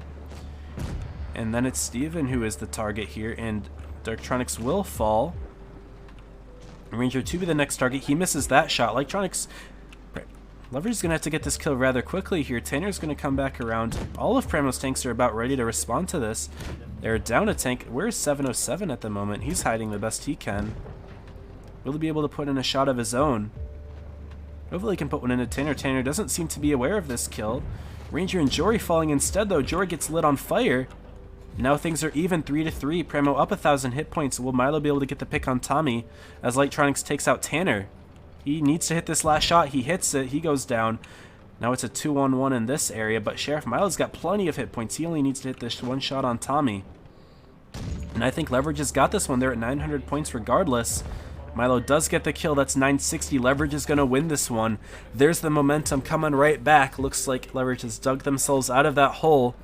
And then it's Steven who is the target here, and Darktronics will fall. Ranger 2 be the next target. He misses that shot. Lightronix Leverage is going to have to get this kill rather quickly here. Tanner's going to come back around. All of Pramo's tanks are about ready to respond to this. They're down a tank. Where's 707 at the moment? He's hiding the best he can. Will he be able to put in a shot of his own? Hopefully he can put one into Tanner. Tanner doesn't seem to be aware of this kill. Ranger and Jory falling instead, though. Jory gets lit on fire. Now things are even, 3-3. Pramo up 1,000 hit points. Will Milo be able to get the pick on Tommy as Lightronics takes out Tanner? He needs to hit this last shot. He hits it. He goes down. Now it's a 2-on-1 in this area, but Sheriff Milo's got plenty of hit points. He only needs to hit this one shot on Tommy. And I think Leverage has got this one. They're at 900 points regardless. Milo does get the kill. That's 960. Leverage is going to win this one. There's the momentum coming right back. Looks like Leverage has dug themselves out of that hole.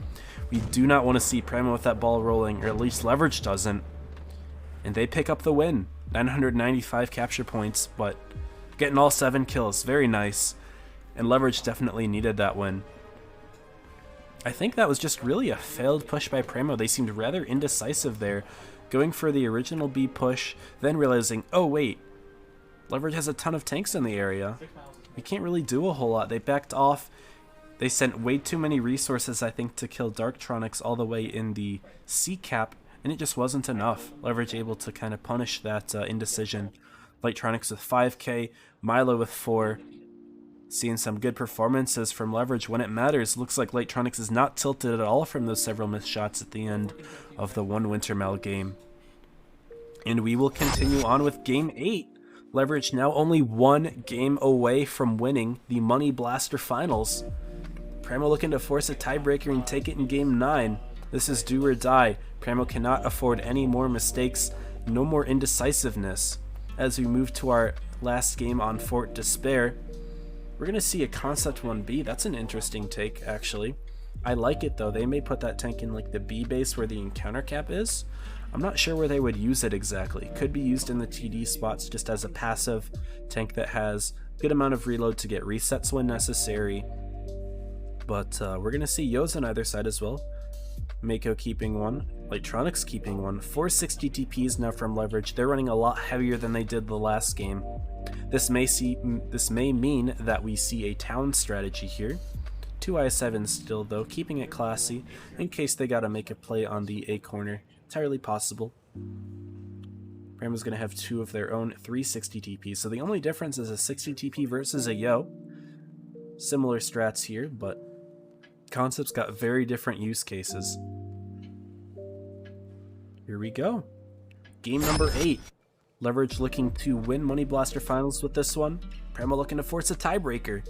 We do not want to see Pramo with that ball rolling, or at least Leverage doesn't. And they pick up the win. 995 capture points, but getting all 7 kills. Very nice. And Leverage definitely needed that win. I think that was just really a failed push by Pramo. They seemed rather indecisive there, going for the original B push, then realizing, oh wait, Leverage has a ton of tanks in the area. We can't really do a whole lot. They backed off. They sent way too many resources, I think, to kill Darktronics all the way in the C cap, and it just wasn't enough. Leverage able to kind of punish that indecision. Lightronics with 5k, Milo with 4. Seeing some good performances from Leverage when it matters. Looks like Lightronics is not tilted at all from those several missed shots at the end of the one Wintermell game. And we will continue on with Game 8. Leverage now only 1 game away from winning the Money Blaster Finals. Pramo looking to force a tiebreaker and take it in Game 9. This is do or die. Pramo cannot afford any more mistakes, no more indecisiveness. As we move to our last game on Fort Despair, we're going to see a Concept 1B. That's an interesting take, actually. I like it, though. They may put that tank in like the B base where the encounter cap is. I'm not sure where they would use it exactly. Could be used in the TD spots just as a passive tank that has a good amount of reload to get resets when necessary. But we're going to see Yoz on either side as well. Mako keeping one, Lightronics keeping one. 460 TPs now from Leverage. They're running a lot heavier than they did the last game. This may mean that we see a town strategy here. 2 i7s still though, keeping it classy in case they gotta make a play on the A corner. Entirely possible. Pramo's gonna have 2 of their own 360 TPs, so the only difference is a 60 TP versus a Yo. Similar strats here, but Concept's got very different use cases. Here we go. Game number 8. Leverage looking to win Money Blaster Finals with this one. Pramo looking to force a tiebreaker.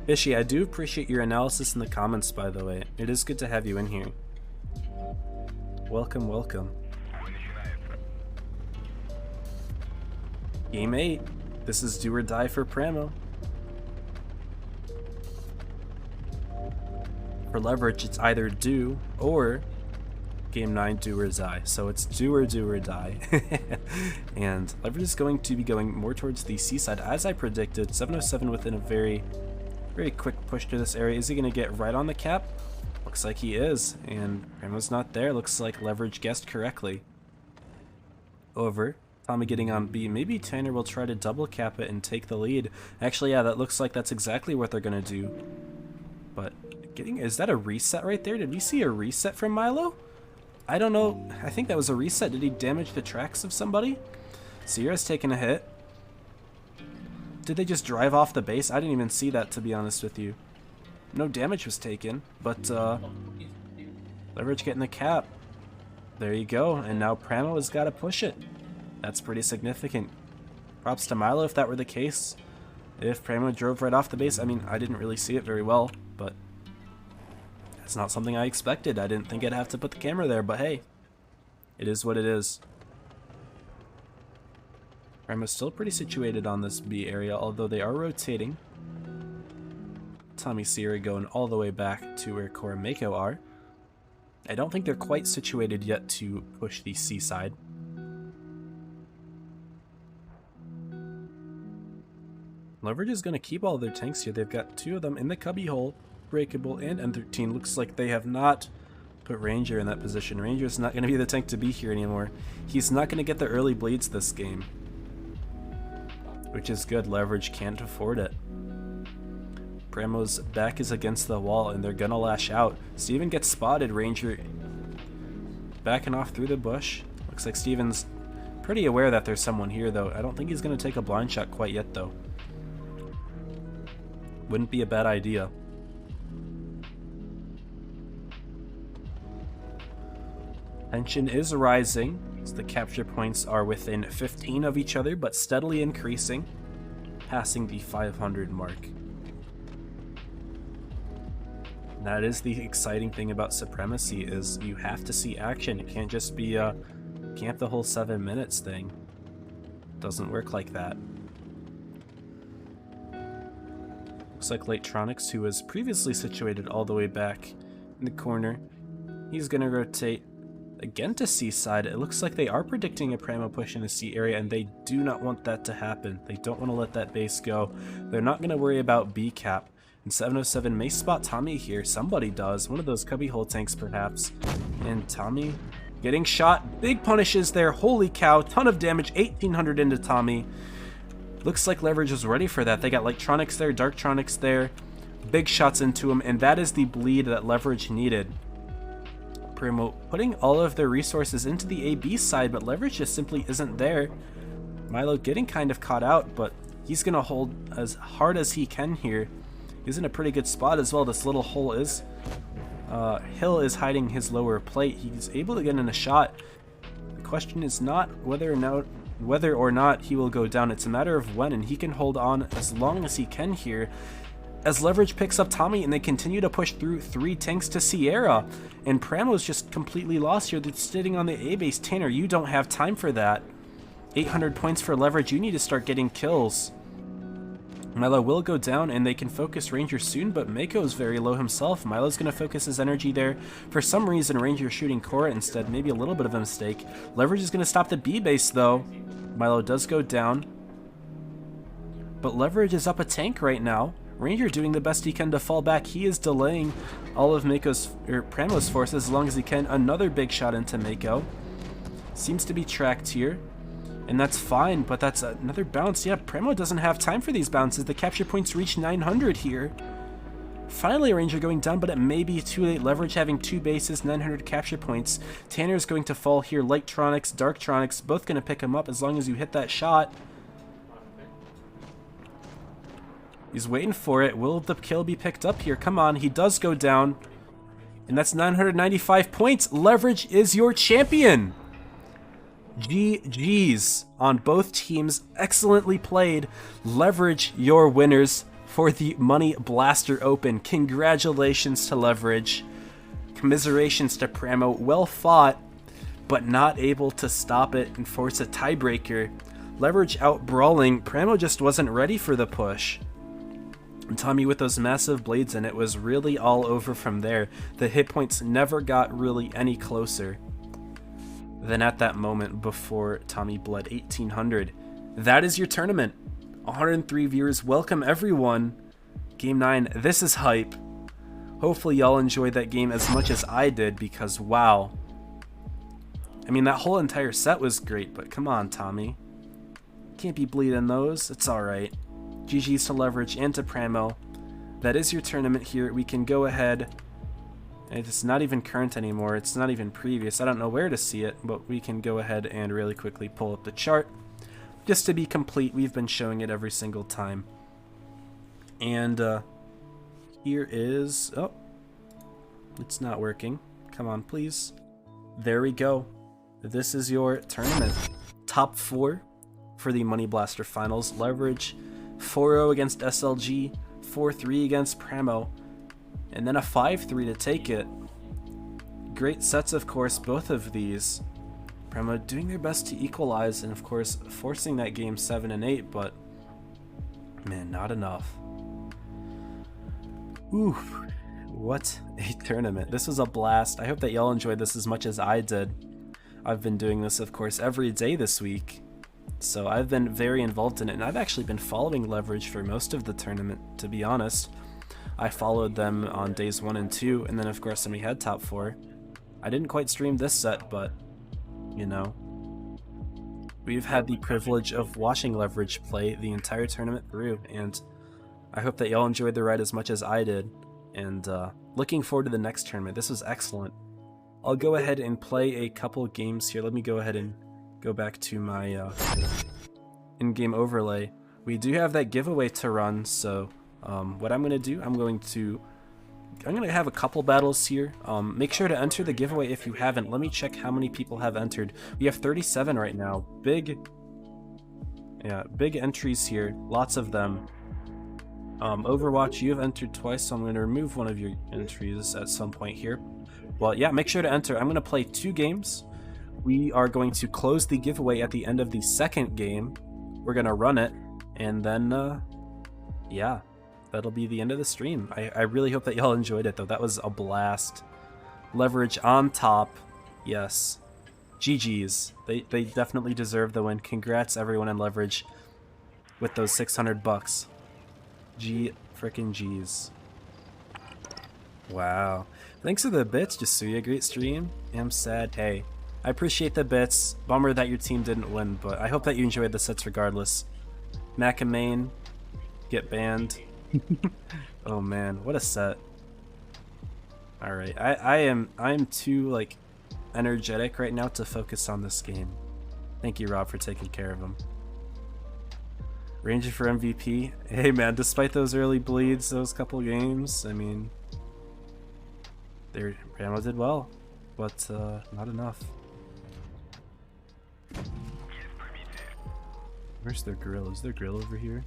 Fishy, I do appreciate your analysis in the comments, by the way. It is good to have you in here. Welcome, welcome. Game 8. This is do or die for Pramo. For Leverage, it's either do or Game 9, do or die. So it's do or die. And Leverage is going to be going more towards the C side, as I predicted. 707 within a very quick push to this area. Is he going to get right on the cap? Looks like he is. And Pramo's not there. Looks like Leverage guessed correctly. Over. Tommy getting on B. Maybe Tanner will try to double cap it and take the lead. Actually, yeah, that looks like that's exactly what they're going to do. But is that a reset right there? Did we see a reset from Milo? I don't know. I think that was a reset. Did he damage the tracks of somebody? Sierra's taking a hit. Did they just drive off the base? I didn't even see that, to be honest with you. No damage was taken, but Leverage getting the cap. There you go. And now Pramo has got to push it. That's pretty significant. Props to Milo if that were the case. If Pramo drove right off the base, I mean, I didn't really see it very well, but that's not something I expected. I didn't think I'd have to put the camera there, but hey, it is what it is. Pramo's still pretty situated on this B area, although they are rotating. Tommy Sierra going all the way back to where Cora and Mako are. I don't think they're quite situated yet to push the C side. Leverage is going to keep all their tanks here. They've got 2 of them in the cubby hole, breakable, and M13. Looks like they have not put Ranger in that position. Ranger's not going to be the tank to be here anymore. He's not going to get the early bleeds this game, which is good. Leverage can't afford it. Pramo's back is against the wall, and they're going to lash out. Steven gets spotted. Ranger backing off through the bush. Looks like Steven's pretty aware that there's someone here, though. I don't think he's going to take a blind shot quite yet, though. Wouldn't be a bad idea. Tension is rising, as the capture points are within 15 of each other, but steadily increasing, passing the 500 mark. And that is the exciting thing about Supremacy, is you have to see action. It can't just be a camp the whole 7 minutes thing. Doesn't work like that. Looks like Latetronics, who was previously situated all the way back in the corner, he's going to rotate again to C side. It looks like they are predicting a Pramo push in the C area, and they do not want that to happen. They don't want to let that base go. They're not going to worry about B cap. And 707 may spot Tommy here. Somebody does. One of those cubbyhole tanks, perhaps. And Tommy getting shot. Big punishes there. Holy cow. Ton of damage. 1800 into Tommy. Looks like Leverage was ready for that. They got Lightronics there, Darktronics there. Big shots into him, and that is the bleed that Leverage needed. Primo putting all of their resources into the AB side, but Leverage just simply isn't there. Milo getting kind of caught out, but he's going to hold as hard as he can here. He's in a pretty good spot as well. This little hole is... Hill is hiding his lower plate. He's able to get in a shot. The question is not whether or not he will go down. It's a matter of when, and he can hold on as long as he can here. As Leverage picks up Tommy, and they continue to push through 3 tanks to Sierra. And Pramo's just completely lost here. They're sitting on the A base. Tanner, you don't have time for that. 800 points for Leverage. You need to start getting kills. Milo will go down, and they can focus Ranger soon, but Mako's very low himself. Milo's going to focus his energy there. For some reason, Ranger's shooting Cora instead. Maybe a little bit of a mistake. Leverage is going to stop the B base, though. Milo does go down. But Leverage is up a tank right now. Ranger doing the best he can to fall back. He is delaying all of Pramo's forces as long as he can. Another big shot into Mako. Seems to be tracked here. And that's fine, but that's another bounce. Yeah, Pramo doesn't have time for these bounces. The capture points reach 900 here. Finally, Ranger going down, but it may be too late. Leverage having 2 bases, 900 capture points. Tanner's going to fall here. Lightronics, Darktronics, both going to pick him up as long as you hit that shot. He's waiting for it. Will the kill be picked up here? Come on, he does go down. And that's 995 points. Leverage is your champion. GG's on both teams. Excellently played. Leverage, your winners for the Money Blaster Open. Congratulations to Leverage. Commiserations to Pramo. Well fought, but not able to stop it and force a tiebreaker. Leverage out brawling. Pramo just wasn't ready for the push. And Tommy with those massive blades, and it was really all over from there. The hit points never got really any closer than at that moment before Tommy bled 1800. That is your tournament. 103 viewers. Welcome everyone. Game 9. This is hype. Hopefully y'all enjoyed that game as much as I did, because wow. I mean, that whole entire set was great, but come on, Tommy. Can't be bleeding those. It's alright. GG's to Leverage and to Pramo. That is your tournament here. We can go ahead. It's not even current anymore. It's not even previous. I don't know where to see it, but we can go ahead and really quickly pull up the chart. Just to be complete, we've been showing it every single time. And here is... Oh, it's not working. Come on, please. There we go. This is your tournament. Top 4 for the Money Blaster Finals. Leverage 4-0 against SLG, 4-3 against Pramo, and then a 5-3 to take it. Great sets, of course, both of these. Pramo doing their best to equalize, and of course forcing that game 7 and 8, but man, not enough. Oof, what a tournament. This was a blast. I hope that y'all enjoyed this as much as I did. I've been doing this, of course, every day this week, so I've been very involved in it, and I've actually been following Leverage for most of the tournament, to be honest. I followed them on days 1 and 2, and then of course when we had top 4. I didn't quite stream this set, but, you know, we've had the privilege of watching Leverage play the entire tournament through, and I hope that y'all enjoyed the ride as much as I did, and looking forward to the next tournament. This was excellent. I'll go ahead and play a couple games here. Let me go ahead and go back to my in-game overlay. We do have that giveaway to run, so what I'm going to do, I'm going to have a couple battles here. Make sure to enter the giveaway if you haven't. Let me check how many people have entered. We have 37 right now. Big entries here. Lots of them. Overwatch, you have entered twice, so I'm going to remove one of your entries at some point here. Well, yeah, make sure to enter. I'm going to play 2 games. We are going to close the giveaway at the end of the second game. We're going to run it, and then, yeah, that'll be the end of the stream. I really hope that y'all enjoyed it, though. That was a blast. Leverage on top. Yes. GG's. They definitely deserve the win. Congrats, everyone in Leverage, with those $600. Frickin' G's. Wow. Thanks for the bits, Jasuya. Great stream. I'm sad. Hey, I appreciate the bits. Bummer that your team didn't win, but I hope that you enjoyed the sets regardless. Mac and Main, get banned. Oh man, what a set. Alright, I am too, like, energetic right now to focus on this game. Thank you, Rob, for taking care of him. Ranger for MVP. Hey man, despite those early bleeds, those couple games, I mean, Ramo did well, but not enough. Where's their grill? Is there grill over here?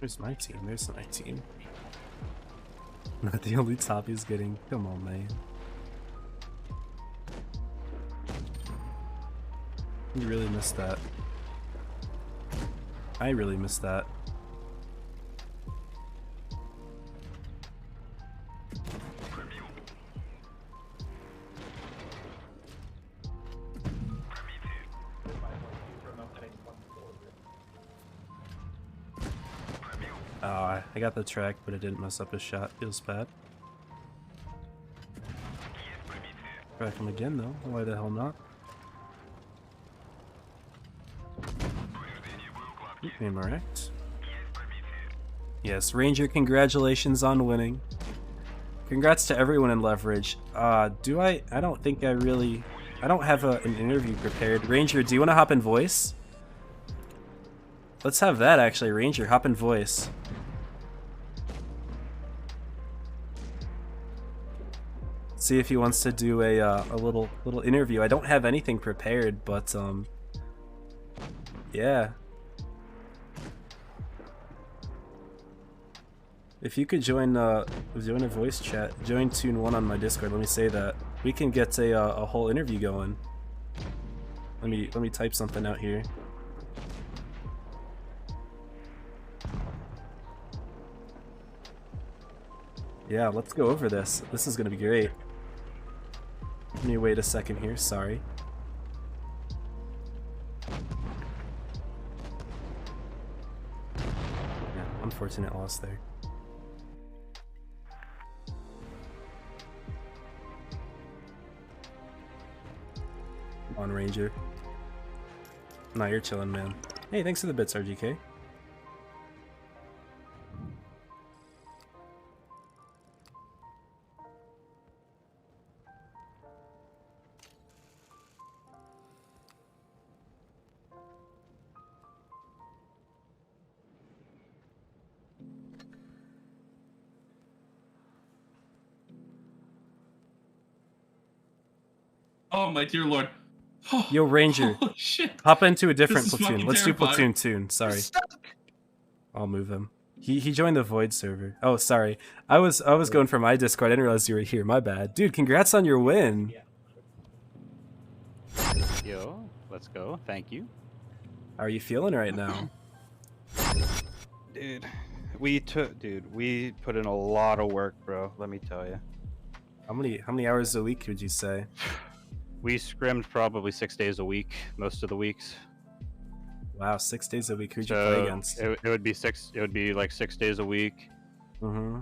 There's my team. There's my team. Not the only top he's getting. Come on, man. You really missed that. I really missed that. Oh, I got the track, but it didn't mess up his shot. Feels bad. Track him again, though. Why the hell not? Name correct. Yes, Ranger, congratulations on winning. Congrats to everyone in Leverage. I don't think I don't have an interview prepared. Ranger, do you want to hop in voice? Let's have that, actually. Ranger, hop in voice. See if he wants to do a little interview. I don't have anything prepared, but yeah. If you could join a voice chat, join Tune 1 on my Discord. Let me say that we can get a whole interview going. Let me type something out here. Yeah, let's go over this. This is gonna be great. Let me wait a second here. Sorry. Yeah, unfortunate loss there. On Ranger. Nah, you're chilling, man. Hey, thanks for the bits, RGK. Oh my dear lord. Yo, Ranger. Oh, shit. Hop into a different platoon. Let's do terrifying. platoon tune. Sorry. I'll move him. He joined the Void server. Oh, sorry. I was going for my Discord. I didn't realize you were here. My bad. Dude, congrats on your win. Yo, let's go. Thank you. How are you feeling right now? Dude, we put in a lot of work, bro. Let me tell you. How many hours a week would you say? We scrimmed probably 6 days a week, most of the weeks. Wow, 6 days a week. Who'd you play So against? it would be six. It would be like 6 days a week. Mm-hmm.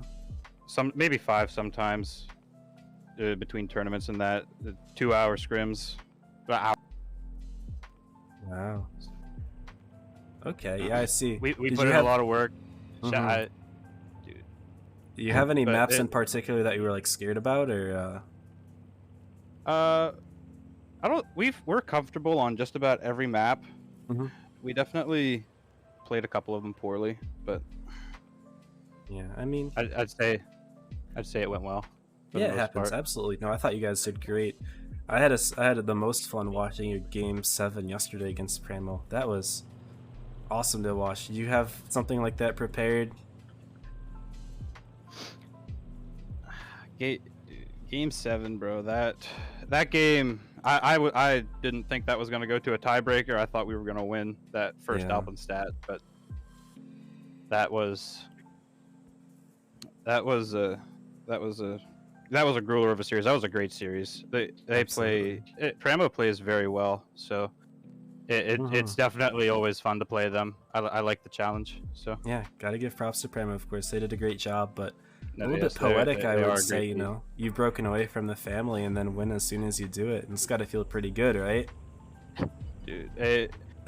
Some maybe 5 sometimes between tournaments and that. 2-hour scrims. Wow. Okay, yeah, I see. We Did put you in have a lot of work. Mhm. Dude. Do you have any But maps it- in particular that you were like scared about, or I don't. We're comfortable on just about every map. Mhm. We definitely played a couple of them poorly, but Yeah, I mean, I'd say it went well. For yeah, the it most happens. part. Absolutely. No, I thought you guys did great. I had the most fun watching your game 7 yesterday against Pramo. That was awesome to watch. Did you have something like that prepared? Game 7, bro. That game, I didn't think that was gonna go to a tiebreaker. I thought we were gonna win that first Yeah. Alpin stat, but that was that was a that was a that was a grueler of a series. That was a great series. They Absolutely. Pramo plays very well, so it's Mhm. definitely always fun to play them. I like the challenge. So Yeah, gotta give props to Primo, of course. They did a great job, but a no, little bit yes, poetic, I they would are a say, great you team. know. You've broken away from the family and then win as soon as you do it. And it's gotta feel pretty good, right? Dude.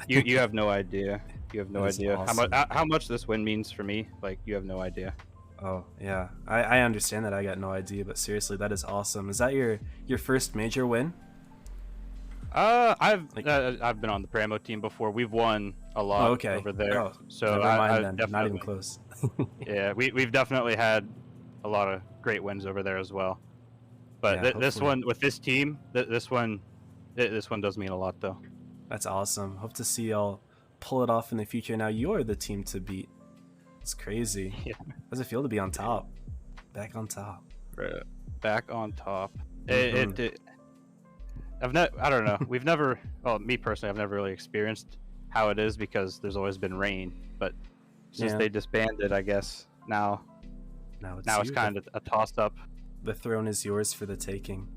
You have no idea. You have no That is idea awesome. how much this win means for me. Like you have no idea. Oh, yeah. I understand that. I got no idea, but seriously, that is awesome. Is that your first major win? I've Like, I've been on the Pramo team before. We've won a oh, lot okay. over there. Oh, So never mind I then. definitely, Not even close. yeah, we've definitely had a lot of great wins over there as well. But Yeah, this hopefully. one with this team, this one does mean a lot though. That's awesome. Hope to see y'all pull it off in the future. Now you're the team to beat. It's crazy. Yeah. How does it feel to be on top? Back on top. Back on top. Mhm. I don't know. We've never, well, me personally, I've never really experienced how it is because there's always been rain. But since Yeah. they disbanded, I guess now Now it's it's you. kind of a toss up. The throne is yours for the taking.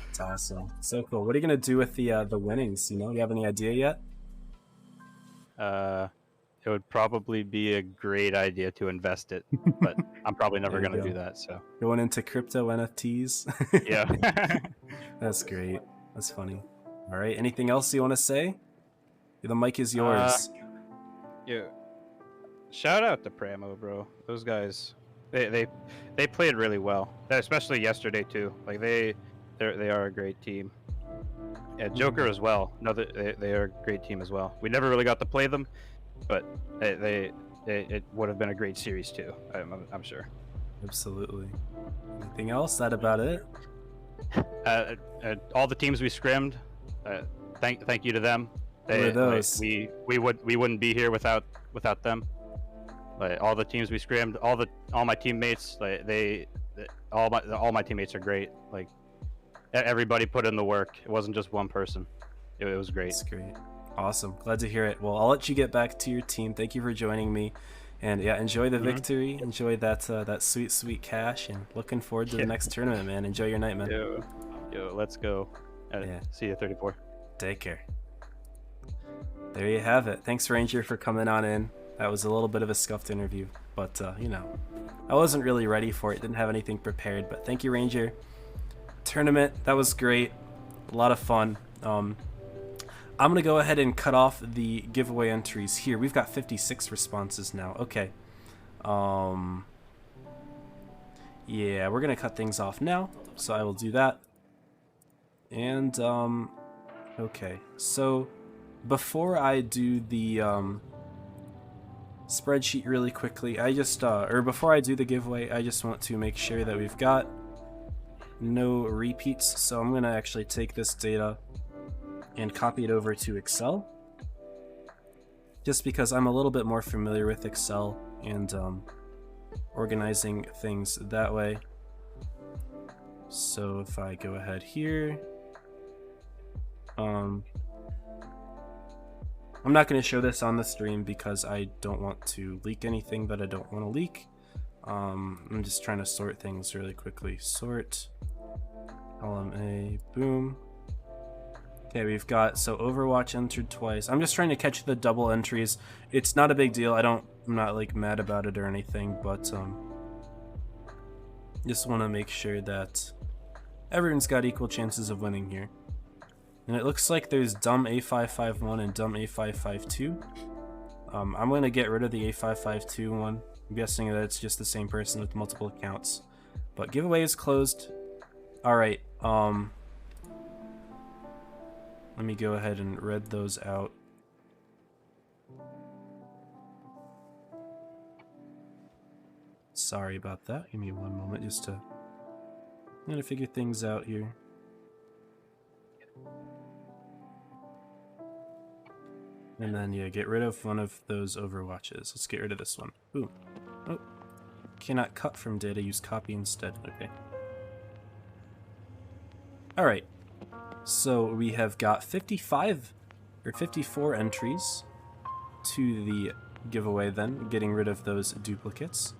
It's awesome. So cool. What are you gonna do with the winnings? You know, you have any idea yet? It would probably be a great idea to invest it, but I'm probably never There you gonna go. do that. So Going into crypto NFTs. yeah. That's great. That's funny. All right. Anything else you want to say? The mic is uh, yours. yeah. Shout out to Pramo, bro. Those guys, they played really well, especially yesterday too. Like they are a great team. Yeah, Joker as well. No, they are a great team as well. We never really got to play them, but it would have been a great series too. I'm sure. Absolutely. Anything else? That about it? All the teams we scrimmed, thank you to them. Who are those? We wouldn't be here without them. Like all the teams we scrimmed, all my teammates, all my teammates are great. Like everybody put in the work. It wasn't just one person. It was great. That's great. Awesome. Glad to hear it. Well, I'll let you get back to your team. Thank you for joining me. And yeah, enjoy the victory. Enjoy that sweet, sweet cash. And looking forward to the next tournament, man. Enjoy your night, man. Yo, let's go. Yeah. See you 34. Take care. There you have it. Thanks, Ranger, for coming on in. That was a little bit of a scuffed interview, but you know, I wasn't really ready for it. Didn't have anything prepared, but thank you, Ranger. Tournament, that was great. A lot of fun. I'm gonna go ahead and cut off the giveaway entries here. We've got 56 responses now. Okay. Yeah, we're gonna cut things off now, so I will do that. And okay, so before I do the spreadsheet really quickly, I just or before I do the giveaway, I just want to make sure that we've got no repeats. So I'm gonna actually take this data and copy it over to Excel, just because I'm a little bit more familiar with Excel and organizing things that way. So if I go ahead here, I'm not going to show this on the stream because I don't want to leak anything that I don't want to leak. I'm just trying to sort things really quickly. Sort, LMA, boom. Okay, we've got, so Overwatch entered twice. I'm just trying to catch the double entries. It's not a big deal. I'm not like mad about it or anything, but just want to make sure that everyone's got equal chances of winning here. And it looks like there's dumb A551 and dumb A552. I'm going to get rid of the A552 one. I'm guessing that it's just the same person with multiple accounts. But giveaway is closed. Alright, let me go ahead and read those out. Sorry about that. Give me one moment just to... I'm gonna figure things out here. And then, yeah, get rid of one of those Overwatches. Let's get rid of this one. Boom. Oh. Cannot cut from data, use copy instead. Okay. Alright. So we have got 55 or 54 entries to the giveaway then, getting rid of those duplicates.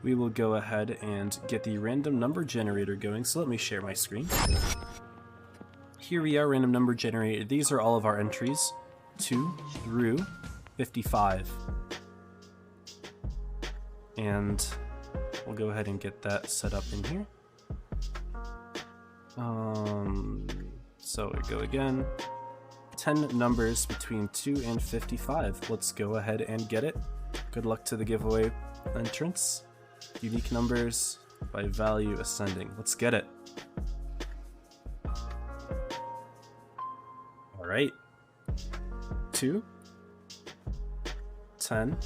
We will go ahead and get the random number generator going. So let me share my screen. Here we are, random number generator. These are all of our entries, 2 through 55. And we'll go ahead and get that set up in here. So we go again. 10 numbers between 2 and 55. Let's go ahead and get it. Good luck to the giveaway entrance. Unique numbers by value ascending. Let's get it. Alright. 2. 10.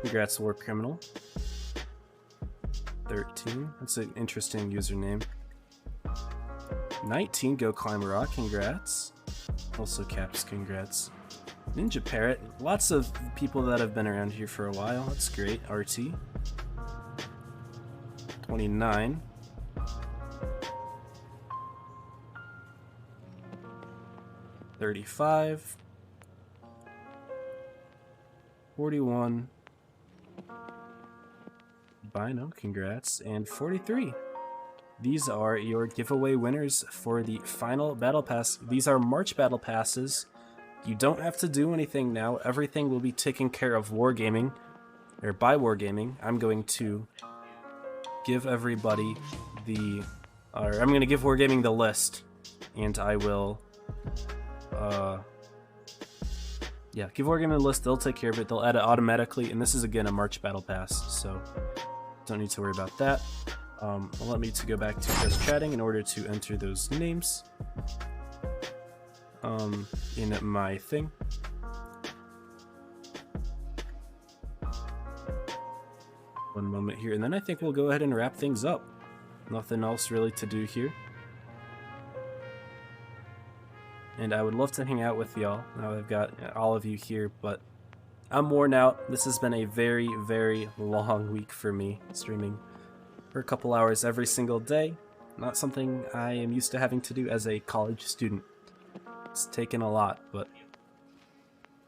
Congrats, War Criminal. 13. That's an interesting username. 19. Go Climb a Rock. Congrats. Also Caps. Congrats. Ninja Parrot. Lots of people that have been around here for a while. That's great. RT. 29. 35. 41. Bino, congrats. And 43. These are your giveaway winners for the final battle pass. These are March battle passes. You don't have to do anything now. Everything will be taken care of Wargaming, or by Wargaming. I'm going to give everybody the, or I'm going to give Wargaming the list, and I will, yeah, give Wargaming the list. They'll take care of it. They'll add it automatically, and this is again a March battle pass, so don't need to worry about that. Allow me to go back to just chatting in order to enter those names in my thing. One moment here, and then I think we'll go ahead and wrap things up. Nothing else really to do here. And I would love to hang out with y'all. Now I've got all of you here, but I'm worn out. This has been a very, very long week for me, streaming for a couple hours every single day. Not something I am used to having to do as a college student. It's taken a lot, but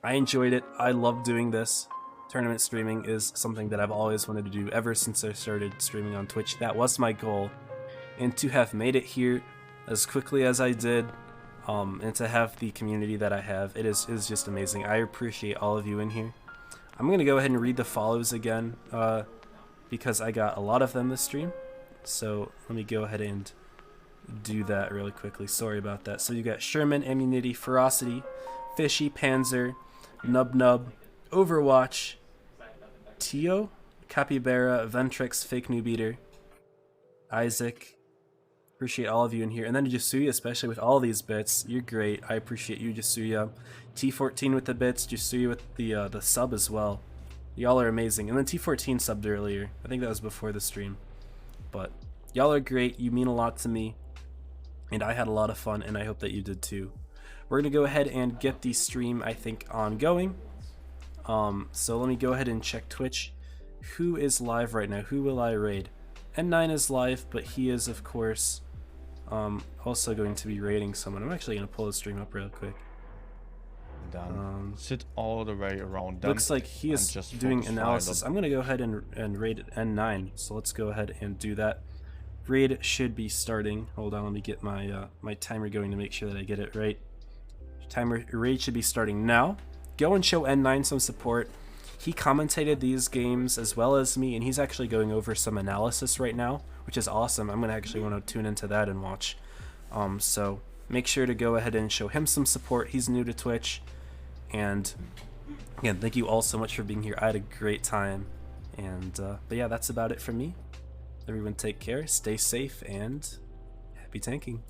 I enjoyed it. I love doing this. Tournament streaming is something that I've always wanted to do ever since I started streaming on Twitch. That was my goal. And to have made it here as quickly as I did, and to have the community that I have, it is just amazing. I appreciate all of you in here. I'm going to go ahead and read the follows again, because I got a lot of them this stream. So let me go ahead and do that really quickly. Sorry about that. So you got Sherman, Immunity, Ferocity, Fishy, Panzer, Nub Nub, Overwatch, Tio, Capybara, Ventrix, Fake Noob Eater, Isaac. Appreciate all of you in here. And then Jasuya, especially with all these bits. You're great. I appreciate you, Jasuya. T14 with the bits, Jasuya with the sub as well. Y'all are amazing. And then T14 subbed earlier. I think that was before the stream. But y'all are great. You mean a lot to me. And I had a lot of fun, and I hope that you did too. We're going to go ahead and get the stream, I think, ongoing. So let me go ahead and check Twitch. Who is live right now? Who will I raid? N9 is live, but he is, of course, also going to be raiding someone. I'm actually going to pull the stream up real quick. Done. Sit all the way around them. Looks like he is just doing analysis. I'm going to go ahead and raid N9. So let's go ahead and do that. Raid should be starting. Hold on, let me get my my timer going to make sure that I get it right. Timer raid should be starting now. Go and show N9 some support. He commentated these games as well as me, and he's actually going over some analysis right now, which is awesome. I'm gonna actually want to tune into that and watch. So make sure to go ahead and show him some support. He's new to Twitch, and again, thank you all so much for being here. I had a great time, and but yeah, that's about it from me. Everyone take care, stay safe, and happy tanking.